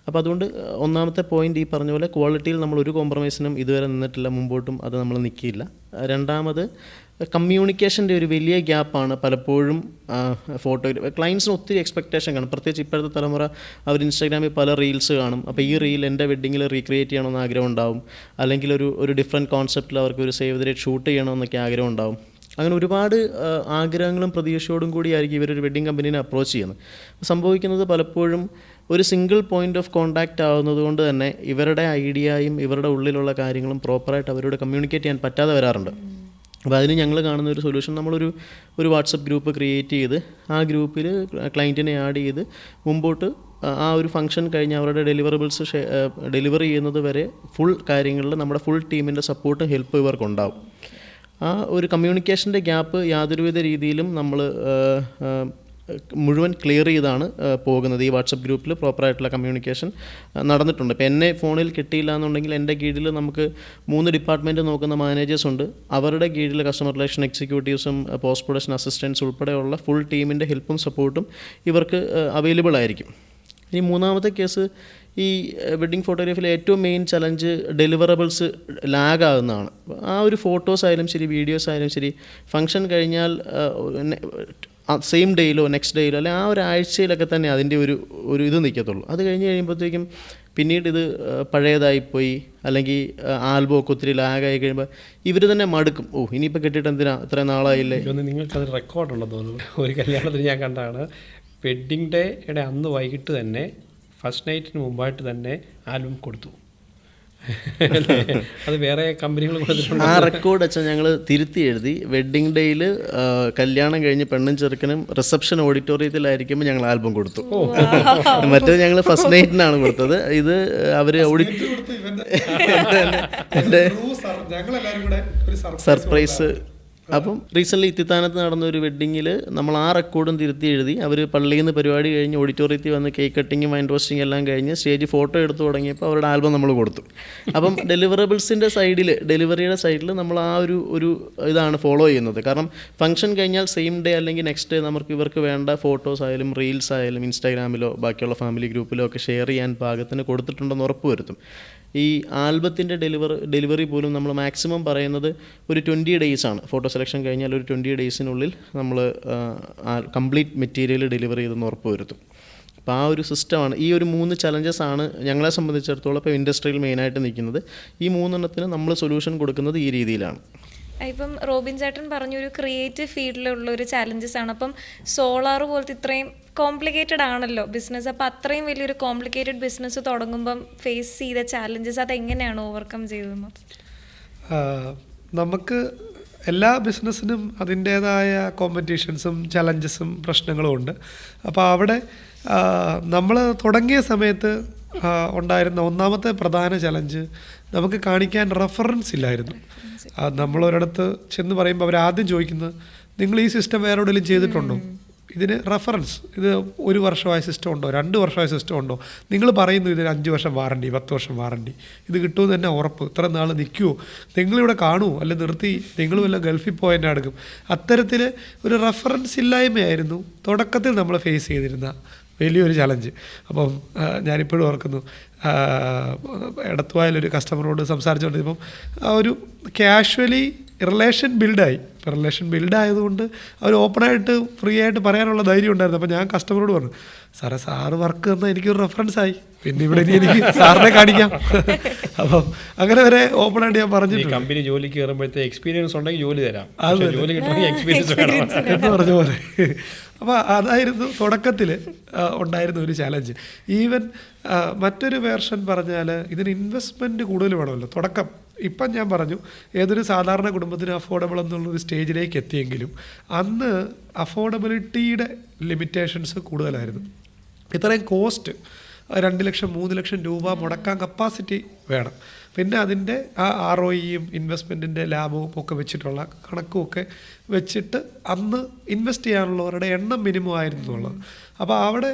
അപ്പോൾ അതുകൊണ്ട് ഒന്നാമത്തെ പോയിൻ്റ് ഈ പറഞ്ഞ പോലെ ക്വാളിറ്റിയിൽ നമ്മൾ ഒരു കോംപ്രമൈസിനും ഇതുവരെ നിന്നിട്ടില്ല, മുമ്പോട്ടും അത് നമ്മൾ നിൽക്കില്ല. രണ്ടാമത് കമ്മ്യൂണിക്കേഷൻ്റെ ഒരു വലിയ ഗ്യാപ്പാണ് പലപ്പോഴും ക്ലയൻസിന് ഒത്തിരി എക്സ്പെക്റ്റേഷൻ കാണും. പ്രത്യേകിച്ച് ഇപ്പോഴത്തെ തലമുറ അവർ ഇൻസ്റ്റാഗ്രാമിൽ പല റീൽസ് കാണും. അപ്പോൾ ഈ റീൽ എൻ്റെ വെഡ്ഡിങ്ങിൽ റീക്രിയേറ്റ് ചെയ്യണമെന്ന് ആഗ്രഹം ഉണ്ടാവും, അല്ലെങ്കിൽ ഒരു ഡിഫറെൻറ്റ് കോൺസെപ്റ്റിൽ അവർക്ക് ഒരു സേവ് ദ ഡേറ്റ് ഷൂട്ട് ചെയ്യണമെന്നൊക്കെ ആഗ്രഹം ഉണ്ടാവും. അങ്ങനെ ഒരുപാട് ആഗ്രഹങ്ങളും പ്രതീക്ഷയോടും കൂടിയായിരിക്കും ഇവരൊരു വെഡ്ഡിങ് കമ്പനീനെ അപ്രോച്ച് ചെയ്യുന്നത്. സംഭവിക്കുന്നത് പലപ്പോഴും ഒരു സിംഗിൾ പോയിൻ്റ് ഓഫ് കോൺടാക്റ്റ് ആവുന്നത് കൊണ്ട് തന്നെ ഇവരുടെ ഐഡിയയും ഇവരുടെ ഉള്ളിലുള്ള കാര്യങ്ങളും പ്രോപ്പറായിട്ട് അവരോട് കമ്മ്യൂണിക്കേറ്റ് ചെയ്യാൻ പറ്റാതെ വരാറുണ്ട്. അപ്പോൾ അതിന് ഞങ്ങൾ കാണുന്ന ഒരു സൊല്യൂഷൻ, നമ്മളൊരു വാട്സപ്പ് ഗ്രൂപ്പ് ക്രിയേറ്റ് ചെയ്ത് ആ ഗ്രൂപ്പിൽ ക്ലയൻറ്റിനെ ആഡ് ചെയ്ത് മുമ്പോട്ട് ആ ഒരു ഫംഗ്ഷൻ കഴിഞ്ഞ് അവരുടെ ഡെലിവറബിൾസ് ഡെലിവറി ചെയ്യുന്നത് വരെ ഫുൾ കാര്യങ്ങളിൽ നമ്മുടെ ഫുൾ ടീമിൻ്റെ സപ്പോർട്ടും ഹെൽപ്പ് ഇവർക്കുണ്ടാവും. ആ ഒരു കമ്മ്യൂണിക്കേഷൻ്റെ ഗ്യാപ്പ് യാതൊരുവിധ രീതിയിലും നമ്മൾ മുഴുവൻ ക്ലിയർ ചെയ്താണ് പോകുന്നത്. ഈ വാട്സപ്പ് ഗ്രൂപ്പിൽ പ്രോപ്പറായിട്ടുള്ള കമ്മ്യൂണിക്കേഷൻ നടന്നിട്ടുണ്ട്. ഇപ്പോൾ എന്നെ ഫോണിൽ കിട്ടിയില്ല എന്നുണ്ടെങ്കിൽ എൻ്റെ കീഴിൽ നമുക്ക് 3 ഡിപ്പാർട്ട്മെൻറ്റ് നോക്കുന്ന മാനേജേഴ്സ് ഉണ്ട്. അവരുടെ കീഴിൽ കസ്റ്റമർ റിലേഷൻ എക്സിക്യൂട്ടീവ്സും പോസ്റ്റ് പ്രൊഡക്ഷൻ അസിസ്റ്റൻസ് ഉൾപ്പെടെയുള്ള ഫുൾ ടീമിൻ്റെ ഹെൽപ്പും സപ്പോർട്ടും ഇവർക്ക് അവൈലബിൾ ആയിരിക്കും. ഇനി മൂന്നാമത്തെ കേസ്, ഈ വെഡ്ഡിങ് ഫോട്ടോഗ്രാഫിയിലെ ഏറ്റവും മെയിൻ ചലഞ്ച് ഡെലിവറബിൾസ് ലാഗ് ആകുന്നതാണ്. ആ ഒരു ഫോട്ടോസ് ആയാലും ശരി, വീഡിയോസ് ആയാലും ശരി, ഫംഗ്ഷൻ കഴിഞ്ഞാൽ സെയിം ഡേയിലോ നെക്സ്റ്റ് ഡേയിലോ അല്ലെങ്കിൽ ആ ഒരു ആഴ്ചയിലൊക്കെ തന്നെ അതിൻ്റെ ഒരു ഇത് നിൽക്കത്തുള്ളൂ. അത് കഴിഞ്ഞ് കഴിയുമ്പോഴത്തേക്കും പിന്നീട് ഇത് പഴയതായിപ്പോയി അല്ലെങ്കിൽ ആൽബമൊക്കെ ഒത്തിരി ലാഗായി കഴിയുമ്പോൾ ഇവർ തന്നെ മടുക്കും. ഇനിയിപ്പോൾ കിട്ടിയിട്ട് എന്തിനാ ഇത്രയും നാളായില്ലേ. നിങ്ങൾക്കത് റെക്കോർഡുണ്ടെന്ന് തോന്നുന്നു. ഒരു കല്യാണത്തിന് ഞാൻ കണ്ടാണ്, വെഡ്ഡിങ് ഡേയുടെ അന്ന് വൈകിട്ട് തന്നെ ഫസ്റ്റ് നൈറ്റിന് മുമ്പായിട്ട് തന്നെ ആൽബം കൊടുത്തു. അത് വേറെ കമ്പനികൾ കൊടുത്തിട്ടുണ്ട്. ആ റെക്കോർഡ് വെച്ചാൽ ഞങ്ങൾ തിരുത്തി എഴുതി. വെഡ്ഡിങ് ഡേയിൽ കല്യാണം കഴിഞ്ഞ് പെണ്ണും ചെറുക്കനും റിസപ്ഷൻ ഓഡിറ്റോറിയത്തിലായിരിക്കുമ്പോൾ ഞങ്ങൾ ആൽബം കൊടുത്തു. മറ്റേത് ഞങ്ങൾ ഫസ്റ്റ് നൈറ്റിനാണ് കൊടുത്തത്. ഇത് അവർ സർപ്രൈസ്. അപ്പം റീസെൻ്റ്ലി ഇത്തിത്താനത്ത് നടന്ന ഒരു വെഡ്ഡിങ്ങിൽ നമ്മൾ ആ റെക്കോർഡും തിരുത്തി എഴുതി. അവർ പള്ളിയിൽ നിന്ന് പരിപാടി കഴിഞ്ഞ് ഓഡിറ്റോറിയത്തിൽ വന്ന് കേക്ക് കട്ടിങ്ങും വൈൻ റോസ്റ്റിംഗ് എല്ലാം കഴിഞ്ഞ് സ്റ്റേജ് ഫോട്ടോ എടുത്ത് തുടങ്ങിയപ്പോൾ അവരുടെ ആൽബം നമ്മൾ കൊടുത്തു. അപ്പം ഡെലിവറബിൾസിൻ്റെ സൈഡിൽ, ഡെലിവറിയുടെ സൈഡിൽ നമ്മൾ ആ ഒരു ഇതാണ് ഫോളോ ചെയ്യുന്നത്. കാരണം ഫംഗ്ഷൻ കഴിഞ്ഞാൽ സെയിം ഡേ അല്ലെങ്കിൽ നെക്സ്റ്റ് ഡേ ഇവർക്ക് വേണ്ട ഫോട്ടോസ് ആയാലും റീൽസ് ആയാലും ഇൻസ്റ്റാഗ്രാമിലോ ബാക്കിയുള്ള ഫാമിലി ഗ്രൂപ്പിലോ ഒക്കെ ഷെയർ ചെയ്യാൻ പാകത്തിന് കൊടുത്തിട്ടുണ്ടെന്ന് ഉറപ്പ് വരുത്തും. ഈ ആൽബത്തിൻ്റെ ഡെലിവറി പോലും നമ്മൾ മാക്സിമം പറയുന്നത് ഒരു 20 ഡേയ്സാണ്. ഫോട്ടോ സെലക്ഷൻ കഴിഞ്ഞാൽ ഒരു 20 ഡേയ്സിനുള്ളിൽ നമ്മൾ കംപ്ലീറ്റ് മെറ്റീരിയൽ ഡെലിവറി ചെയ്തെന്ന് ഉറപ്പ് വരുത്തും. അപ്പോൾ ആ ഒരു സിസ്റ്റമാണ്. ഈ ഒരു 3 ചലഞ്ചസ് ആണ് ഞങ്ങളെ സംബന്ധിച്ചിടത്തോളം ഇപ്പോൾ ഇൻഡസ്ട്രിയിൽ മെയിനായിട്ട് നിൽക്കുന്നത്. ഈ 3 എണ്ണത്തിന് നമ്മൾ സൊല്യൂഷൻ കൊടുക്കുന്നത് ഈ രീതിയിലാണ്. ഇപ്പം റോബിൻ ചേട്ടൻ പറഞ്ഞു ഒരു ക്രിയേറ്റീവ് ഫീൽഡിലുള്ള ഒരു ചാലഞ്ചസ് ആണ്. അപ്പം സോളാർ പോലത്തെ ഇത്രയും കോംപ്ലിക്കേറ്റഡ് ആണല്ലോ ബിസിനസ്. അപ്പം അത്രയും വലിയൊരു കോംപ്ലിക്കേറ്റഡ് ബിസിനസ് തുടങ്ങുമ്പം ഫേസ് ചെയ്ത ചാലഞ്ചസ് അതെങ്ങനെയാണ് ഓവർകം ചെയ്തത്? നമുക്ക് എല്ലാ ബിസിനസ്സിനും അതിൻ്റേതായ കോമ്പറ്റീഷൻസും ചലഞ്ചസും പ്രശ്നങ്ങളും ഉണ്ട്. അപ്പോൾ അവിടെ നമ്മൾ തുടങ്ങിയ സമയത്ത് ഉണ്ടായിരുന്ന ഒന്നാമത്തെ പ്രധാന ചലഞ്ച് നമുക്ക് കാണിക്കാൻ റെഫറൻസ് ഇല്ലായിരുന്നു. നമ്മളൊരിടത്ത് ചെന്ന് പറയുമ്പോൾ അവരാദ്യം ചോദിക്കുന്നത്, നിങ്ങൾ ഈ സിസ്റ്റം വേറെ എവിടെയെങ്കിലും ചെയ്തിട്ടുണ്ടോ? ഇതിന് റെഫറൻസ്, ഇത് 1 വർഷമായ സിസ്റ്റം ഉണ്ടോ, 2 വർഷമായ സിസ്റ്റം ഉണ്ടോ? നിങ്ങൾ പറയുന്നു ഇതിന് 5 വർഷം വാറണ്ടി, 10 വർഷം വാറണ്ടി, ഇത് കിട്ടുമെന്ന് തന്നെ ഉറപ്പ്, ഇത്ര നാൾ നിൽക്കുമോ, നിങ്ങളിവിടെ കാണുമോ, അല്ലെ നിർത്തി നിങ്ങൾ വല്ല ഗൾഫിൽ പോയെന്നെ എടുക്കും. അത്തരത്തിൽ ഒരു റെഫറൻസ് ഇല്ലായ്മയായിരുന്നു തുടക്കത്തിൽ നമ്മൾ ഫേസ് ചെയ്തിരുന്ന വലിയൊരു ചലഞ്ച്. അപ്പം ഞാനിപ്പോഴും ഓർക്കുന്നു, എടത്തുവായാലൊരു കസ്റ്റമറോട് സംസാരിച്ചുകൊണ്ടിരുമ്പം ഒരു കാഷ്വലി റിലേഷൻ ബിൽഡായി. ഇപ്പോൾ റിലേഷൻ ബിൽഡായതുകൊണ്ട് അവർ ഓപ്പണായിട്ട് ഫ്രീ ആയിട്ട് പറയാനുള്ള ധൈര്യം ഉണ്ടായിരുന്നു. അപ്പോൾ ഞാൻ കസ്റ്റമറോട് പറഞ്ഞു, സാറ് വർക്ക് തന്നാൽ എനിക്കൊരു റെഫറൻസായി, പിന്നെ ഇവിടെ ഇനി എനിക്ക് സാറിനെ കാണിക്കാം. അപ്പം അങ്ങനെ വരെ ഓപ്പണായിട്ട് ഞാൻ പറഞ്ഞു. കമ്പനി ജോലിക്ക് കയറുമ്പോഴത്തെ എക്സ്പീരിയൻസ് ഉണ്ടെങ്കിൽ ജോലി തരാം, ജോലി കിട്ടണമെങ്കിൽ എക്സ്പീരിയൻസ് എന്ന് പറഞ്ഞ പോലെ. അപ്പോൾ അതായിരുന്നു തുടക്കത്തിൽ ഉണ്ടായിരുന്ന ഒരു ചലഞ്ച്. ഈവൻ മറ്റൊരു വേർഷൻ പറഞ്ഞാൽ ഇതിന് ഇൻവെസ്റ്റ്മെൻറ്റ് കൂടുതൽ വേണമല്ലോ തുടക്കം. ഇപ്പം ഞാൻ പറഞ്ഞു ഏതൊരു സാധാരണ കുടുംബത്തിന് അഫോർഡബിൾ എന്നുള്ളൊരു സ്റ്റേജിലേക്ക് എത്തിയെങ്കിലും അന്ന് അഫോർഡബിലിറ്റിയുടെ ലിമിറ്റേഷൻസ് കൂടുതലായിരുന്നു. ഇത്രയും കോസ്റ്റ് 2 ലക്ഷം 3 ലക്ഷം രൂപ മുടക്കാൻ കപ്പാസിറ്റി വേണം. പിന്നെ അതിൻ്റെ ആ ROEയും ഇൻവെസ്റ്റ്മെൻറ്റിൻ്റെ ലാഭവും ഒക്കെ വെച്ചിട്ടുള്ള കണക്കുമൊക്കെ വെച്ചിട്ട് അന്ന് ഇൻവെസ്റ്റ് ചെയ്യാനുള്ളവരുടെ എണ്ണം മിനിമം ആയിരുന്നു എന്നുള്ളത്. അപ്പോൾ അവിടെ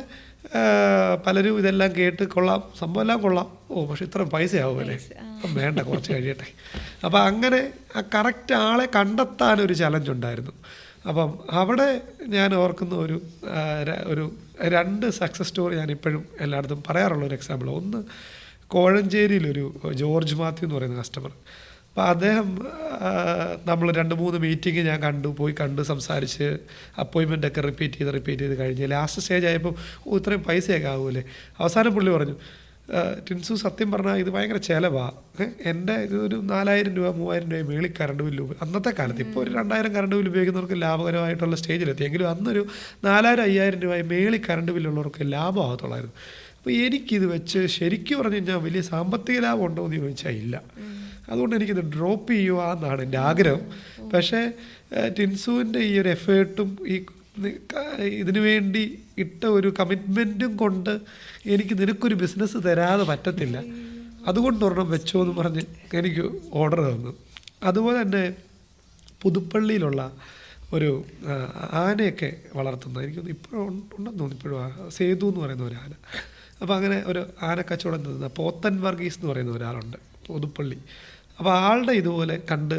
പലരും ഇതെല്ലാം കേട്ട് കൊള്ളാം, സംഭവം എല്ലാം കൊള്ളാം, പക്ഷെ ഇത്ര പൈസയാവുമല്ലേ, അപ്പം വേണ്ട കുറച്ച് കഴിയട്ടെ. അപ്പോൾ അങ്ങനെ ആ കറക്റ്റ് ആളെ കണ്ടെത്താനൊരു ചലഞ്ച് ഉണ്ടായിരുന്നു. അപ്പം അവിടെ ഞാൻ ഓർക്കുന്ന ഒരു 2 സക്സസ് സ്റ്റോറി ഞാൻ ഇപ്പോഴും എല്ലായിടത്തും പറയാറുള്ളൊരു എക്സാമ്പിൾ. ഒന്ന് കോഴഞ്ചേരിയിലൊരു ജോർജ് മാത്യു എന്ന് പറയുന്ന കസ്റ്റമർ. അപ്പോൾ അദ്ദേഹം നമ്മൾ 2-3 മീറ്റിംഗ് ഞാൻ പോയി കണ്ട് സംസാരിച്ച് അപ്പോയിൻമെൻ്റൊക്കെ റിപ്പീറ്റ് ചെയ്ത് കഴിഞ്ഞ് ലാസ്റ്റ് സ്റ്റേജ് ആയപ്പോൾ ഇത്രയും പൈസയൊക്കെ ആകുമല്ലേ. അവസാനം പുള്ളി പറഞ്ഞു, ടിൻസു സത്യം പറഞ്ഞാൽ ഇത് ഭയങ്കര ചിലവാണ്, എൻ്റെ ഇതൊരു 4000 രൂപ 3000 രൂപ മേളിൽ കറണ്ട് ബില്ല്. അന്നത്തെ കാലത്ത് ഇപ്പോൾ ഒരു 2000 കറണ്ട് ബില്ല് ഉപയോഗിക്കുന്നവർക്ക് ലാഭകരമായിട്ടുള്ള സ്റ്റേജിലെത്തി. എങ്കിലും അന്നൊരു 4000-5000 രൂപ മേളിൽ കറണ്ട് ബില്ലുള്ളവർക്ക് ലാഭമാകത്തുള്ളായിരുന്നു. അപ്പോൾ എനിക്കിത് വെച്ച് ശരിക്കും പറഞ്ഞു കഴിഞ്ഞാൽ വലിയ സാമ്പത്തിക ലാഭം ഉണ്ടോ എന്ന് ചോദിച്ചാൽ ഇല്ല. അതുകൊണ്ട് എനിക്കിത് ഡ്രോപ്പ് ചെയ്യുക എന്നാണ് എൻ്റെ ആഗ്രഹം. പക്ഷേ ടിൻസുവിൻ്റെ ഈ ഒരു എഫേർട്ടും ഇതിനു വേണ്ടി ഇട്ട ഒരു കമ്മിറ്റ്മെൻറ്റും കൊണ്ട് എനിക്ക് നിനക്കൊരു ബിസിനസ് തരാതെ പറ്റത്തില്ല, അതുകൊണ്ട് ഒരെണ്ണം വെച്ചോ എന്ന് പറഞ്ഞ് എനിക്ക് ഓർഡർ തന്നു. അതുപോലെ തന്നെ പുതുപ്പള്ളിയിലുള്ള ഒരു ആനയൊക്കെ വളർത്തുന്ന, എനിക്കൊന്ന് ഇപ്പോഴും ഉണ്ടെന്ന് തോന്നുന്നു, ഇപ്പോഴും സേതു എന്ന് പറയുന്ന ഒരു ആന. അപ്പോൾ അങ്ങനെ ഒരു ആനക്കച്ചവടം തന്ന പോത്തൻ വർഗീസ് എന്ന് പറയുന്ന ഒരാളുണ്ട് പുതുപ്പള്ളി. അപ്പോൾ ആളുടെ ഇതുപോലെ കണ്ട്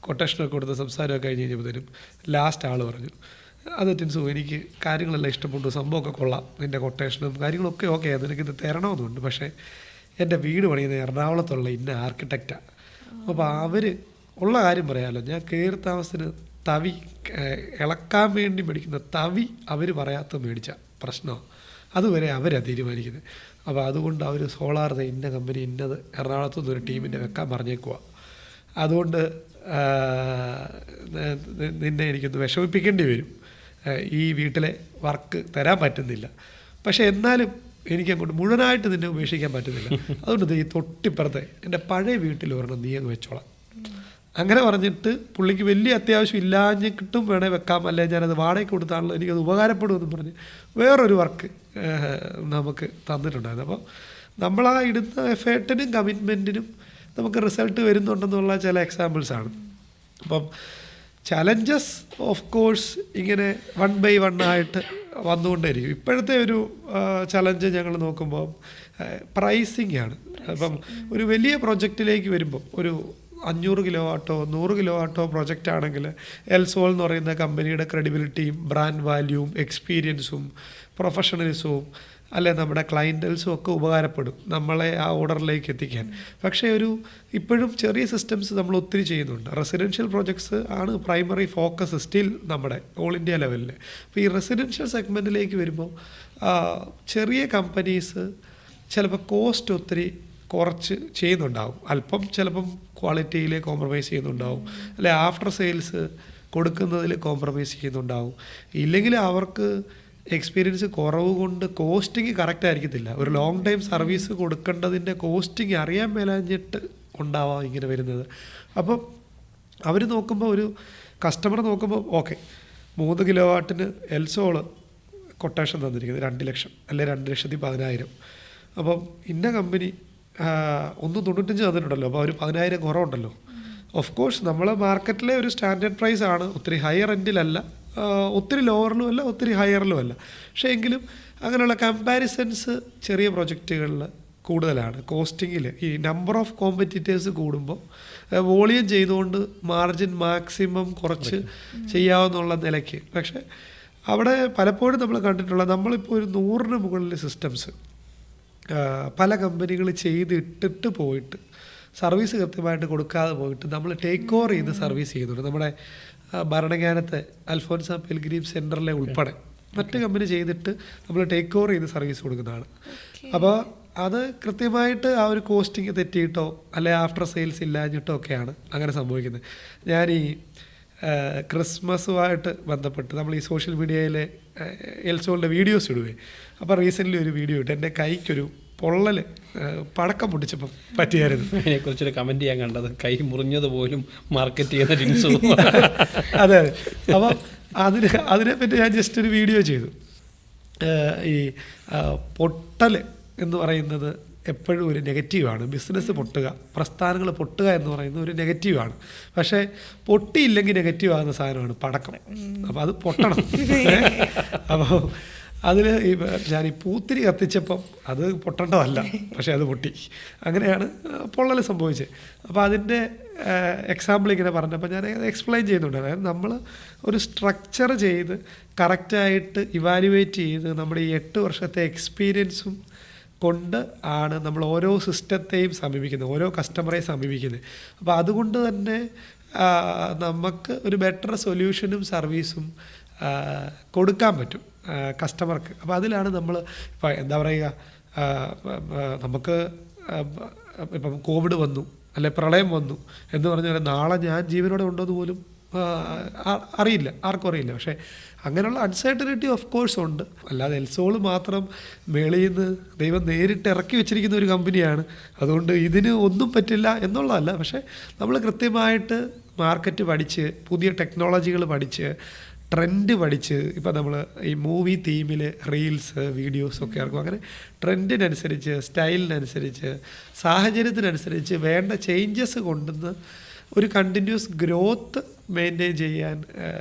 കൊട്ടേഷനൊക്കെ കൊടുത്ത് സംസാരമൊക്കെ കഴിഞ്ഞ് കഴിഞ്ഞപ്പോഴത്തേനും ലാസ്റ്റ് ആൾ പറഞ്ഞു, അത് ടിൻസു എനിക്ക് കാര്യങ്ങളെല്ലാം ഇഷ്ടപ്പെട്ടു, സംഭവമൊക്കെ കൊള്ളാം, നിൻ്റെ കൊട്ടേഷനും കാര്യങ്ങളൊക്കെ ഓക്കെ, നിനക്കിത് തരണമെന്നുണ്ട്, പക്ഷേ എൻ്റെ വീട് പണിയുന്ന എറണാകുളത്തുള്ള ഇന്ന ആർക്കിടെക്റ്റാണ്. അപ്പോൾ അവർ ഉള്ള കാര്യം പറയാമല്ലോ, ഞാൻ കയറി താമസത്തിന് തവി ഇളക്കാൻ വേണ്ടി മേടിക്കുന്ന തവി അവർ പറയാത്ത മേടിച്ച പ്രശ്നമാണ്, അതുവരെ അവരാണ് തീരുമാനിക്കുന്നത്. അപ്പോൾ അതുകൊണ്ട് അവർ സോളാർ ഇന്ന കമ്പനി ഇന്നത് എറണാകുളത്തുനിന്ന് ഒരു ടീമിൻ്റെ വെക്കാൻ പറഞ്ഞേക്കുക, അതുകൊണ്ട് നിന്നെ എനിക്കൊന്ന് വിഷമിപ്പിക്കേണ്ടി വരും, ഈ വീട്ടിലെ വർക്ക് തരാൻ പറ്റുന്നില്ല, പക്ഷേ എന്നാലും എനിക്കങ്ങോട്ട് മുഴുവനായിട്ട് നിന്നെ ഉപേക്ഷിക്കാൻ പറ്റുന്നില്ല, അതുകൊണ്ട് ഈ തൊട്ടിപ്പുറത്തെ എൻ്റെ പഴയ വീട്ടിൽ ഒരെണ്ണം നീ അങ്ങ് വെച്ചോളാം. അങ്ങനെ പറഞ്ഞിട്ട് പുള്ളിക്ക് വലിയ അത്യാവശ്യം ഇല്ലാഞ്ഞ് കിട്ടും വേണേൽ വെക്കാം, അല്ലെങ്കിൽ ഞാനത് വാടകയ്ക്ക് കൊടുത്താണല്ലോ എനിക്കത് ഉപകാരപ്പെടുമെന്ന് പറഞ്ഞ് വേറൊരു വർക്ക് നമുക്ക് തന്നിട്ടുണ്ടായിരുന്നു. അപ്പോൾ നമ്മളാ ഇടുന്ന എഫേർട്ടിനും കമ്മിറ്റ്മെൻറ്റിനും നമുക്ക് റിസൾട്ട് വരുന്നുണ്ടെന്നുള്ള ചില എക്സാമ്പിൾസാണ്. അപ്പം ചലഞ്ചസ് ഓഫ് കോഴ്സ് ഇങ്ങനെ 1 by 1 ആയിട്ട് വന്നുകൊണ്ടേയിരിക്കും. ഇപ്പോഴത്തെ ഒരു ചലഞ്ച് ഞങ്ങൾ നോക്കുമ്പോൾ പ്രൈസിങ് ആണ്. അപ്പം ഒരു വലിയ പ്രൊജക്റ്റിലേക്ക് വരുമ്പോൾ ഒരു 500 കിലോവാട്ടോ 100 കിലോവാട്ടോ പ്രൊജക്റ്റ് ആണെങ്കിൽ എൽസോൾ എന്ന് പറയുന്ന കമ്പനിയുടെ ക്രെഡിബിലിറ്റിയും ബ്രാൻഡ് വാല്യൂവും എക്സ്പീരിയൻസും പ്രൊഫഷണലിസവും അല്ലെ നമ്മുടെ ക്ലയൻറ്റൽസും ഒക്കെ ഉപകാരപ്പെടും നമ്മളെ ആ ഓർഡറിലേക്ക് എത്തിക്കാൻ. പക്ഷേ ഇപ്പോഴും ചെറിയ സിസ്റ്റംസ് നമ്മൾ ഒത്തിരി ചെയ്യുന്നുണ്ട്. റെസിഡൻഷ്യൽ പ്രോജക്ട്സ് ആണ് പ്രൈമറി ഫോക്കസ് സ്റ്റിൽ നമ്മുടെ ഓൾ ഇന്ത്യ ലെവലിൽ. അപ്പോൾ ഈ റെസിഡൻഷ്യൽ സെഗ്മെൻറ്റിലേക്ക് വരുമ്പോൾ ചെറിയ കമ്പനീസ് ചിലപ്പോൾ കോസ്റ്റ് ഒത്തിരി കുറച്ച് ചെയ്യുന്നുണ്ടാവും, അല്പം ചിലപ്പം ക്വാളിറ്റിയിൽ കോംപ്രമൈസ് ചെയ്യുന്നുണ്ടാവും, അല്ലെ ആഫ്റ്റർ സെയിൽസ് കൊടുക്കുന്നതിൽ കോംപ്രമൈസ് ചെയ്യുന്നുണ്ടാവും. ഇല്ലെങ്കിൽ അവർക്ക് എക്സ്പീരിയൻസ് കുറവ് കൊണ്ട് കോസ്റ്റിംഗ് കറക്റ്റ് ആയിരിക്കത്തില്ല. ഒരു ലോങ് ടൈം സർവീസ് കൊടുക്കേണ്ടതിൻ്റെ കോസ്റ്റിംഗ് അറിയാൻ മേലാഞ്ഞിട്ട് ഉണ്ടാവാം ഇങ്ങനെ വരുന്നത്. അപ്പം അവർ നോക്കുമ്പോൾ, ഒരു കസ്റ്റമർ നോക്കുമ്പോൾ ഓക്കെ 3 കിലോവാട്ടിന് എൽസോള് കൊട്ടേഷൻ തന്നിരിക്കുന്നത് 2 ലക്ഷം അല്ലെ 2,10,000. അപ്പം ഇന്ന കമ്പനി 1.95 തന്നിട്ടുണ്ടല്ലോ, അപ്പോൾ ഒരു 10,000 കുറവുണ്ടല്ലോ. ഓഫ് കോഴ്സ് നമ്മളെ മാർക്കറ്റിലെ ഒരു സ്റ്റാൻഡേർഡ് പ്രൈസ് ആണ്, ഒത്തിരി ഹയർ എൻഡിലല്ല, ഒത്തിരി ലോവറിലും അല്ല, ഒത്തിരി ഹയറിലും അല്ല. പക്ഷേ എങ്കിലും അങ്ങനെയുള്ള കമ്പാരിസൺസ് ചെറിയ പ്രൊജക്റ്റുകളിൽ കൂടുതലാണ്. കോസ്റ്റിങ്ങിൽ ഈ നമ്പർ ഓഫ് കോമ്പറ്റീറ്റേഴ്സ് കൂടുമ്പോൾ വോളിയം ചെയ്തുകൊണ്ട് മാർജിൻ മാക്സിമം കുറച്ച് ചെയ്യാവുന്നുള്ള നിലയ്ക്ക്. പക്ഷേ അവിടെ പലപ്പോഴും നമ്മൾ കണ്ടിട്ടുള്ള, നമ്മളിപ്പോൾ ഒരു 100-ന് മുകളിൽ സിസ്റ്റംസ് പല കമ്പനികൾ ചെയ്തിട്ടിട്ട് പോയിട്ട് സർവീസ് കൃത്യമായിട്ട് കൊടുക്കാതെ പോയിട്ട് നമ്മൾ ടേക്ക് ഓവർ ചെയ്ത് സർവീസ് ചെയ്യുന്നുണ്ട്. നമ്മുടെ ഭരണങ്ങാനത്തെ അൽഫോൻസ പിൽഗ്രീം സെൻറ്ററിലെ ഉൾപ്പെടെ മറ്റ് കമ്പനി ചെയ്തിട്ട് നമ്മൾ ടേക്ക് ഓവർ ചെയ്ത് സർവീസ് കൊടുക്കുന്നതാണ്. അപ്പോൾ അത് കൃത്യമായിട്ട് ആ ഒരു കോസ്റ്റിംഗ് തെറ്റിയിട്ടോ അല്ലെ ആഫ്റ്റർ സെയിൽസ് ഇല്ലാഞ്ഞിട്ടോ ഒക്കെയാണ് അങ്ങനെ സംഭവിക്കുന്നത്. ഞാൻ ഈ ക്രിസ്മസുമായിട്ട് ബന്ധപ്പെട്ട് നമ്മൾ ഈ സോഷ്യൽ മീഡിയയിലെ എൽസോളിൻ്റെ വീഡിയോസ് ഇടുവേ. അപ്പോൾ റീസെൻ്റ്ലി ഒരു വീഡിയോ ഇട്ട് എൻ്റെ കൈക്കൊരു പൊള്ളൽ പടക്കം പൊട്ടിച്ചപ്പം പറ്റിയായിരുന്നു. അതിനെക്കുറിച്ചൊരു കമൻറ്റ് ചെയ്യാൻ കണ്ടത്, കൈ മുറിഞ്ഞത് പോലും മാർക്കറ്റ് ചെയ്യുന്ന ടിൻസു. അതെ അതെ. അപ്പോൾ അതിനെപ്പറ്റി ഞാൻ ജസ്റ്റ് ഒരു വീഡിയോ ചെയ്തു. ഈ പൊട്ടൽ എന്ന് പറയുന്നത് എപ്പോഴും ഒരു നെഗറ്റീവാണ്. ബിസിനസ് പൊട്ടുക, പ്രസ്ഥാനങ്ങൾ പൊട്ടുക എന്ന് പറയുന്നത് ഒരു നെഗറ്റീവാണ്. പക്ഷേ പൊട്ടിയില്ലെങ്കിൽ നെഗറ്റീവ് ആകുന്ന സാധനമാണ് പടക്കം. അപ്പോൾ അത് പൊട്ടണം. അപ്പോൾ അതിൽ ഞാൻ ഈ പൂത്തിരി കത്തിച്ചപ്പം അത് പൊട്ടേണ്ടതല്ല, പക്ഷേ അത് പൊട്ടി. അങ്ങനെയാണ് പൊള്ളൽ സംഭവിച്ചത്. അപ്പോൾ അതിൻ്റെ എക്സാമ്പിൾ ഇങ്ങനെ പറഞ്ഞപ്പോൾ ഞാൻ എക്സ്പ്ലെയിൻ ചെയ്യുന്നുണ്ട്. അതായത് നമ്മൾ ഒരു സ്ട്രക്ചർ ചെയ്ത് കറക്റ്റായിട്ട് ഇവാലുവേറ്റ് ചെയ്ത് നമ്മുടെ ഈ 8 വർഷത്തെ എക്സ്പീരിയൻസും കൊണ്ട് ആണ് നമ്മൾ ഓരോ സിസ്റ്റത്തെയും സമീപിക്കുന്നത്, ഓരോ കസ്റ്റമറെയും സമീപിക്കുന്നത്. അപ്പോൾ അതുകൊണ്ട് തന്നെ നമുക്ക് ഒരു ബെറ്റർ സൊല്യൂഷനും സർവീസും കൊടുക്കാൻ പറ്റും കസ്റ്റമർക്ക്. അപ്പോൾ അതിലാണ് നമ്മൾ ഇപ്പോൾ എന്താ പറയുക, നമുക്ക് ഇപ്പം കോവിഡ് വന്നു അല്ലെ പ്രളയം വന്നു എന്ന് പറഞ്ഞാൽ നാളെ ഞാൻ ജീവനോടെ ഉണ്ടോയെന്ന് പോലും അറിയില്ല, ആർക്കും അറിയില്ല. പക്ഷേ അങ്ങനെയുള്ള അൺസർട്ടനിറ്റി ഓഫ് കോഴ്സ് ഉണ്ട്. അല്ലാതെ എൽസോൾ മാത്രം മേളിൽ നിന്ന് ദൈവം നേരിട്ട് ഇറക്കി വെച്ചിരിക്കുന്ന ഒരു കമ്പനിയാണ്, അതുകൊണ്ട് ഇതിന് ഒന്നും പറ്റില്ല എന്നുള്ളതല്ല. പക്ഷേ നമ്മൾ കൃത്യമായിട്ട് മാർക്കറ്റ് പഠിച്ച്, പുതിയ ടെക്നോളജികൾ പഠിച്ച്, ട്രെൻഡ് പഠിച്ച്, ഇപ്പം നമ്മൾ ഈ മൂവി തീമിൽ റീൽസ് വീഡിയോസൊക്കെ ഇറക്കും. അങ്ങനെ ട്രെൻഡിനനുസരിച്ച്, സ്റ്റൈലിനനുസരിച്ച്, സാഹചര്യത്തിനനുസരിച്ച് വേണ്ട ചേഞ്ചസ് കൊണ്ടുവന്ന് ഒരു കണ്ടിന്യൂസ് ഗ്രോത്ത് മെയിൻറ്റെയിൻ ചെയ്യാൻ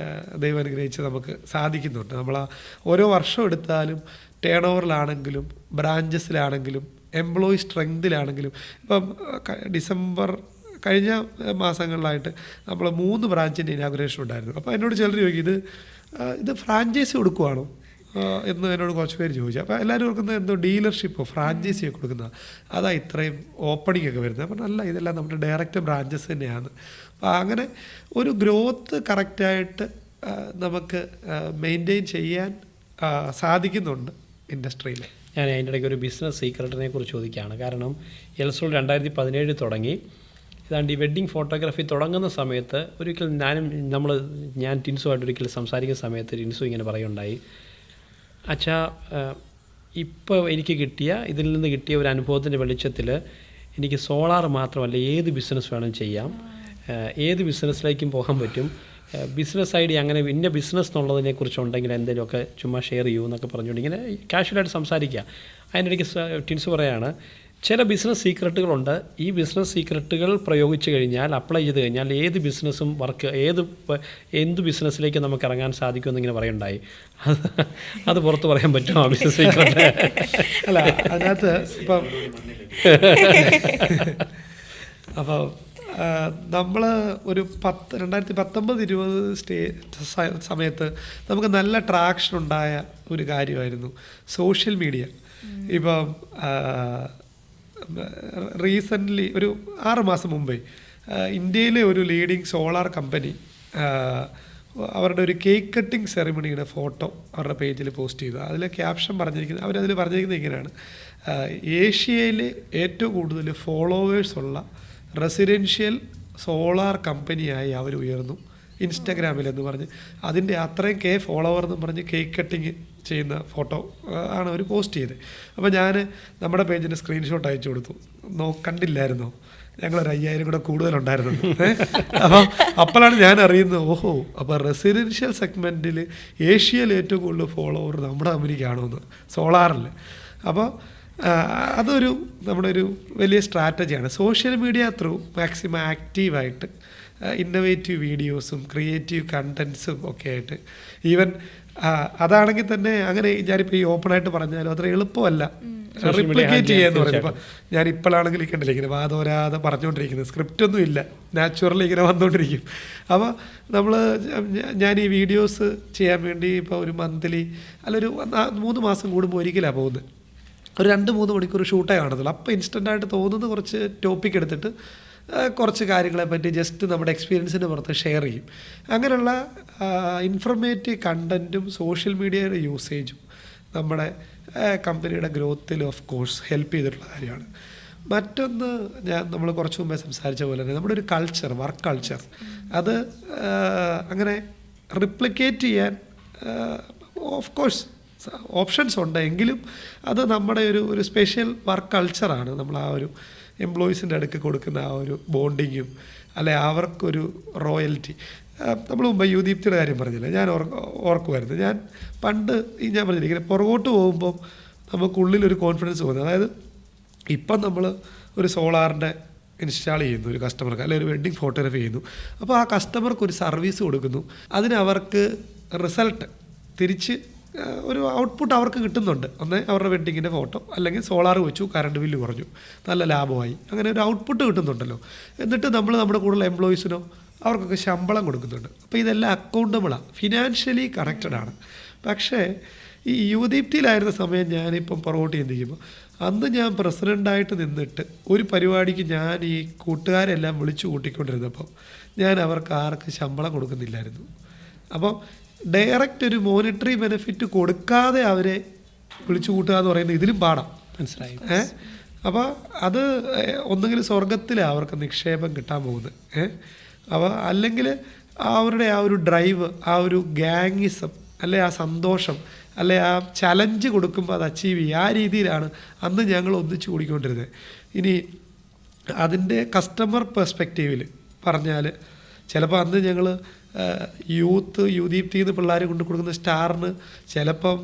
ദൈവം അനുഗ്രഹിച്ച് നമുക്ക് സാധിക്കുന്നുണ്ട്. നമ്മൾ ഓരോ വർഷം എടുത്താലും ടേൺ ഓവറിലാണെങ്കിലും ബ്രാഞ്ചസിലാണെങ്കിലും എംപ്ലോയി സ്ട്രെങ്തിലാണെങ്കിലും, ഇപ്പം ഡിസംബർ കഴിഞ്ഞ മാസങ്ങളിലായിട്ട് നമ്മൾ 3 ബ്രാഞ്ചിൻ്റെ ഇനാഗുറേഷൻ ഉണ്ടായിരുന്നു. അപ്പോൾ എന്നോട് ചിലർ ചോദിക്കും, ഇത് ഫ്രാഞ്ചൈസി കൊടുക്കുവാണോ എന്ന് എന്നോട് കുറച്ച് പേര് ചോദിച്ചു. അപ്പോൾ എല്ലാവരും ഓർക്കുന്നത് എന്തോ ഡീലർഷിപ്പോ ഫ്രാഞ്ചൈസിയോ കൊടുക്കുന്നത്, അതാ ഇത്രയും ഓപ്പണിംഗ് ഒക്കെ വരുന്നത്. അപ്പം അല്ല, ഇതെല്ലാം നമ്മുടെ ഡയറക്റ്റ് ബ്രാഞ്ചസ് തന്നെയാണ്. അപ്പോൾ അങ്ങനെ ഒരു ഗ്രോത്ത് കറക്റ്റായിട്ട് നമുക്ക് മെയിൻറ്റെയിൻ ചെയ്യാൻ സാധിക്കുന്നുണ്ട് ഇൻഡസ്ട്രിയിൽ. ഞാൻ അതിൻ്റെ ഇടയ്ക്ക് ഒരു ബിസിനസ് സീക്രട്ടിനെ കുറിച്ച് ചോദിക്കുകയാണ്. കാരണം എൽസോൾ 2017 തുടങ്ങി. ഏതാണ്ട് ഈ വെഡ്ഡിങ് ഫോട്ടോഗ്രാഫി തുടങ്ങുന്ന സമയത്ത് ഒരിക്കൽ ഞാൻ ടിൻസുമായിട്ട് ഒരിക്കൽ സംസാരിക്കുന്ന സമയത്ത് ടിൻസു ഇങ്ങനെ പറയുണ്ടായി, അച്ഛാ ഇപ്പോൾ എനിക്ക് ഇതിൽ നിന്ന് കിട്ടിയ ഒരു അനുഭവത്തിൻ്റെ വെളിച്ചത്തിൽ എനിക്ക് സോളാർ മാത്രമല്ല ഏത് ബിസിനസ് വേണം ചെയ്യാം, ഏത് ബിസിനസ്സിലേക്കും പോകാൻ പറ്റും, ബിസിനസ് ഐഡിയ അങ്ങനെ ഇന്ന ബിസിനസ് എന്നുള്ളതിനെക്കുറിച്ചുണ്ടെങ്കിൽ എന്തെങ്കിലുമൊക്കെ ചുമ്മാ ഷെയർ ചെയ്യൂ എന്നൊക്കെ പറഞ്ഞുകൊണ്ട് ഇങ്ങനെ കാഷ്വലായിട്ട് സംസാരിക്കുക. അതിനിടയ്ക്ക് ടിൻസ് പറയാണ്, ചില ബിസിനസ് സീക്രട്ടുകളുണ്ട്. ഈ ബിസിനസ് സീക്രട്ടുകൾ പ്രയോഗിച്ച് കഴിഞ്ഞാൽ, അപ്ലൈ ചെയ്ത് കഴിഞ്ഞാൽ ഏത് ബിസിനസ്സും എന്ത് ബിസിനസ്സിലേക്ക് നമുക്ക് ഇറങ്ങാൻ സാധിക്കുമെന്നിങ്ങനെ പറയുണ്ടായി. അത് പുറത്ത് പറയാൻ പറ്റുമോ ആ ബിസിനസ് സീക്രട്ട്? അല്ല, അതിനകത്ത് ഇപ്പം അപ്പോൾ നമ്മൾ ഒരു 2019-20 സമയത്ത് നമുക്ക് നല്ല ട്രാക്ഷൻ ഉണ്ടായ ഒരു കാര്യമായിരുന്നു സോഷ്യൽ മീഡിയ. ഇപ്പം റീസെൻ്റ്ലി ഒരു 6 മാസം മുമ്പേ ഇന്ത്യയിലെ ഒരു ലീഡിങ് സോളാർ കമ്പനി അവരുടെ ഒരു കേക്ക് കട്ടിങ് സെറിമണിയുടെ ഫോട്ടോ അവരുടെ പേജിൽ പോസ്റ്റ് ചെയ്തു. അതിൽ ക്യാപ്ഷൻ പറഞ്ഞിരിക്കുന്നത്, അവരതിൽ പറഞ്ഞിരിക്കുന്നത് ഇങ്ങനെയാണ്: ഏഷ്യയിലെ ഏറ്റവും കൂടുതൽ ഫോളോവേഴ്സ് ഉള്ള റെസിഡൻഷ്യൽ സോളാർ കമ്പനിയായി അവർ ഉയർന്നു ഇൻസ്റ്റഗ്രാമിൽ എന്ന് പറഞ്ഞ്, അതിൻ്റെ അത്രയും ഫോളോവർ എന്ന് പറഞ്ഞ് കേക്ക് കട്ടിങ് ചെയ്യുന്ന ഫോട്ടോ ആണ് അവർ പോസ്റ്റ് ചെയ്തത്. അപ്പോൾ ഞാൻ നമ്മുടെ പേജിന് സ്ക്രീൻഷോട്ട് അയച്ചു കൊടുത്തു. കണ്ടില്ലായിരുന്നോ, ഞങ്ങളൊരു 5000 കൂടെ കൂടുതലുണ്ടായിരുന്നു. അപ്പോഴാണ് ഞാൻ അറിയുന്നത്, ഓഹോ, അപ്പോൾ റെസിഡൻഷ്യൽ സെഗ്മെൻറ്റിൽ ഏഷ്യയിൽ ഏറ്റവും കൂടുതൽ ഫോളോവർ നമ്മുടെ കമ്പനിക്കാണോ എന്ന്, സോളാറിൽ. അപ്പോൾ അതൊരു നമ്മുടെ ഒരു വലിയ സ്ട്രാറ്റജിയാണ്. സോഷ്യൽ മീഡിയ ത്രൂ മാക്സിമം ആക്റ്റീവായിട്ട് ഇന്നോവേറ്റീവ് വീഡിയോസും ക്രിയേറ്റീവ് കണ്ടൻസും ഒക്കെ ആയിട്ട്, ഈവൻ അതാണെങ്കിൽ തന്നെ അങ്ങനെ ഞാനിപ്പോൾ ഈ ഓപ്പണായിട്ട് പറഞ്ഞാലും അത്ര എളുപ്പമല്ല റിപ്ലിക്കേറ്റ് ചെയ്യാന്ന് പറയുന്നത്. ഇപ്പം ഞാൻ ഇപ്പോഴാണെങ്കിൽ കണ്ടില്ല ഇങ്ങനെ വാദോരാതെ പറഞ്ഞുകൊണ്ടിരിക്കുന്നത്, സ്ക്രിപ്റ്റ് ഒന്നും ഇല്ല, നാച്ചുറലി ഇങ്ങനെ വന്നുകൊണ്ടിരിക്കും. അപ്പോൾ ഞാൻ ഈ വീഡിയോസ് ചെയ്യാൻ വേണ്ടി ഇപ്പോൾ ഒരു മന്ത്ലി അല്ലൊരു 3 മാസം കൂടുമ്പോൾ ഒരിക്കലാണ് പോകുന്നത്. ഒരു 2-3 മണിക്കൂർ ഷൂട്ടേ കാണത്തുള്ളൂ. അപ്പോൾ ഇൻസ്റ്റൻ്റായിട്ട് തോന്നുന്ന കുറച്ച് ടോപ്പിക് എടുത്തിട്ട് കുറച്ച് കാര്യങ്ങളെപ്പറ്റി ജസ്റ്റ് നമ്മുടെ എക്സ്പീരിയൻസിൻ്റെ പുറത്ത് ഷെയർ ചെയ്യും. അങ്ങനെയുള്ള ഇൻഫർമേറ്റീവ് കണ്ടൻറ്റും സോഷ്യൽ മീഡിയയുടെ യൂസേജും നമ്മുടെ കമ്പനിയുടെ ഗ്രോത്തിൽ ഓഫ് കോഴ്സ് ഹെൽപ്പ് ചെയ്തിട്ടുള്ള കാര്യമാണ്. മറ്റൊന്ന്, നമ്മൾ കുറച്ച് മുമ്പേ സംസാരിച്ച പോലെ തന്നെ നമ്മുടെ ഒരു കൾച്ചർ, വർക്ക് കൾച്ചർ, അത് അങ്ങനെ റിപ്ലിക്കേറ്റ് ചെയ്യാൻ ഓഫ് കോഴ്സ് ഓപ്ഷൻസ് ഉണ്ട്. എങ്കിലും അത് നമ്മുടെ ഒരു സ്പെഷ്യൽ വർക്ക് കൾച്ചറാണ്. നമ്മൾ ആ ഒരു എംപ്ലോയീസിൻ്റെ അടുക്ക് കൊടുക്കുന്ന ആ ഒരു ബോണ്ടിങ്ങും അല്ലെ അവർക്കൊരു റോയൽറ്റി. നമ്മൾ മുമ്പ് യുദീപ്തിയുടെ കാര്യം പറഞ്ഞില്ല, ഞാൻ ഓർക്കുമായിരുന്നു. ഞാൻ പണ്ട് ഞാൻ പറഞ്ഞില്ല ഇങ്ങനെ പുറകോട്ട് പോകുമ്പം നമുക്കുള്ളിലൊരു കോൺഫിഡൻസ് തോന്നുന്നു. അതായത് ഇപ്പം നമ്മൾ ഒരു സോളാറിൻ്റെ ഇൻസ്റ്റാൾ ചെയ്യുന്നു ഒരു കസ്റ്റമർക്ക്, അല്ലെങ്കിൽ ഒരു വെഡ്ഡിങ് ഫോട്ടോഗ്രാഫി ചെയ്യുന്നു. അപ്പോൾ ആ കസ്റ്റമർക്ക് ഒരു സർവീസ് കൊടുക്കുന്നു, അതിന് അവർക്ക് റിസൾട്ട് തിരിച്ച് ഒരു ഔട്ട്പുട്ട് അവർക്ക് കിട്ടുന്നുണ്ട്. ഒന്ന് അവരുടെ വെഡ്ഡിങ്ങിൻ്റെ ഫോട്ടോ, അല്ലെങ്കിൽ സോളാർ വെച്ചു, കറണ്ട് ബില്ല് കുറഞ്ഞു, നല്ല ലാഭമായി, അങ്ങനെ ഒരു ഔട്ട്പുട്ട് കിട്ടുന്നുണ്ടല്ലോ. എന്നിട്ട് നമ്മൾ നമ്മുടെ കൂടുതൽ എംപ്ലോയീസിനോ അവർക്കൊക്കെ ശമ്പളം കൊടുക്കുന്നുണ്ട്. അപ്പോൾ ഇതെല്ലാം അക്കൗണ്ടബിളാണ്, ഫിനാൻഷ്യലി കണക്റ്റഡ് ആണ്. പക്ഷേ ഈ യുവദീപ്തിയിലായിരുന്ന സമയം ഞാനിപ്പം പുറകോട്ട് ചിന്തിക്കുമ്പോൾ, അന്ന് ഞാൻ പ്രസിഡൻ്റായിട്ട് നിന്നിട്ട് ഒരു പരിപാടിക്ക് ഞാൻ ഈ കൂട്ടുകാരെല്ലാം വിളിച്ചു കൂട്ടിക്കൊണ്ടിരുന്നപ്പം ഞാൻ അവർക്ക് ആർക്ക് ശമ്പളം കൊടുക്കുന്നില്ലായിരുന്നു. അപ്പോൾ ഡയറക്റ്റ് ഒരു മോണിറ്ററി ബെനിഫിറ്റ് കൊടുക്കാതെ അവരെ വിളിച്ചു കൂട്ടുക എന്ന് പറയുന്നത് ഇതിലും പാടാം, മനസ്സിലായി. അപ്പോൾ അത് ഒന്നുകിൽ സ്വർഗത്തിലാണ് അവർക്ക് നിക്ഷേപം കിട്ടാൻ പോകുന്നത്. അപ്പോൾ അല്ലെങ്കിൽ അവരുടെ ആ ഒരു ഡ്രൈവ്, ആ ഒരു ഗാങ്ങിസം, അല്ലെ ആ സന്തോഷം, അല്ലെ ആ ചലഞ്ച് കൊടുക്കുമ്പോൾ അത് അച്ചീവ് ചെയ്യുക, ആ രീതിയിലാണ് അന്ന് ഞങ്ങൾ ഒന്നിച്ചു കൂടിക്കൊണ്ടിരുന്നത്. ഇനി അതിൻ്റെ കസ്റ്റമർ പെർസ്പെക്റ്റീവിൽ പറഞ്ഞാൽ, ചിലപ്പോൾ അന്ന് ഞങ്ങൾ യുദീപ്തി എന്ന് പിള്ളേർ കൊണ്ട് കൊടുക്കുന്ന സ്റ്റാറിന് ചിലപ്പം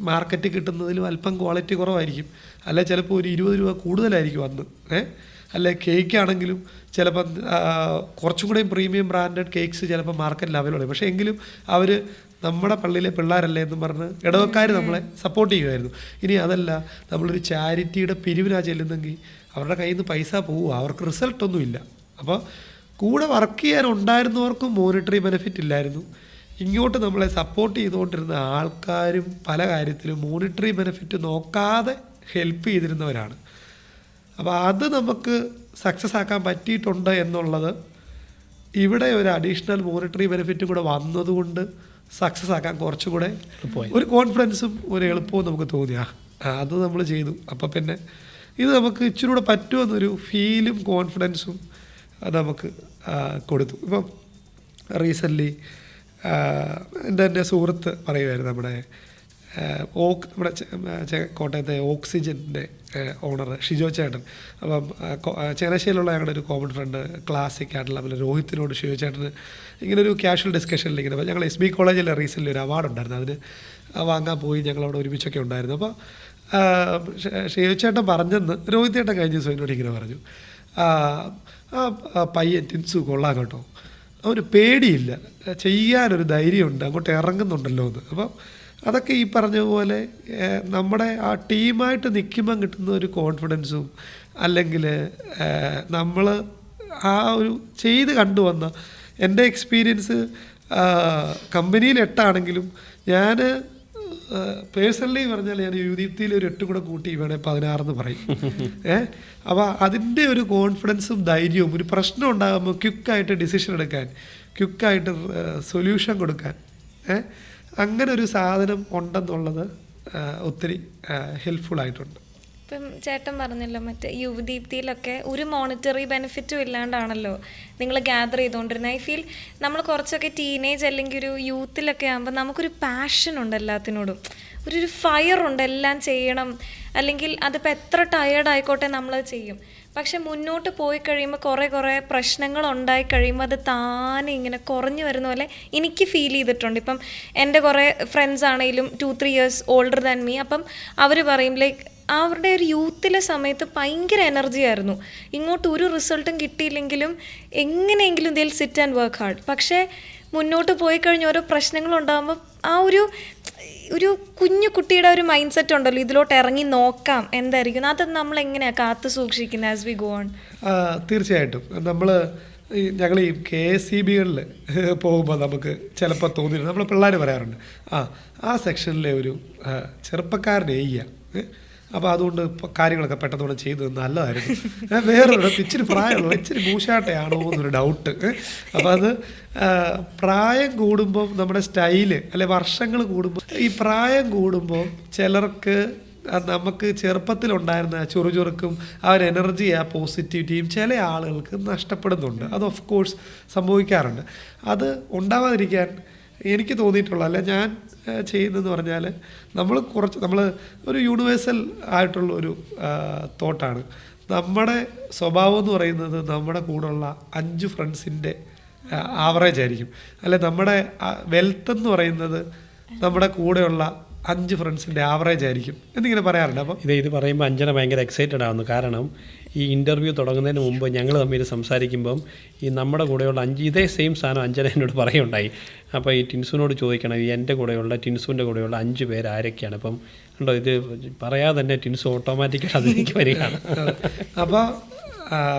മാർക്കറ്റ് കിട്ടുന്നതിലും അല്പം ക്വാളിറ്റി കുറവായിരിക്കും, അല്ലെ ചിലപ്പോൾ ഒരു 20 രൂപ കൂടുതലായിരിക്കും അന്ന്. അല്ലെ കേക്കാണെങ്കിലും ചിലപ്പം കുറച്ചും കൂടെയും പ്രീമിയം ബ്രാൻഡഡ് കേക്ക്സ് ചിലപ്പോൾ മാർക്കറ്റിൽ അവൈലബിൾ ആണ്. പക്ഷേ എങ്കിലും അവർ നമ്മുടെ പള്ളിയിലെ പിള്ളേരല്ലേ എന്ന് പറഞ്ഞ് ഇടവക്കാർ നമ്മളെ സപ്പോർട്ട് ചെയ്യുമായിരുന്നു. ഇനി അതല്ല, നമ്മളൊരു ചാരിറ്റിയുടെ പിരിവിനാ ചെല്ലുന്നെങ്കിൽ അവരുടെ കയ്യിൽ നിന്ന് പൈസ പോവുക, അവർക്ക് റിസൾട്ടൊന്നുമില്ല. അപ്പോൾ കൂടെ വർക്ക് ചെയ്യാനുണ്ടായിരുന്നവർക്കും മോണിറ്ററി ബെനിഫിറ്റ് ഇല്ലായിരുന്നു. ഇങ്ങോട്ട് നമ്മളെ സപ്പോർട്ട് ചെയ്തുകൊണ്ടിരുന്ന ആൾക്കാരും പല കാര്യത്തിലും മോണിറ്ററി ബെനിഫിറ്റ് നോക്കാതെ ഹെൽപ്പ് ചെയ്തിരുന്നവരാണ്. അപ്പോൾ അത് നമുക്ക് സക്സസ് ആക്കാൻ പറ്റിയിട്ടുണ്ട് എന്നുള്ളത് ഇവിടെ ഒരു അഡീഷണൽ മോണിറ്ററി ബെനിഫിറ്റും കൂടെ വന്നതുകൊണ്ട് സക്സസ് ആക്കാൻ കുറച്ചും കൂടെ ഒരു കോൺഫിഡൻസും ഒരു എളുപ്പവും നമുക്ക് തോന്നിയാ അത് നമ്മൾ ചെയ്തു. അപ്പോൾ പിന്നെ ഇത് നമുക്ക് ഇച്ചിരി കൂടെ പറ്റുമെന്നൊരു ഫീലും കോൺഫിഡൻസും നമുക്ക് കൊടുത്തു. ഇപ്പം റീസെൻ്റ്ലി എൻ്റെ സുഹൃത്ത് പറയുമായിരുന്നു, നമ്മുടെ കോട്ടയത്തെ ഓക്സിജൻ്റെ ഓണർ ഷിജോ ചേട്ടൻ. അപ്പം ചങ്ങനാശ്ശേരിയിലുള്ള ഞങ്ങളുടെ ഒരു കോമൺ ഫ്രണ്ട് ക്ലാസിക് ആയിട്ടുള്ള പിന്നെ രോഹിത്തിനോട് ഷിജോ ചേട്ടന് ഇങ്ങനൊരു ക്യാഷ്വൽ ഡിസ്കഷനിൽ ഇങ്ങനെ, ഞങ്ങൾ SB കോളേജിൽ റീസെൻ്റ്ലി ഒരു അവാർഡ് ഉണ്ടായിരുന്നു, അതിന് വാങ്ങാൻ പോയി, ഞങ്ങളവിടെ ഒരുമിച്ചൊക്കെ ഉണ്ടായിരുന്നു. അപ്പോൾ ഷിജോ ചേട്ടൻ പറഞ്ഞെന്ന് രോഹിത് ചേട്ടൻ കഴിഞ്ഞ ദിവസം എന്നോട് ഇങ്ങനെ പറഞ്ഞു, പയ്യൻ ടിൻസു കൊള്ളാം കേട്ടോ, അവന് പേടിയില്ല, ചെയ്യാനൊരു ധൈര്യമുണ്ട്, അങ്ങോട്ട് ഇറങ്ങുന്നുണ്ടല്ലോ എന്ന്. അപ്പം അതൊക്കെ ഈ പറഞ്ഞ പോലെ നമ്മുടെ ആ ടീമായിട്ട് നിൽക്കുമ്പം കിട്ടുന്ന ഒരു കോൺഫിഡൻസും, അല്ലെങ്കിൽ നമ്മൾ ആ ഒരു ചെയ്ത് കണ്ടുവന്ന എൻ്റെ എക്സ്പീരിയൻസ് കമ്പനിയിൽ 8 ആണെങ്കിലും ഞാൻ പേഴ്സണലി പറഞ്ഞാൽ ഞാൻ യുദീപ്തിയിൽ ഒരു 8 കൂടെ കൂട്ടി വേണേൽ 16 എന്ന് പറയും. അപ്പോൾ അതിൻ്റെ ഒരു കോൺഫിഡൻസും ധൈര്യവും, ഒരു പ്രശ്നം ഉണ്ടാകുമ്പോൾ ക്വിക്കായിട്ട് ഡിസിഷൻ എടുക്കാൻ, ക്വിക്കായിട്ട് സൊല്യൂഷൻ കൊടുക്കാൻ അങ്ങനെ ഒരു സാധനം ഉണ്ടെന്നുള്ളത് ഒത്തിരി ഹെൽപ്ഫുൾ ആയിട്ടുണ്ട്. ഇപ്പം ചേട്ടൻ പറഞ്ഞല്ലോ മറ്റേ യുവദീപ്തിയിലൊക്കെ ഒരു മോണിറ്ററി ബെനിഫിറ്റും ഇല്ലാണ്ടാണല്ലോ നിങ്ങൾ ഗ്യാദർ ചെയ്തുകൊണ്ടിരുന്നത്. ഐ ഫീൽ നമ്മൾ കുറച്ചൊക്കെ ടീനേജ് അല്ലെങ്കിൽ ഒരു യൂത്തിലൊക്കെ ആകുമ്പോൾ നമുക്കൊരു പാഷൻ ഉണ്ട് എല്ലാത്തിനോടും, ഒരു ഫയർ ഉണ്ട്, എല്ലാം ചെയ്യണം. അല്ലെങ്കിൽ അതിപ്പോൾ എത്ര ടയേർഡ് ആയിക്കോട്ടെ നമ്മളത് ചെയ്യും. പക്ഷെ മുന്നോട്ട് പോയി കഴിയുമ്പോൾ കുറേ പ്രശ്നങ്ങൾ ഉണ്ടായി കഴിയുമ്പോൾ അത് താനെ ഇങ്ങനെ കുറഞ്ഞു വരുന്ന പോലെ എനിക്ക് ഫീൽ ചെയ്തിട്ടുണ്ട്. ഇപ്പം എൻ്റെ കുറേ ഫ്രണ്ട്സ് ആണെങ്കിലും 2-3 years ഓൾഡർ ദാൻ മീ. അപ്പം അവർ പറയും ലൈക്ക് അവരുടെ ഒരു യൂത്തിലെ സമയത്ത് ഭയങ്കര എനർജി ആയിരുന്നു, ഇങ്ങോട്ട് ഒരു റിസൾട്ടും കിട്ടിയില്ലെങ്കിലും എങ്ങനെയെങ്കിലും ഇതിൽ സിറ്റ് ആൻഡ് വർക്ക് ഹാർഡ്. പക്ഷേ മുന്നോട്ട് പോയി കഴിഞ്ഞ് ഓരോ പ്രശ്നങ്ങളുണ്ടാകുമ്പോൾ ആ ഒരു കുഞ്ഞു കുട്ടിയുടെ ഒരു മൈൻഡ് സെറ്റ് ഉണ്ടല്ലോ, ഇതിലോട്ട് ഇറങ്ങി നോക്കാം എന്തായിരിക്കും, അത് നമ്മൾ എങ്ങനെയാണ് കാത്തു സൂക്ഷിക്കുന്നത് ആസ് വി ഗോ ഓൺ? തീർച്ചയായിട്ടും ഞങ്ങൾ ഈ KSEBകളിൽ പോകുമ്പോൾ നമുക്ക് ചിലപ്പോൾ തോന്നിയിട്ടുണ്ട്, നമ്മൾ പിള്ളേർ പറയാറുണ്ട് ആ സെക്ഷനിലെ ഒരു ചെറുപ്പക്കാരനെ ചെയ്യാം, അപ്പോൾ അതുകൊണ്ട് കാര്യങ്ങളൊക്കെ പെട്ടെന്ന് ചെയ്ത് നല്ലതായിരുന്നു. വേറൊരു ഇച്ചിരി പ്രായമുള്ള ഇച്ചിരി മൂശാട്ടയാണോ എന്നൊരു ഡൗട്ട്. അപ്പോൾ അത് പ്രായം കൂടുമ്പോൾ നമ്മുടെ സ്റ്റൈല് അല്ലെ വർഷങ്ങൾ കൂടുമ്പോൾ ഈ പ്രായം കൂടുമ്പോൾ ചിലർക്ക് നമുക്ക് ചെറുപ്പത്തിലുണ്ടായിരുന്ന ചുറുചുറുക്കും ആ ഒരു എനർജി ആ പോസിറ്റിവിറ്റിയും ചില ആളുകൾക്ക് നഷ്ടപ്പെടുന്നുണ്ട്. അത് ഓഫ് കോഴ്സ് സംഭവിക്കാറുണ്ട്. അത് ഉണ്ടാവാതിരിക്കാൻ എനിക്ക് തോന്നിയിട്ടുള്ള അല്ല ഞാൻ ചെയ്യുന്നതെന്ന് പറഞ്ഞാൽ നമ്മൾ ഒരു യൂണിവേഴ്സൽ ആയിട്ടുള്ളൊരു തോട്ടാണ്. നമ്മുടെ സ്വഭാവം എന്ന് പറയുന്നത് നമ്മുടെ കൂടെയുള്ള 5 ഫ്രണ്ട്സിൻ്റെ ആവറേജ് ആയിരിക്കും. അല്ലെ നമ്മുടെ വെൽത്ത് എന്ന് പറയുന്നത് നമ്മുടെ കൂടെയുള്ള 5 ഫ്രണ്ട്സിൻ്റെ ആവറേജ് ആയിരിക്കും എന്നിങ്ങനെ പറയാറുണ്ട്. അപ്പം ഇത് പറയുമ്പോൾ അഞ്ജന ഭയങ്കര എക്സൈറ്റഡ് ആവുന്നു. കാരണം ഈ ഇൻ്റർവ്യൂ തുടങ്ങുന്നതിന് മുമ്പ് ഞങ്ങൾ തമ്മിൽ സംസാരിക്കുമ്പം ഈ നമ്മുടെ കൂടെയുള്ള 5 ഇതേ സെയിം സാധനം അഞ്ജന എന്നോട് പറയുണ്ടായി. അപ്പോൾ ഈ ടിൻസുവിനോട് ചോദിക്കണം, ഈ എൻ്റെ കൂടെയുള്ള ടിൻസുവിൻ്റെ കൂടെയുള്ള 5 പേര് ആരൊക്കെയാണ്. അപ്പം ഉണ്ടോ ഇത് പറയാതെ തന്നെ ടിൻസു ഓട്ടോമാറ്റിക്കായിട്ട് അതിലേക്ക് വരികയാണ്. അപ്പോൾ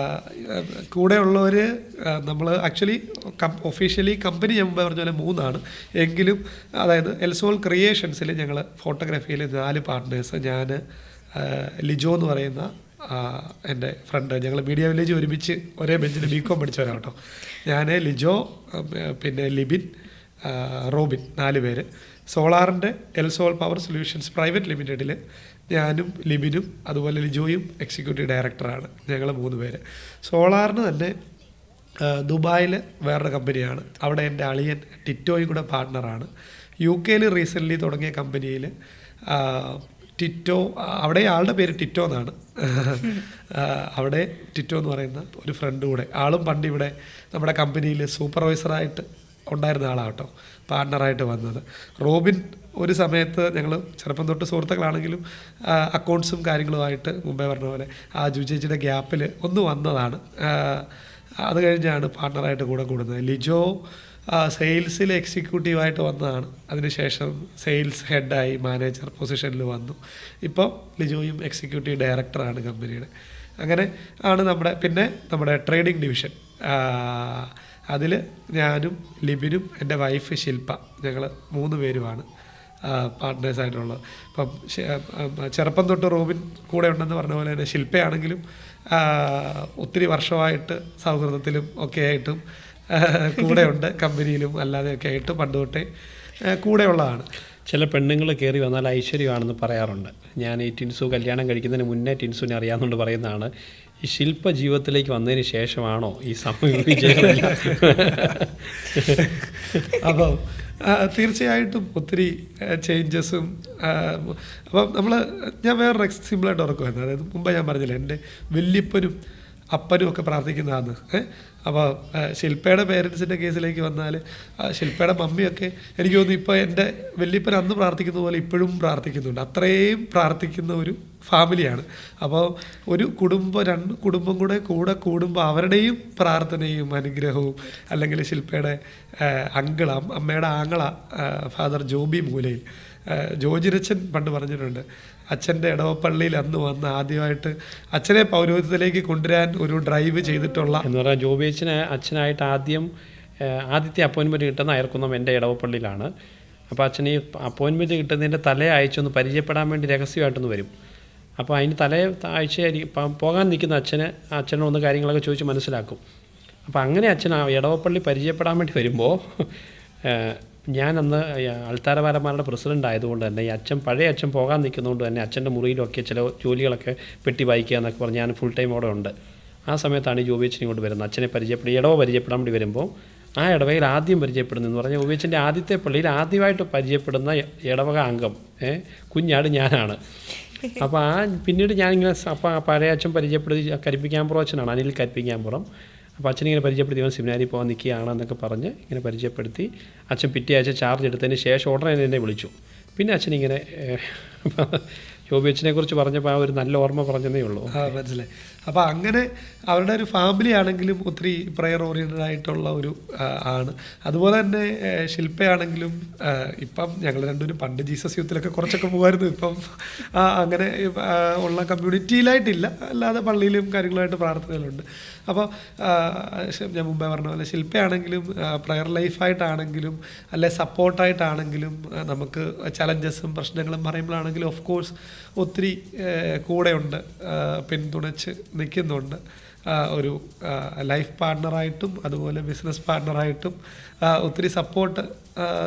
കൂടെയുള്ളവർ നമ്മൾ ആക്ച്വലി ഒഫീഷ്യലി കമ്പനി ഞാൻ മുമ്പേ പറഞ്ഞ പോലെ 3 എങ്കിലും അതായത് എൽസോൾ ക്രിയേഷൻസിൽ ഞങ്ങൾ ഫോട്ടോഗ്രാഫിയിൽ 4 പാർട്ട്നേഴ്സ്, ഞാൻ ലിജോ എന്ന് പറയുന്ന എൻ്റെ ഫ്രണ്ട്, ഞങ്ങൾ മീഡിയ വില്ലേജ് ഒരുമിച്ച് ഒരേ ബെഞ്ചിൽ BCom പഠിച്ചവരാണ് കേട്ടോ. ഞാൻ ലിജോ, പിന്നെ ലിബിൻ, റോബിൻ, 4 പേര്. സോളാറിൻ്റെ എൽസോൾ പവർ സൊല്യൂഷൻസ് പ്രൈവറ്റ് ലിമിറ്റഡിൽ ഞാനും ലിബിനും അതുപോലെ ലിജോയും എക്സിക്യൂട്ടീവ് ഡയറക്ടറാണ്, ഞങ്ങൾ 3 പേര്. സോളാറിന് തന്നെ ദുബായിൽ വേറൊരു കമ്പനിയാണ്, അവിടെ എൻ്റെ അളിയൻ ടിറ്റോയും കൂടെ പാർട്ട്ണറാണ്. UK റീസെൻ്റ്ലി തുടങ്ങിയ കമ്പനിയിൽ ടിറ്റോ, അവിടെ ആളുടെ പേര് ടിറ്റോ എന്നാണ്. അവിടെ ടിറ്റോ എന്ന് പറയുന്ന ഒരു ഫ്രണ്ട് കൂടെ, ആളും പണ്ട് ഇവിടെ നമ്മുടെ കമ്പനിയിൽ സൂപ്പർവൈസറായിട്ട് ഉണ്ടായിരുന്ന ആളാട്ടോ, പാർട്ട്ണറായിട്ട് വന്നത്. റോബിൻ ഒരു സമയത്ത് ഞങ്ങൾ ചെറുപ്പം തൊട്ട് സുഹൃത്തുക്കളാണെങ്കിലും അക്കൗണ്ട്സും കാര്യങ്ങളുമായിട്ട് മുമ്പേ പറഞ്ഞ പോലെ ആ ജുജേജിയുടെ ഗ്യാപ്പിൽ ഒന്ന് വന്നതാണ്. അത് കഴിഞ്ഞാണ് പാർട്ട്ണറായിട്ട് കൂടെ കൂടുന്നത്. ലിജോ സെയിൽസിൽ എക്സിക്യൂട്ടീവായിട്ട് വന്നതാണ്, അതിനുശേഷം സെയിൽസ് ഹെഡായി മാനേജർ പൊസിഷനിൽ വന്നു. ഇപ്പോൾ ലിജോയും എക്സിക്യൂട്ടീവ് ഡയറക്ടറാണ് കമ്പനിയുടെ. അങ്ങനെ ആണ് നമ്മുടെ ട്രേഡിംഗ് ഡിവിഷൻ. അതിൽ ഞാനും ലിബിനും എൻ്റെ വൈഫ് ശില്പ, ഞങ്ങൾ 3 പേരുമാണ് പാർട്ട്നേഴ്സായിട്ടുള്ളത്. ഇപ്പം ചെറുപ്പം തൊട്ട് റോബിൻ കൂടെ ഉണ്ടെന്ന് പറഞ്ഞ പോലെ തന്നെ ശില്പയാണെങ്കിലും ഒത്തിരി വർഷമായിട്ട് സൗഹൃദത്തിലും ഒക്കെ ആയിട്ടും കൂടെയുണ്ട്, കമ്പനിയിലും അല്ലാതെയൊക്കെ ആയിട്ട് പണ്ട് തൊട്ടേ കൂടെയുള്ളതാണ്. ചില പെണ്ണുങ്ങൾ കയറി വന്നാൽ ഐശ്വര്യമാണെന്ന് പറയാറുണ്ട്. ഞാൻ ഈ ടിൻസു കല്യാണം കഴിക്കുന്നതിന് മുന്നേ ടിൻസുവിനെ അറിയാമെന്നുകൊണ്ട് പറയുന്നതാണ്. ഈ ശില്പ ജീവിതത്തിലേക്ക് വന്നതിന് ശേഷമാണോ ഈ വിജയങ്ങളെല്ലാം? അപ്പം തീർച്ചയായിട്ടും ഒത്തിരി ചേഞ്ചസും. അപ്പം ഞാൻ വേറൊരു സിമ്പിളായിട്ട് ഓർക്കുമായിരുന്നു. അതായത് മുമ്പ് ഞാൻ പറഞ്ഞില്ല, എൻ്റെ വല്യപ്പനും അപ്പനും ഒക്കെ പ്രാർത്ഥിക്കുന്നതാണ്. അപ്പോൾ ശില്പയുടെ പേരൻസിൻ്റെ കേസിലേക്ക് വന്നാൽ ശില്പയുടെ മമ്മിയൊക്കെ എനിക്ക് തോന്നുന്നു ഇപ്പോൾ എൻ്റെ വല്യപ്പൻ അന്ന് പ്രാർത്ഥിക്കുന്ന പോലെ ഇപ്പോഴും പ്രാർത്ഥിക്കുന്നുണ്ട്. അത്രയും പ്രാർത്ഥിക്കുന്ന ഒരു ഫാമിലിയാണ്. അപ്പോൾ ഒരു കുടുംബം 2 കുടുംബം കൂടെ കൂടുമ്പോൾ അവരുടെയും പ്രാർത്ഥനയും അനുഗ്രഹവും, അല്ലെങ്കിൽ ശില്പയുടെ അങ്കിള, അമ്മയുടെ ആങ്ങള ഫാദർ ജോബി മൂലയിൽ, ജോജിരച്ചൻ പണ്ട് പറഞ്ഞിട്ടുണ്ട്, അച്ഛൻ്റെ ഇടവപ്പള്ളിയിൽ അന്ന് വന്ന് ആദ്യമായിട്ട് അച്ഛനെ പൗരോഹിത്യത്തിലേക്ക് കൊണ്ടുവരാൻ ഒരു ഡ്രൈവ് ചെയ്തിട്ടുള്ള എന്ന് പറഞ്ഞാൽ ജോബി അച്ഛനായിട്ട് ആദ്യത്തെ അപ്പോയിൻമെൻറ്റ് കിട്ടുന്ന അയർക്കുന്നം എൻ്റെ ഇടവപ്പള്ളിയിലാണ്. അപ്പോൾ അച്ഛന് ഈ അപ്പോയിൻമെൻറ്റ് കിട്ടുന്നതിൻ്റെ തലേ ആഴ്ചയൊന്ന് പരിചയപ്പെടാൻ വേണ്ടി രഹസ്യമായിട്ടൊന്ന് വരും. അപ്പോൾ അതിന് തലേ ആഴ്ചയായിരിക്കും പോകാൻ നിൽക്കുന്ന അച്ഛനോട് കാര്യങ്ങളൊക്കെ ചോദിച്ച് മനസ്സിലാക്കും. അപ്പോൾ അങ്ങനെ അച്ഛൻ എടവപ്പള്ളി പരിചയപ്പെടാൻ വേണ്ടി വരുമ്പോൾ ഞാനന്ന് അൾത്താരവാരന്മാരുടെ പ്രസിഡൻ്റ് ആയതുകൊണ്ട് തന്നെ ഈ പഴയ അച്ഛൻ പോകാൻ നിൽക്കുന്നതുകൊണ്ട് തന്നെ അച്ഛൻ്റെ മുറിയിലൊക്കെ ചില ജോലികളൊക്കെ പെട്ടി വായിക്കുക എന്നൊക്കെ പറഞ്ഞ് ഞാൻ ഫുൾ ടൈം അവിടെ ഉണ്ട്. ആ സമയത്താണ് ഈ ജോബിയച്ചനെ കൊണ്ട് വരുന്നത്. അച്ഛനെ പരിചയപ്പെടാൻ വേണ്ടി വരുമ്പോൾ ആ ഇടവകയിൽ ആദ്യം പരിചയപ്പെടുന്നതെന്ന് പറഞ്ഞാൽ ജോബിയച്ചൻ്റെ ആദ്യത്തെ പള്ളിയിൽ ആദ്യമായിട്ട് പരിചയപ്പെടുന്ന ഇടവക അംഗം കുഞ്ഞാട് ഞാനാണ്. അപ്പോൾ പിന്നീട് ഞാനിങ്ങനെ പഴയ അച്ഛൻ പരിചയപ്പെടുത്തി കരിപ്പിക്കാമ്പുറം അച്ഛനാണ്, അനിൽ കരിപ്പിക്കാമ്പുറം. അപ്പോൾ അച്ഛനിങ്ങനെ പരിചയപ്പെടുത്തി ഇവൻ സെമിനാരിൽ പോകാൻ നിൽക്കുകയാണെന്നൊക്കെ പറഞ്ഞ് ഇങ്ങനെ പരിചയപ്പെടുത്തി. അച്ഛൻ പിറ്റേ ആഴ്ച ചാർജ് എടുത്തതിന് ശേഷം ഉടനെ എന്നെ വിളിച്ചു. പിന്നെ അച്ഛനിങ്ങനെ ജോബി അച്ഛനെ കുറിച്ച് പറഞ്ഞപ്പോൾ ഒരു നല്ല ഓർമ്മ പറഞ്ഞതേ ഉള്ളൂ. മനസ്സിലായി. അപ്പോൾ അങ്ങനെ അവരുടെ ഒരു ഫാമിലി ആണെങ്കിലും ഒത്തിരി പ്രയർ ഓറിയൻറ്റഡ് ആയിട്ടുള്ള ഒരു ആണ്. അതുപോലെ തന്നെ ശില്പയാണെങ്കിലും ഇപ്പം ഞങ്ങൾ രണ്ടുപേരും പണ്ട് ജീസസ് യൂത്തിലൊക്കെ കുറച്ചൊക്കെ പോകുമായിരുന്നു. ഇപ്പം അങ്ങനെ ഉള്ള കമ്മ്യൂണിറ്റിയിലായിട്ടില്ല, അല്ലാതെ പള്ളിയിലും കാര്യങ്ങളായിട്ട് പ്രാർത്ഥനകളുണ്ട്. അപ്പോൾ ഞാൻ മുമ്പേ പറഞ്ഞ പോലെ ശില്പയാണെങ്കിലും പ്രയർ ലൈഫായിട്ടാണെങ്കിലും അല്ലെ സപ്പോർട്ടായിട്ടാണെങ്കിലും നമുക്ക് ചലഞ്ചസും പ്രശ്നങ്ങളും പറയുമ്പോഴാണെങ്കിലും ഓഫ് കോഴ്സ് ഒത്തിരി കൂടെയുണ്ട്, പിന്തുണച്ച് നിൽക്കുന്നുണ്ട്. ഒരു ലൈഫ് പാർട്ട്ണറായിട്ടും അതുപോലെ ബിസിനസ് പാർട്ട്ണറായിട്ടും ഒത്തിരി സപ്പോർട്ട്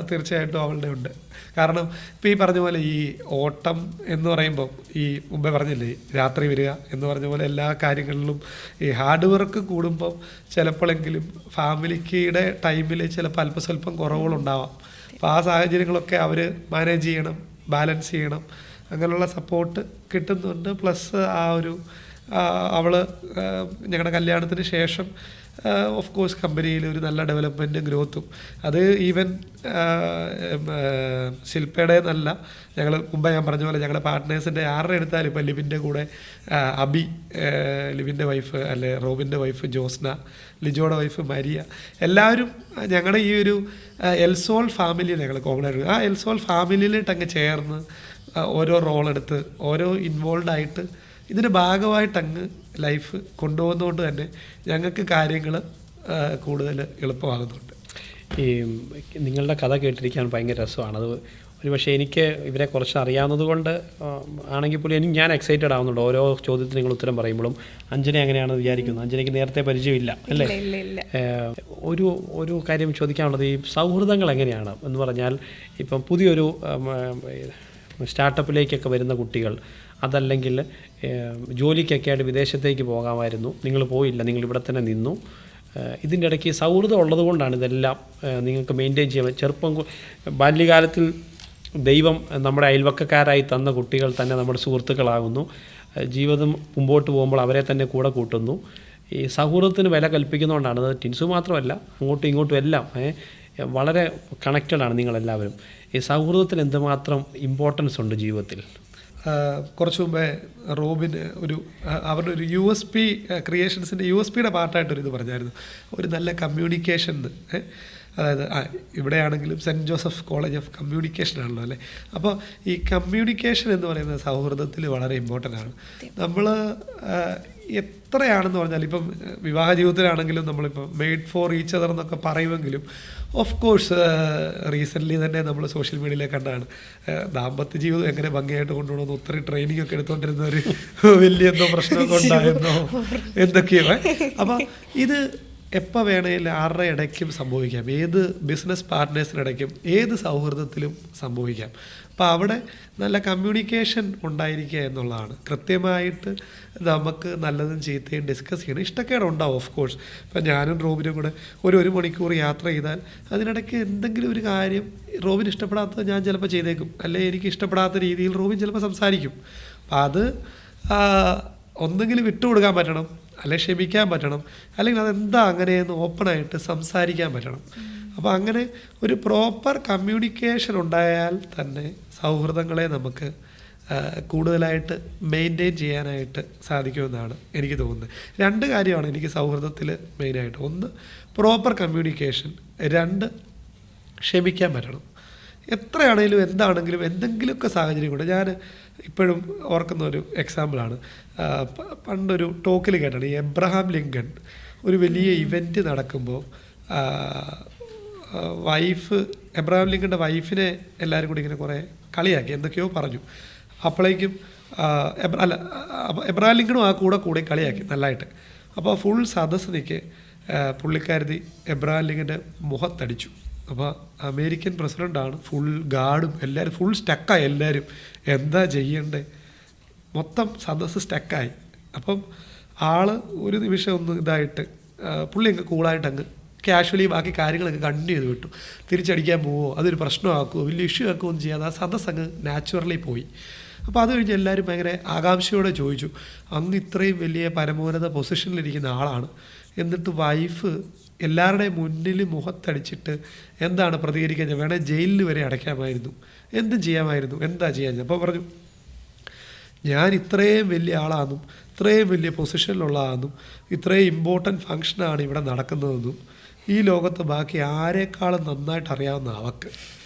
തീർച്ചയായിട്ടും അവളുടെ ഉണ്ട്. കാരണം ഇപ്പോൾ ഈ പറഞ്ഞ പോലെ ഈ ഓട്ടം എന്ന് പറയുമ്പോൾ ഈ മുമ്പേ പറഞ്ഞില്ലേ രാത്രി വരിക എന്ന് പറഞ്ഞ പോലെ എല്ലാ കാര്യങ്ങളിലും ഈ ഹാർഡ് വർക്ക് കൂടുമ്പോൾ ചിലപ്പോഴെങ്കിലും ഫാമിലിയുടെ ടൈമിൽ ചിലപ്പോൾ അല്പസ്വല്പം കുറവുകളുണ്ടാവാം. അപ്പോൾ ആ സാഹചര്യങ്ങളൊക്കെ അവർ മാനേജ് ചെയ്യണം, ബാലൻസ് ചെയ്യണം. അങ്ങനെയുള്ള സപ്പോർട്ട് കിട്ടുന്നുണ്ട്. പ്ലസ് അവൾ ഞങ്ങളുടെ കല്യാണത്തിന് ശേഷം ഓഫ് കോഴ്സ് കമ്പനിയിൽ ഒരു നല്ല ഡെവലപ്മെൻറ്റും ഗ്രോത്തും അത് ഈവൻ ശില്പയുടെ നല്ല ഞങ്ങൾ മുമ്പ് ഞാൻ പറഞ്ഞ പോലെ ഞങ്ങളുടെ പാർട്ട്നേഴ്സിൻ്റെ ആരുടെ എടുത്താലും ഇപ്പം ലിവിൻ്റെ കൂടെ അബി, ലിവിൻ്റെ വൈഫ് അല്ലെ റോബിൻ്റെ വൈഫ് ജോസ്ന, ലിജോയുടെ വൈഫ് മരിയ, എല്ലാവരും ഞങ്ങളുടെ ഈ ഒരു എൽസോൾ ഫാമിലിയിൽ ഞങ്ങൾ കോമൺ ആയിട്ട് ആ എൽസോൾ ഫാമിലിയിലിട്ട് അങ്ങ് ചേർന്ന് ഓരോ റോളെടുത്ത് ഓരോ ഇൻവോൾവായിട്ട് ഇതിൻ്റെ ഭാഗമായിട്ട് അങ്ങ് ലൈഫ് കൊണ്ടുപോകുന്നതുകൊണ്ട് തന്നെ ഞങ്ങൾക്ക് കാര്യങ്ങൾ കൂടുതൽ എളുപ്പമാകുന്നുണ്ട്. ഈ നിങ്ങളുടെ കഥ കേട്ടിരിക്കാൻ ഭയങ്കര രസമാണ്. അത് ഒരു പക്ഷേ എനിക്ക് ഇവരെ കുറച്ച് അറിയാവുന്നത് കൊണ്ട് ആണെങ്കിൽ പോലും ഞാൻ എക്സൈറ്റഡ് ആവുന്നുണ്ട് ഓരോ ചോദ്യത്തിന് നിങ്ങൾ ഉത്തരം പറയുമ്പോഴും. അഞ്ജന അങ്ങനെയാണെന്ന് വിചാരിക്കുന്നു. അഞ്ജനയ്ക്ക് നേരത്തെ പരിചയമില്ല അല്ലേ? ഒരു കാര്യം ചോദിക്കാനുള്ളത് ഈ സൗഹൃദങ്ങൾ എങ്ങനെയാണ് എന്ന് പറഞ്ഞാൽ ഇപ്പം പുതിയൊരു സ്റ്റാർട്ടപ്പിലേക്കൊക്കെ വരുന്ന കുട്ടികൾ, അതല്ലെങ്കിൽ ജോലിക്കൊക്കെ ആയിട്ട് വിദേശത്തേക്ക് പോകാമായിരുന്നു, നിങ്ങൾ പോയില്ല, നിങ്ങൾ ഇവിടെ തന്നെ നിന്നു. ഇതിൻ്റെ ഇടയ്ക്ക് സൗഹൃദം ഉള്ളത് കൊണ്ടാണ് ഇതെല്ലാം നിങ്ങൾക്ക് മെയിൻറ്റെയിൻ ചെയ്യാൻ. ബാല്യകാലത്തിൽ ദൈവം നമ്മുടെ അയൽവക്കക്കാരായി തന്ന കുട്ടികൾ തന്നെ നമ്മുടെ സുഹൃത്തുക്കളാകുന്നു. ജീവിതം മുമ്പോട്ട് പോകുമ്പോൾ അവരെ തന്നെ കൂടെ കൂട്ടുന്നു. ഈ സൗഹൃദത്തിന് വില കൽപ്പിക്കുന്നതുകൊണ്ടാണ്. അത് ടിൻസു മാത്രമല്ല, അങ്ങോട്ടും ഇങ്ങോട്ടും എല്ലാം വളരെ കണക്റ്റഡാണ് നിങ്ങളെല്ലാവരും. ഈ സൗഹൃദത്തിന് എന്തുമാത്രം ഇമ്പോർട്ടൻസ് ഉണ്ട് ജീവിതത്തിൽ? കുറച്ച് മുമ്പേ റോബിന് അവരുടെ ഒരു USP ക്രിയേഷൻസിൻ്റെ USPയുടെ പാർട്ടായിട്ടൊരിത് പറഞ്ഞായിരുന്നു, ഒരു നല്ല കമ്മ്യൂണിക്കേഷൻ. അതായത് ഇവിടെയാണെങ്കിലും Saint Joseph College of Communication ആണല്ലോ അല്ലേ. അപ്പോൾ ഈ കമ്മ്യൂണിക്കേഷൻ എന്ന് പറയുന്നത് സൗഹൃദത്തിൽ വളരെ ഇമ്പോർട്ടൻ്റ് ആണ്. നമ്മൾ എത്രയാണെന്ന് പറഞ്ഞാൽ ഇപ്പം വിവാഹ ജീവിതത്തിലാണെങ്കിലും നമ്മളിപ്പോൾ മെയ്ഡ് ഫോർ ഈച്ച് അതർ എന്നൊക്കെ പറയുമെങ്കിലും ഓഫ് കോഴ്സ് റീസെൻ്റ്ലി തന്നെ നമ്മൾ സോഷ്യൽ മീഡിയയിലെ കണ്ടാണ് ദാമ്പത്യ ജീവിതം എങ്ങനെ ഭംഗിയായിട്ട് കൊണ്ടുപോകണമെന്ന് ഒത്തിരി ട്രെയിനിങ് ഒക്കെ എടുത്തുകൊണ്ടിരുന്ന ഒരു വലിയ എന്തോ പ്രശ്നമൊക്കെ ഉണ്ടായിരുന്നോ എന്തൊക്കെയോ. അപ്പോൾ ഇത് എപ്പോൾ വേണമെങ്കിലും ആരുടെ ഇടയ്ക്കും സംഭവിക്കാം, ഏത് ബിസിനസ് പാർട്ട്നേഴ്സിനിടയ്ക്കും ഏത് സൗഹൃദത്തിലും സംഭവിക്കാം. അപ്പോൾ അവിടെ നല്ല കമ്മ്യൂണിക്കേഷൻ ഉണ്ടായിരിക്കുക എന്നുള്ളതാണ്. കൃത്യമായിട്ട് നമുക്ക് നല്ലതും ചീത്തയും ഡിസ്കസ് ചെയ്യണം. ഇഷ്ടക്കേട് ഉണ്ടാവും ഓഫ് കോഴ്സ്. ഇപ്പം ഞാനും റോബിനും കൂടെ ഒരു മണിക്കൂർ യാത്ര ചെയ്താൽ അതിനിടയ്ക്ക് എന്തെങ്കിലും ഒരു കാര്യം റോബിന് ഇഷ്ടപ്പെടാത്തത് ഞാൻ ചിലപ്പോൾ ചെയ്തേക്കും, അല്ലെങ്കിൽ എനിക്ക് ഇഷ്ടപ്പെടാത്ത രീതിയിൽ റോബിൻ ചിലപ്പോൾ സംസാരിക്കും. അപ്പം അത് ഒന്നെങ്കിലും വിട്ടുകൊടുക്കാൻ പറ്റണം, അല്ലെങ്കിൽ ക്ഷമിക്കാൻ പറ്റണം, അല്ലെങ്കിൽ അതെന്താ അങ്ങനെയെന്ന് ഓപ്പണായിട്ട് സംസാരിക്കാൻ പറ്റണം. അപ്പോൾ അങ്ങനെ ഒരു പ്രോപ്പർ കമ്മ്യൂണിക്കേഷൻ ഉണ്ടായാൽ തന്നെ സൗഹൃദങ്ങളെ നമുക്ക് കൂടുതലായിട്ട് മെയിൻറ്റെയിൻ ചെയ്യാനായിട്ട് സാധിക്കുമെന്നാണ് എനിക്ക് തോന്നുന്നത്. 2 കാര്യമാണ് എനിക്ക് സൗഹൃദത്തിൽ മെയിനായിട്ട്. 1 പ്രോപ്പർ കമ്മ്യൂണിക്കേഷൻ, 2 ക്ഷമിക്കാൻ പറ്റണം. എത്രയാണെങ്കിലും എന്താണെങ്കിലും എന്തെങ്കിലുമൊക്കെ സാഹചര്യം കൊണ്ട് ഞാൻ ഇപ്പോഴും ഓർക്കുന്ന ഒരു എക്സാമ്പിളാണ്. പണ്ടൊരു ടോക്കിൽ കേട്ടാണ്, ഈ എബ്രഹാം ലിങ്കൺ ഒരു വലിയ ഇവൻറ്റ് നടക്കുമ്പോൾ എബ്രഹാം ലിങ്കൻ്റെ വൈഫിനെ എല്ലാവരും കൂടി ഇങ്ങനെ കുറേ കളിയാക്കി, എന്തൊക്കെയോ പറഞ്ഞു. അപ്പോഴേക്കും എബ്രഹാം ലിങ്കണും ആ കൂടെ കളിയാക്കി നല്ലതായിട്ട്. അപ്പോൾ ഫുൾ സദസ്സ് നിൽക്കെ പുള്ളിക്കാരത്തി എബ്രഹാം ലിങ്കൻ്റെ മുഖത്തടിച്ചു. അപ്പോൾ അമേരിക്കൻ പ്രസിഡൻ്റാണ്, ഫുൾ ഗാർഡും എല്ലാവരും ഫുൾ സ്റ്റക്കായി. എല്ലാവരും എന്താ ചെയ്യണ്ടേ, മൊത്തം സദസ്സ് സ്റ്റക്കായി. അപ്പം ഒരു നിമിഷം ഒന്ന് ഇതായിട്ട് പുള്ളി അങ്ങ് കൂളായിട്ട് അങ്ങ് കാഷ്വലി ബാക്കി കാര്യങ്ങളൊക്കെ കണ്ടിന്യൂ ചെയ്ത് വിട്ടു. തിരിച്ചടിക്കാൻ പോവോ, അതൊരു പ്രശ്നമാക്കുമോ, വലിയ ഇഷ്യൂ ആക്കുമോ ഒന്നും ചെയ്യാതെ ആ സദസ്സ് അങ്ങ് നാച്ചുറലി പോയി. അപ്പോൾ അത് കഴിഞ്ഞ് എല്ലാവരും ഭയങ്കര ആകാംക്ഷയോടെ ചോദിച്ചു, അന്ന് ഇത്രയും വലിയ പരമോന്നത പൊസിഷനിലിരിക്കുന്ന ആളാണ്, എന്നിട്ട് വൈഫ് എല്ലാവരുടെയും മുന്നിൽ മുഖത്തടിച്ചിട്ട് എന്താണ് പ്രതികരിക്കാൻ? വേണേൽ ജയിലിൽ വരെ അടയ്ക്കാമായിരുന്നു, എന്തും ചെയ്യാമായിരുന്നു, എന്താ ചെയ്യാൻ? അപ്പോൾ പറഞ്ഞു, ഞാൻ ഇത്രയും വലിയ ആളാണെന്നും ഇത്രയും വലിയ പൊസിഷനിലുള്ളതാണെന്നും ഇത്രയും ഇമ്പോർട്ടൻറ്റ് ഫങ്ഷനാണ് ഇവിടെ നടക്കുന്നതെന്നും ഈ ലോകത്ത് ബാക്കി ആരെക്കാളും നന്നായിട്ട് അറിയാവുന്ന അവക്ക്,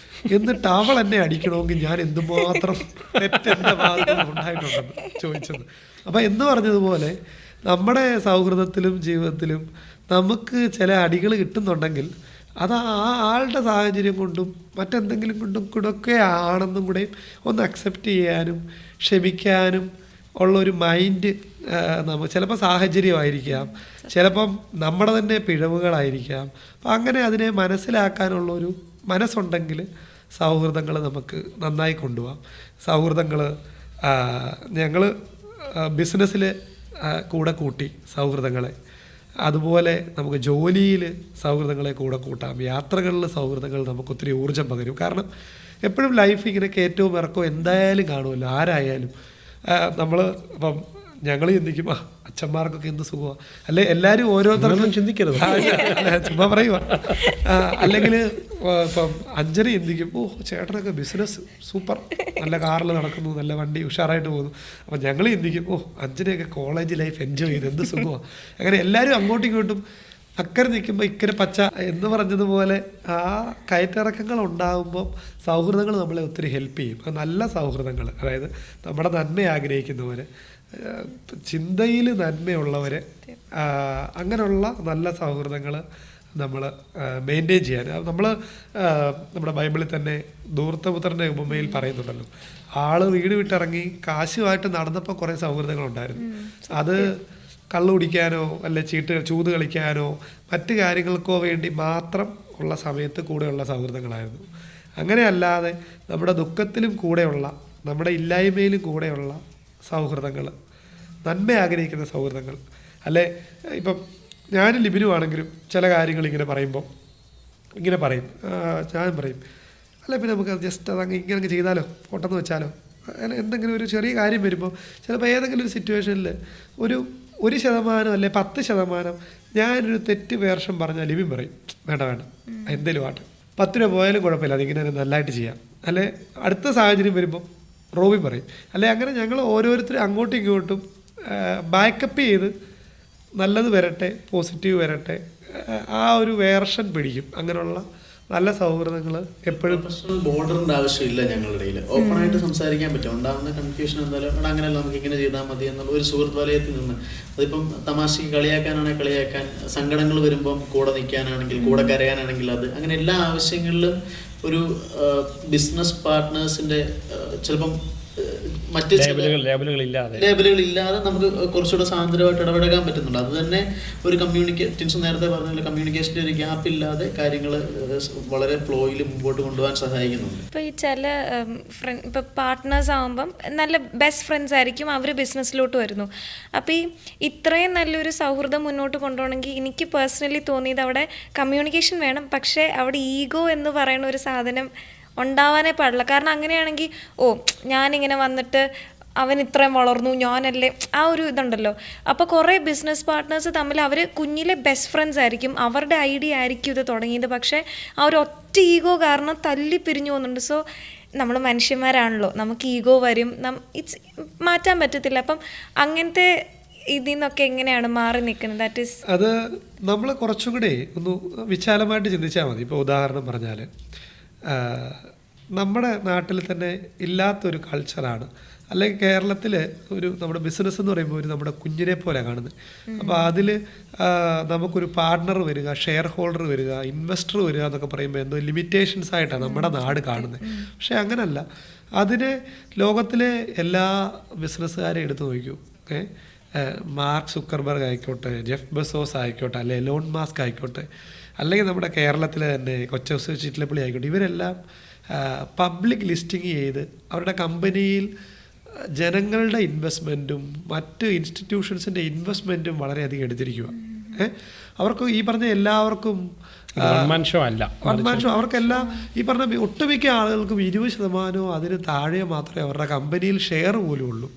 എന്നിട്ട് അവൾ എന്നെ അടിക്കണമെങ്കിൽ ഞാൻ എന്തുമാത്രം തെറ്റെൻ്റെ ഭാഗത്ത് ഉണ്ടായിട്ടുണ്ടെന്ന് ചോദിച്ചത്. അപ്പം എന്ന് പറഞ്ഞതുപോലെ നമ്മുടെ സൗഹൃദത്തിലും ജീവിതത്തിലും നമുക്ക് ചില അടികൾ കിട്ടുന്നുണ്ടെങ്കിൽ അത് ആ ആളുടെ സാഹചര്യം കൊണ്ടും മറ്റെന്തെങ്കിലും കൊണ്ടും കൂടെയൊക്കെ ആണെന്നും കൂടെയും ഒന്ന് അക്സെപ്റ്റ് ചെയ്യാനും ക്ഷമിക്കാനും ഉള്ളൊരു മൈൻഡ് ചിലപ്പോൾ സാഹചര്യമായിരിക്കാം, ചിലപ്പം നമ്മുടെ തന്നെ പിഴവുകളായിരിക്കാം. അപ്പം അങ്ങനെ അതിനെ മനസ്സിലാക്കാനുള്ളൊരു മനസ്സുണ്ടെങ്കിൽ സൗഹൃദങ്ങൾ നമുക്ക് നന്നായി കൊണ്ടുപോകാം. സൗഹൃദങ്ങൾ ഞങ്ങൾ ബിസിനസ്സിൽ കൂടെ കൂട്ടി സൗഹൃദങ്ങളെ, അതുപോലെ നമുക്ക് ജോലിയിൽ സൗഹൃദങ്ങളെ കൂടെ കൂട്ടാം, യാത്രകളിൽ സൗഹൃദങ്ങൾ നമുക്ക് ഒത്തിരി ഊർജ്ജം പകരും. കാരണം എപ്പോഴും ലൈഫ് ഇങ്ങനെ കയറ്റവും ഇറക്കവും എന്തായാലും കാണുമല്ലോ, ആരായാലും. നമ്മൾ ഇപ്പം ഞങ്ങൾ ചിന്തിക്കും, അച്ഛന്മാർക്കൊക്കെ എന്ത് സുഖമാണ്, അല്ലെ എല്ലാവരും ഓരോരുത്തർക്കും ചിന്തിക്കരുത്, ചുമ്മാ പറയുക. അല്ലെങ്കിൽ ഇപ്പം അഞ്ജന ചിന്തിക്കും, ചേട്ടനൊക്കെ ബിസിനസ് സൂപ്പർ, നല്ല കാറിൽ നടക്കുന്നു, നല്ല വണ്ടി ഉഷാറായിട്ട് പോകുന്നു. അപ്പം ഞങ്ങൾ ചിന്തിക്കും, അഞ്ജനയൊക്കെ കോളേജ് ലൈഫ് എൻജോയ് ചെയ്ത് എന്ത് സുഖമാണ്. അങ്ങനെ എല്ലാവരും അങ്ങോട്ടും ഇങ്ങോട്ടും അക്കരെ നിൽക്കുമ്പോൾ ഇക്കരെ പച്ച എന്ന് പറഞ്ഞതുപോലെ ആ കയറ്റിറക്കങ്ങൾ ഉണ്ടാകുമ്പോൾ സൗഹൃദങ്ങൾ നമ്മളെ ഒത്തിരി ഹെൽപ്പ് ചെയ്യും. നല്ല സൗഹൃദങ്ങൾ, അതായത് നമ്മുടെ നന്മ ആഗ്രഹിക്കുന്നവർ, ചിന്തയിൽ നന്മയുള്ളവർ, അങ്ങനെയുള്ള നല്ല സൗഹൃദങ്ങൾ നമ്മൾ മെയിൻറ്റെയിൻ ചെയ്യാൻ. നമ്മൾ നമ്മുടെ ബൈബിളിൽ തന്നെ ധൂർത്തപുത്രൻ്റെ ഉപമയിൽ പറയുന്നുണ്ടല്ലോ, ആൾ വീട് വിട്ടിറങ്ങി കാശുമായിട്ട് നടന്നപ്പോൾ കുറേ സൗഹൃദങ്ങളുണ്ടായിരുന്നു. അത് കള്ളു കുടിക്കാനോ അല്ലെ ചൂത് കളിക്കാനോ മറ്റു കാര്യങ്ങൾക്കോ വേണ്ടി മാത്രം ഉള്ള സമയത്ത് കൂടെയുള്ള സൗഹൃദങ്ങളായിരുന്നു. അങ്ങനെയല്ലാതെ നമ്മുടെ ദുഃഖത്തിലും കൂടെയുള്ള, നമ്മുടെ ഇല്ലായ്മയിലും കൂടെയുള്ള സൗഹൃദങ്ങൾ, നന്മ ആഗ്രഹിക്കുന്ന സൗഹൃദങ്ങൾ. അല്ലെ ഇപ്പം ഞാനും ലിബിനുമാണെങ്കിലും ചില കാര്യങ്ങൾ ഇങ്ങനെ പറയുമ്പം ഇങ്ങനെ പറയും, ഞാൻ പറയും, അല്ലെ പിന്നെ നമുക്ക് ജസ്റ്റ് അതങ്ങ് ഇങ്ങനെ ചെയ്താലോ, പോട്ടെന്ന് വെച്ചാലോ, അങ്ങനെ എന്തെങ്കിലും ഒരു ചെറിയ കാര്യം വരുമ്പോൾ ചിലപ്പോൾ ഏതെങ്കിലും ഒരു സിറ്റുവേഷനിൽ 1% അല്ലെ 10% ഞാനൊരു തെറ്റ് വേർഷം പറഞ്ഞാൽ ലിബിൻ പറയും, വേണ്ട എന്തേലും ആട്ടെ, 10 രൂപ പോയാലും കുഴപ്പമില്ല, അതിങ്ങനെ നല്ലതായിട്ട് ചെയ്യാം. അല്ലെ അടുത്ത സാഹചര്യം വരുമ്പോൾ റോബിൻ പറയും. അല്ലെ അങ്ങനെ ഞങ്ങൾ ഓരോരുത്തരും അങ്ങോട്ടും ഇങ്ങോട്ടും ബാക്കപ്പ് ചെയ്ത് നല്ലത് വരട്ടെ, പോസിറ്റീവ് വരട്ടെ, ആ ഒരു വേർഷൻ പിടിക്കും. അങ്ങനെയുള്ള നല്ല സൗഹൃദങ്ങൾ എപ്പോഴും പ്രൊഫഷണൽ ബോർഡറിൻ്റെ ആവശ്യമില്ല. ഞങ്ങളുടെ ഇടയിൽ ഓപ്പണായിട്ട് സംസാരിക്കാൻ പറ്റും. ഉണ്ടാകുന്ന കൺഫ്യൂഷൻ എന്തായാലും അങ്ങനെയല്ല, നമുക്ക് ഇങ്ങനെ ചെയ്താൽ മതി എന്നുള്ള ഒരു സുഹൃത്ത് വലയത്തിൽ നിന്ന്, അതിപ്പം തമാശയ്ക്ക് കളിയാക്കാനാണെങ്കിൽ കളിയാക്കാൻ, സങ്കടങ്ങൾ വരുമ്പം കൂടെ നിൽക്കാനാണെങ്കിൽ കൂടെ കരയാനാണെങ്കിൽ അത്, അങ്ങനെ എല്ലാ ആവശ്യങ്ങളിലും ഒരു ബിസിനസ് പാർട്ട്നേഴ്സിൻ്റെ ചിലപ്പം മറ്റ് ലേബലുകളില്ലാതെ നമുക്ക് കുറച്ചുകൂടെ സ്വാതന്ത്ര്യമായിട്ട് ഇടപെടാൻ പറ്റുന്നുണ്ട്. അത് തന്നെ ഒരു ടിൻസ് നേരത്തെ പറഞ്ഞ കമ്മ്യൂണിക്കേഷൻ്റെ ഒരു ഗ്യാപ്പ് ഇല്ലാതെ കാര്യങ്ങൾ വളരെ ഫ്ലോയിൽ മുമ്പോട്ട് കൊണ്ടുപോകാൻ സഹായിക്കുന്നുണ്ട്. ഇപ്പോൾ ഈ ചില ഇപ്പോൾ പാർട്ട്നേഴ്സ് ആകുമ്പം നല്ല ബെസ്റ്റ് ഫ്രണ്ട്സ് ആയിരിക്കും, അവർ ബിസിനസ്സിലോട്ട് വരുന്നു. അപ്പോൾ ഈ ഇത്രയും നല്ലൊരു സൗഹൃദം മുന്നോട്ട് കൊണ്ടുപോകണമെങ്കിൽ എനിക്ക് പേഴ്സണലി തോന്നിയത് അവിടെ കമ്മ്യൂണിക്കേഷൻ വേണം, പക്ഷേ അവിടെ ഈഗോ എന്ന് പറയുന്ന ഒരു സാധനം ഉണ്ടാവാനേ പാടില്ല. കാരണം അങ്ങനെയാണെങ്കിൽ ഞാനിങ്ങനെ വന്നിട്ട് അവൻ ഇത്രയും വളർന്നു, ഞാനല്ലേ, ആ ഒരു ഇതുണ്ടല്ലോ. അപ്പോൾ കുറേ ബിസിനസ് പാർട്ട്നേഴ്സ് തമ്മിൽ അവർ കുഞ്ഞിലെ ബെസ്റ്റ് ഫ്രണ്ട്സ് ആയിരിക്കും, അവരുടെ ഐഡിയ ആയിരിക്കും ഇത് തുടങ്ങിയത്, പക്ഷേ ആ ഒരു ഒറ്റ ഈഗോ കാരണം തല്ലി പിരിഞ്ഞു പോകുന്നുണ്ട്. സോ നമ്മൾ മനുഷ്യന്മാരാണല്ലോ, നമുക്ക് ഈഗോ വരും, മാറ്റാൻ പറ്റത്തില്ല. അപ്പം അങ്ങനത്തെ ഇതിൽ നിന്നൊക്കെ എങ്ങനെയാണ് മാറി നിൽക്കുന്നത്? ദാറ്റ് ഈസ് അത് നമ്മൾ കുറച്ചും കൂടെ ഒന്ന് വിശാലമായിട്ട് ചിന്തിച്ചാൽ മതി. ഇപ്പോൾ ഉദാഹരണം പറഞ്ഞാൽ നമ്മുടെ നാട്ടിൽ തന്നെ ഇല്ലാത്തൊരു കൾച്ചറാണ്, അല്ലെങ്കിൽ കേരളത്തിൽ നമ്മുടെ ബിസിനസ് എന്ന് പറയുമ്പോൾ നമ്മുടെ കുഞ്ഞിനെ പോലെ കാണുന്നത്. അപ്പോൾ അതിൽ നമുക്കൊരു പാർട്ട്ണർ വരിക, ഷെയർ ഹോൾഡർ വരിക, ഇൻവെസ്റ്റർ വരിക എന്നൊക്കെ പറയുമ്പോൾ എന്തോ ലിമിറ്റേഷൻസ് ആയിട്ടാണ് നമ്മുടെ നാട് കാണുന്നത്. പക്ഷേ അങ്ങനല്ല. അതിനെ ലോകത്തിലെ എല്ലാ ബിസിനസ്സുകാരെയും എടുത്തു നോക്കൂ, മാർക്ക് സുക്കർബർഗ് ആയിക്കോട്ടെ, ജെഫ് ബെസോസ് ആയിക്കോട്ടെ, അല്ലെ എലോൺ മാസ്ക് ആയിക്കോട്ടെ, അല്ലെങ്കിൽ നമ്മുടെ കേരളത്തിലെ തന്നെ കൊച്ചൗസ് ചിറ്റലപ്പള്ളി ആയിക്കോട്ടെ, ഇവരെല്ലാം പബ്ലിക് ലിസ്റ്റിംഗ് ചെയ്ത് അവരുടെ കമ്പനിയിൽ ജനങ്ങളുടെ ഇൻവെസ്റ്റ്മെൻറ്റും മറ്റ് ഇൻസ്റ്റിറ്റ്യൂഷൻസിൻ്റെ ഇൻവെസ്റ്റ്മെൻറ്റും വളരെയധികം എടുത്തിരിക്കുക. അവർക്ക് ഈ പറഞ്ഞ എല്ലാവർക്കും വൺമാൻഷോ അവർക്കെല്ലാം ഈ പറഞ്ഞ ഒട്ടുമിക്ക ആളുകൾക്കും 20% അതിന് താഴെ മാത്രമേ അവരുടെ കമ്പനിയിൽ ഷെയർ പോലും ഉള്ളൂ.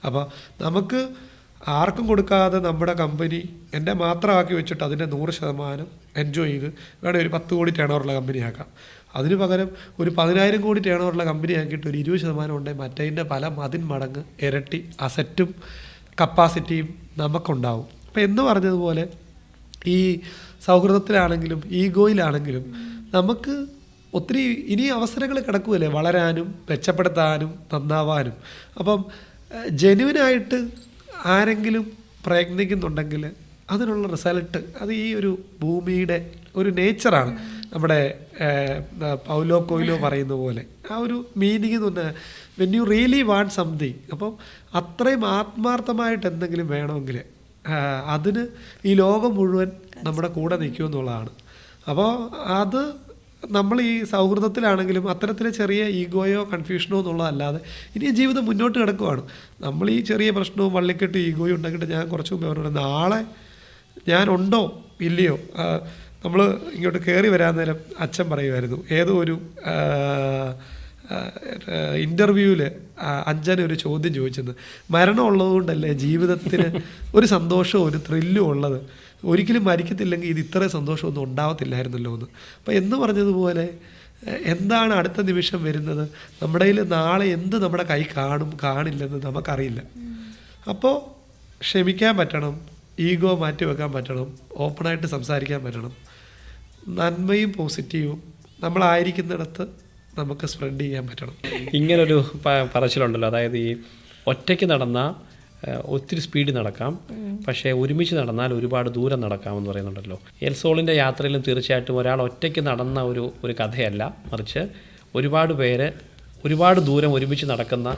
അപ്പോൾ നമുക്ക് ആർക്കും കൊടുക്കാതെ നമ്മുടെ കമ്പനി എൻ്റെ മാത്രമാക്കി വെച്ചിട്ട് അതിൻ്റെ 100% എൻജോയ് ചെയ്ത് വേണേൽ ഒരു 10 കോടി ടേൺ ഓവറുള്ള കമ്പനി ആക്കാം. അതിന് പകരം ഒരു 10,000 കോടി ടേൺ ഓവറുള്ള കമ്പനി ആക്കിയിട്ട് ഒരു 20% ഉണ്ടെങ്കിൽ മറ്റേതിൻ്റെ പല മടങ്ങ് ഇരട്ടി അസറ്റും കപ്പാസിറ്റിയും നമുക്കുണ്ടാവും. അപ്പം എന്ന് പറഞ്ഞതുപോലെ ഈ സൗഹൃദത്തിലാണെങ്കിലും ഈഗോയിലാണെങ്കിലും നമുക്ക് ഒത്തിരി ഇനി അവസരങ്ങൾ കിടക്കുകയല്ലേ വളരാനും മെച്ചപ്പെടുത്താനും നന്നാവാനും. അപ്പം ജെന്യുവനായിട്ട് ആരെങ്കിലും പ്രയത്നിക്കുന്നുണ്ടെങ്കിൽ അതിനുള്ള റിസൾട്ട് അത് ഈ ഒരു ഭൂമിയുടെ ഒരു നേച്ചറാണ്. നമ്മുടെ പൗലോ കൊയ്ലോ പറയുന്ന പോലെ ആ ഒരു മീനിങ് എന്ന് പറഞ്ഞാൽ when you really want something, അപ്പം അത്രയും ആത്മാർത്ഥമായിട്ട് എന്തെങ്കിലും വേണമെങ്കിൽ അതിന് ഈ ലോകം മുഴുവൻ നമ്മുടെ കൂടെ നിൽക്കുമെന്നുള്ളതാണ്. അപ്പോൾ അത് നമ്മൾ ഈ സൗഹൃദത്തിലാണെങ്കിലും അത്തരത്തിലെ ചെറിയ ഈഗോയോ കൺഫ്യൂഷനോ എന്നുള്ളതല്ലാതെ ഇനി ജീവിതം മുന്നോട്ട് കിടക്കുവാണ്. നമ്മൾ ഈ ചെറിയ പ്രശ്നവും വള്ളിക്കെട്ട് ഈഗോയും ഉണ്ടാക്കിയിട്ട് ഞാൻ കുറച്ച് മുമ്പ് പറഞ്ഞു നാളെ ഞാനുണ്ടോ ഇല്ലയോ. നമ്മൾ ഇങ്ങോട്ട് കയറി വരാൻ നേരം അച്ഛൻ പറയുമായിരുന്നു, ഏതോ ഒരു ഇൻ്റർവ്യൂവിൽ അഞ്ജന ഒരു ചോദ്യം ചോദിച്ചത്, മരണം ഉള്ളതുകൊണ്ടല്ലേ ജീവിതത്തിന് ഒരു സന്തോഷവും ഒരു ത്രില്ലും ഉള്ളത്, ഒരിക്കലും മരിക്കത്തില്ലെങ്കിൽ ഇത് ഇത്രയും സന്തോഷമൊന്നും ഉണ്ടാവത്തില്ലായിരുന്നല്ലോ എന്ന്. അപ്പോൾ എന്ന് പറഞ്ഞതുപോലെ എന്താണ് അടുത്ത നിമിഷം വരുന്നത്, നമ്മുടെ കയ്യിൽ നാളെ എന്ത് നമ്മുടെ കൈ കാണില്ലെന്ന് നമുക്കറിയില്ല. അപ്പോൾ ക്ഷമിക്കാൻ പറ്റണം, ഈഗോ മാറ്റി വെക്കാൻ പറ്റണം, ഓപ്പണായിട്ട് സംസാരിക്കാൻ പറ്റണം, നന്മയും പോസിറ്റീവും നമ്മളായിരിക്കുന്നിടത്ത് നമുക്ക് സ്പ്രെഡ് ചെയ്യാൻ പറ്റണം. ഇങ്ങനൊരു പറച്ചിലുണ്ടല്ലോ, അതായത് ഈ ഒറ്റയ്ക്ക് നടന്ന ഒത്തിരി സ്പീഡിൽ നടക്കാം, പക്ഷേ ഒരുമിച്ച് നടന്നാൽ ഒരുപാട് ദൂരം നടക്കാമെന്ന് പറയുന്നുണ്ടല്ലോ. എൽസോളിൻ്റെ യാത്രയിലും തീർച്ചയായിട്ടും ഒരാൾ ഒറ്റയ്ക്ക് നടന്ന ഒരു കഥയല്ല, മറിച്ച് ഒരുപാട് പേര് ഒരുപാട് ദൂരം ഒരുമിച്ച് നടക്കുന്ന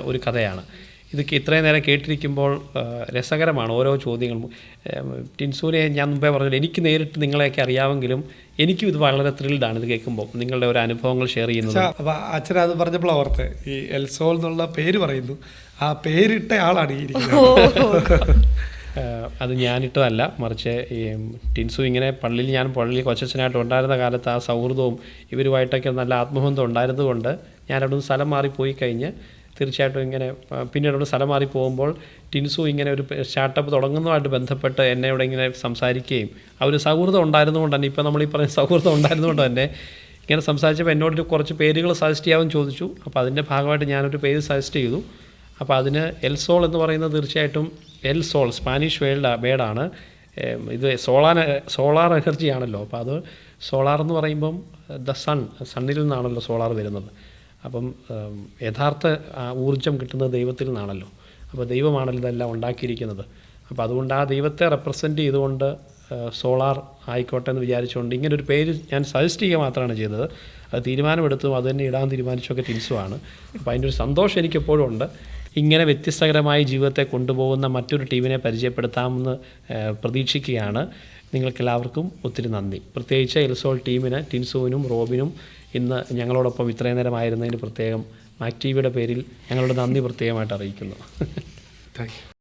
ഒരു കഥയാണ്. ഇത് ഇത്രയും നേരം കേട്ടിരിക്കുമ്പോൾ രസകരമാണ് ഓരോ ചോദ്യങ്ങളും. ടിൻസൂനെ ഞാൻ മുമ്പേ പറഞ്ഞില്ല, എനിക്ക് നേരിട്ട് നിങ്ങളെയൊക്കെ അറിയാമെങ്കിലും എനിക്കും ഇത് വളരെ ത്രിൽഡാണ് ഇത് കേൾക്കുമ്പോൾ നിങ്ങളുടെ ഒരു അനുഭവങ്ങൾ ഷെയർ ചെയ്യുന്നത്. അപ്പോൾ അച്ഛൻ അത് പറഞ്ഞപ്പോൾ ഓർത്തെ ഈ എൽസോൾ എന്നുള്ള പേര് പറയുന്നു, ആ പേരിട്ട ആളാണ് ഈ ഇരിക്കുന്നത്. അത് ഞാനിട്ടതല്ല, മറിച്ച് ഈ ടിൻസു ഇങ്ങനെ ഞാൻ പള്ളിയിൽ കൊച്ചച്ഛനായിട്ട് ഉണ്ടായിരുന്ന കാലത്ത് ആ സൗഹൃദവും ഇവരുമായിട്ടൊക്കെ നല്ല ആത്മബന്ധം ഉണ്ടായിരുന്നതുകൊണ്ട് ഞാൻ അവിടെ നിന്ന് സ്ഥലം മാറിപ്പോയി കഴിഞ്ഞ് തീർച്ചയായിട്ടും ഇങ്ങനെ പിന്നീട് അവിടെ സ്ഥലം മാറി പോകുമ്പോൾ ടിൻസു ഇങ്ങനെ ഒരു സ്റ്റാർട്ടപ്പ് തുടങ്ങുന്നതുമായിട്ട് ബന്ധപ്പെട്ട് എന്നോട് ഇങ്ങനെ സംസാരിക്കുകയും ആ ഒരു സൗഹൃദം ഉണ്ടായിരുന്നുകൊണ്ട് തന്നെ, ഇപ്പോൾ നമ്മൾ ഈ പറഞ്ഞ സൗഹൃദം ഉണ്ടായിരുന്നുകൊണ്ട് തന്നെ ഇങ്ങനെ സംസാരിച്ചപ്പോൾ എന്നോടൊരു കുറച്ച് പേരുകൾ സജസ്റ്റ് ചെയ്യാമെന്ന് ചോദിച്ചു. അപ്പോൾ അതിൻ്റെ ഭാഗമായിട്ട് ഞാനൊരു പേര് സജസ്റ്റ് ചെയ്തു. അപ്പോൾ അതിന് എൽസോൾ എന്ന് പറയുന്നത് തീർച്ചയായിട്ടും എൽസോൾ സ്പാനിഷ് വേർഡാണ്. ഇത് സോളാർ എനർജിയാണല്ലോ. അപ്പോൾ അത് സോളാർ എന്ന് പറയുമ്പം സണ്ണിൽ നിന്നാണല്ലോ സോളാർ വരുന്നത്. അപ്പം യഥാർത്ഥ ഊർജം കിട്ടുന്നത് ദൈവത്തിൽ നിന്നാണല്ലോ. അപ്പോൾ ദൈവമാണല്ലോ ഇതെല്ലാം ഉണ്ടാക്കിയിരിക്കുന്നത്. അപ്പോൾ അതുകൊണ്ട് ആ ദൈവത്തെ റെപ്രസെൻറ്റ് ചെയ്തുകൊണ്ട് സോളാർ ആയിക്കോട്ടെ എന്ന് വിചാരിച്ചുകൊണ്ട് ഇങ്ങനൊരു പേര് ഞാൻ സജസ്റ്റ് ചെയ്യുക മാത്രമാണ് ചെയ്തത്. അത് തീരുമാനമെടുത്തും അത് തന്നെ ഇടാൻ തീരുമാനിച്ചൊക്കെ ടിൻസുമാണ്. അപ്പോൾ അതിൻ്റെ ഒരു സന്തോഷം എനിക്കെപ്പോഴും ഉണ്ട്. ഇങ്ങനെ വ്യത്യസ്തകരമായി ജീവിതത്തെ കൊണ്ടുപോകുന്ന മറ്റൊരു ടീമിനെ പരിചയപ്പെടുത്താമെന്ന് പ്രതീക്ഷിക്കുകയാണ്. നിങ്ങൾക്കെല്ലാവർക്കും ഒത്തിരി നന്ദി. പ്രത്യേകിച്ച് എൽസോൾ ടീമിന്, ടിൻസുവിനും റോബിനും ഇന്ന് ഞങ്ങളോടൊപ്പം ഇത്രയും നേരമായിരുന്നതിന് പ്രത്യേകം മാക് ടിവിയുടെ പേരിൽ ഞങ്ങളുടെ നന്ദി പ്രത്യേകമായിട്ട് അറിയിക്കുന്നു. Thank you.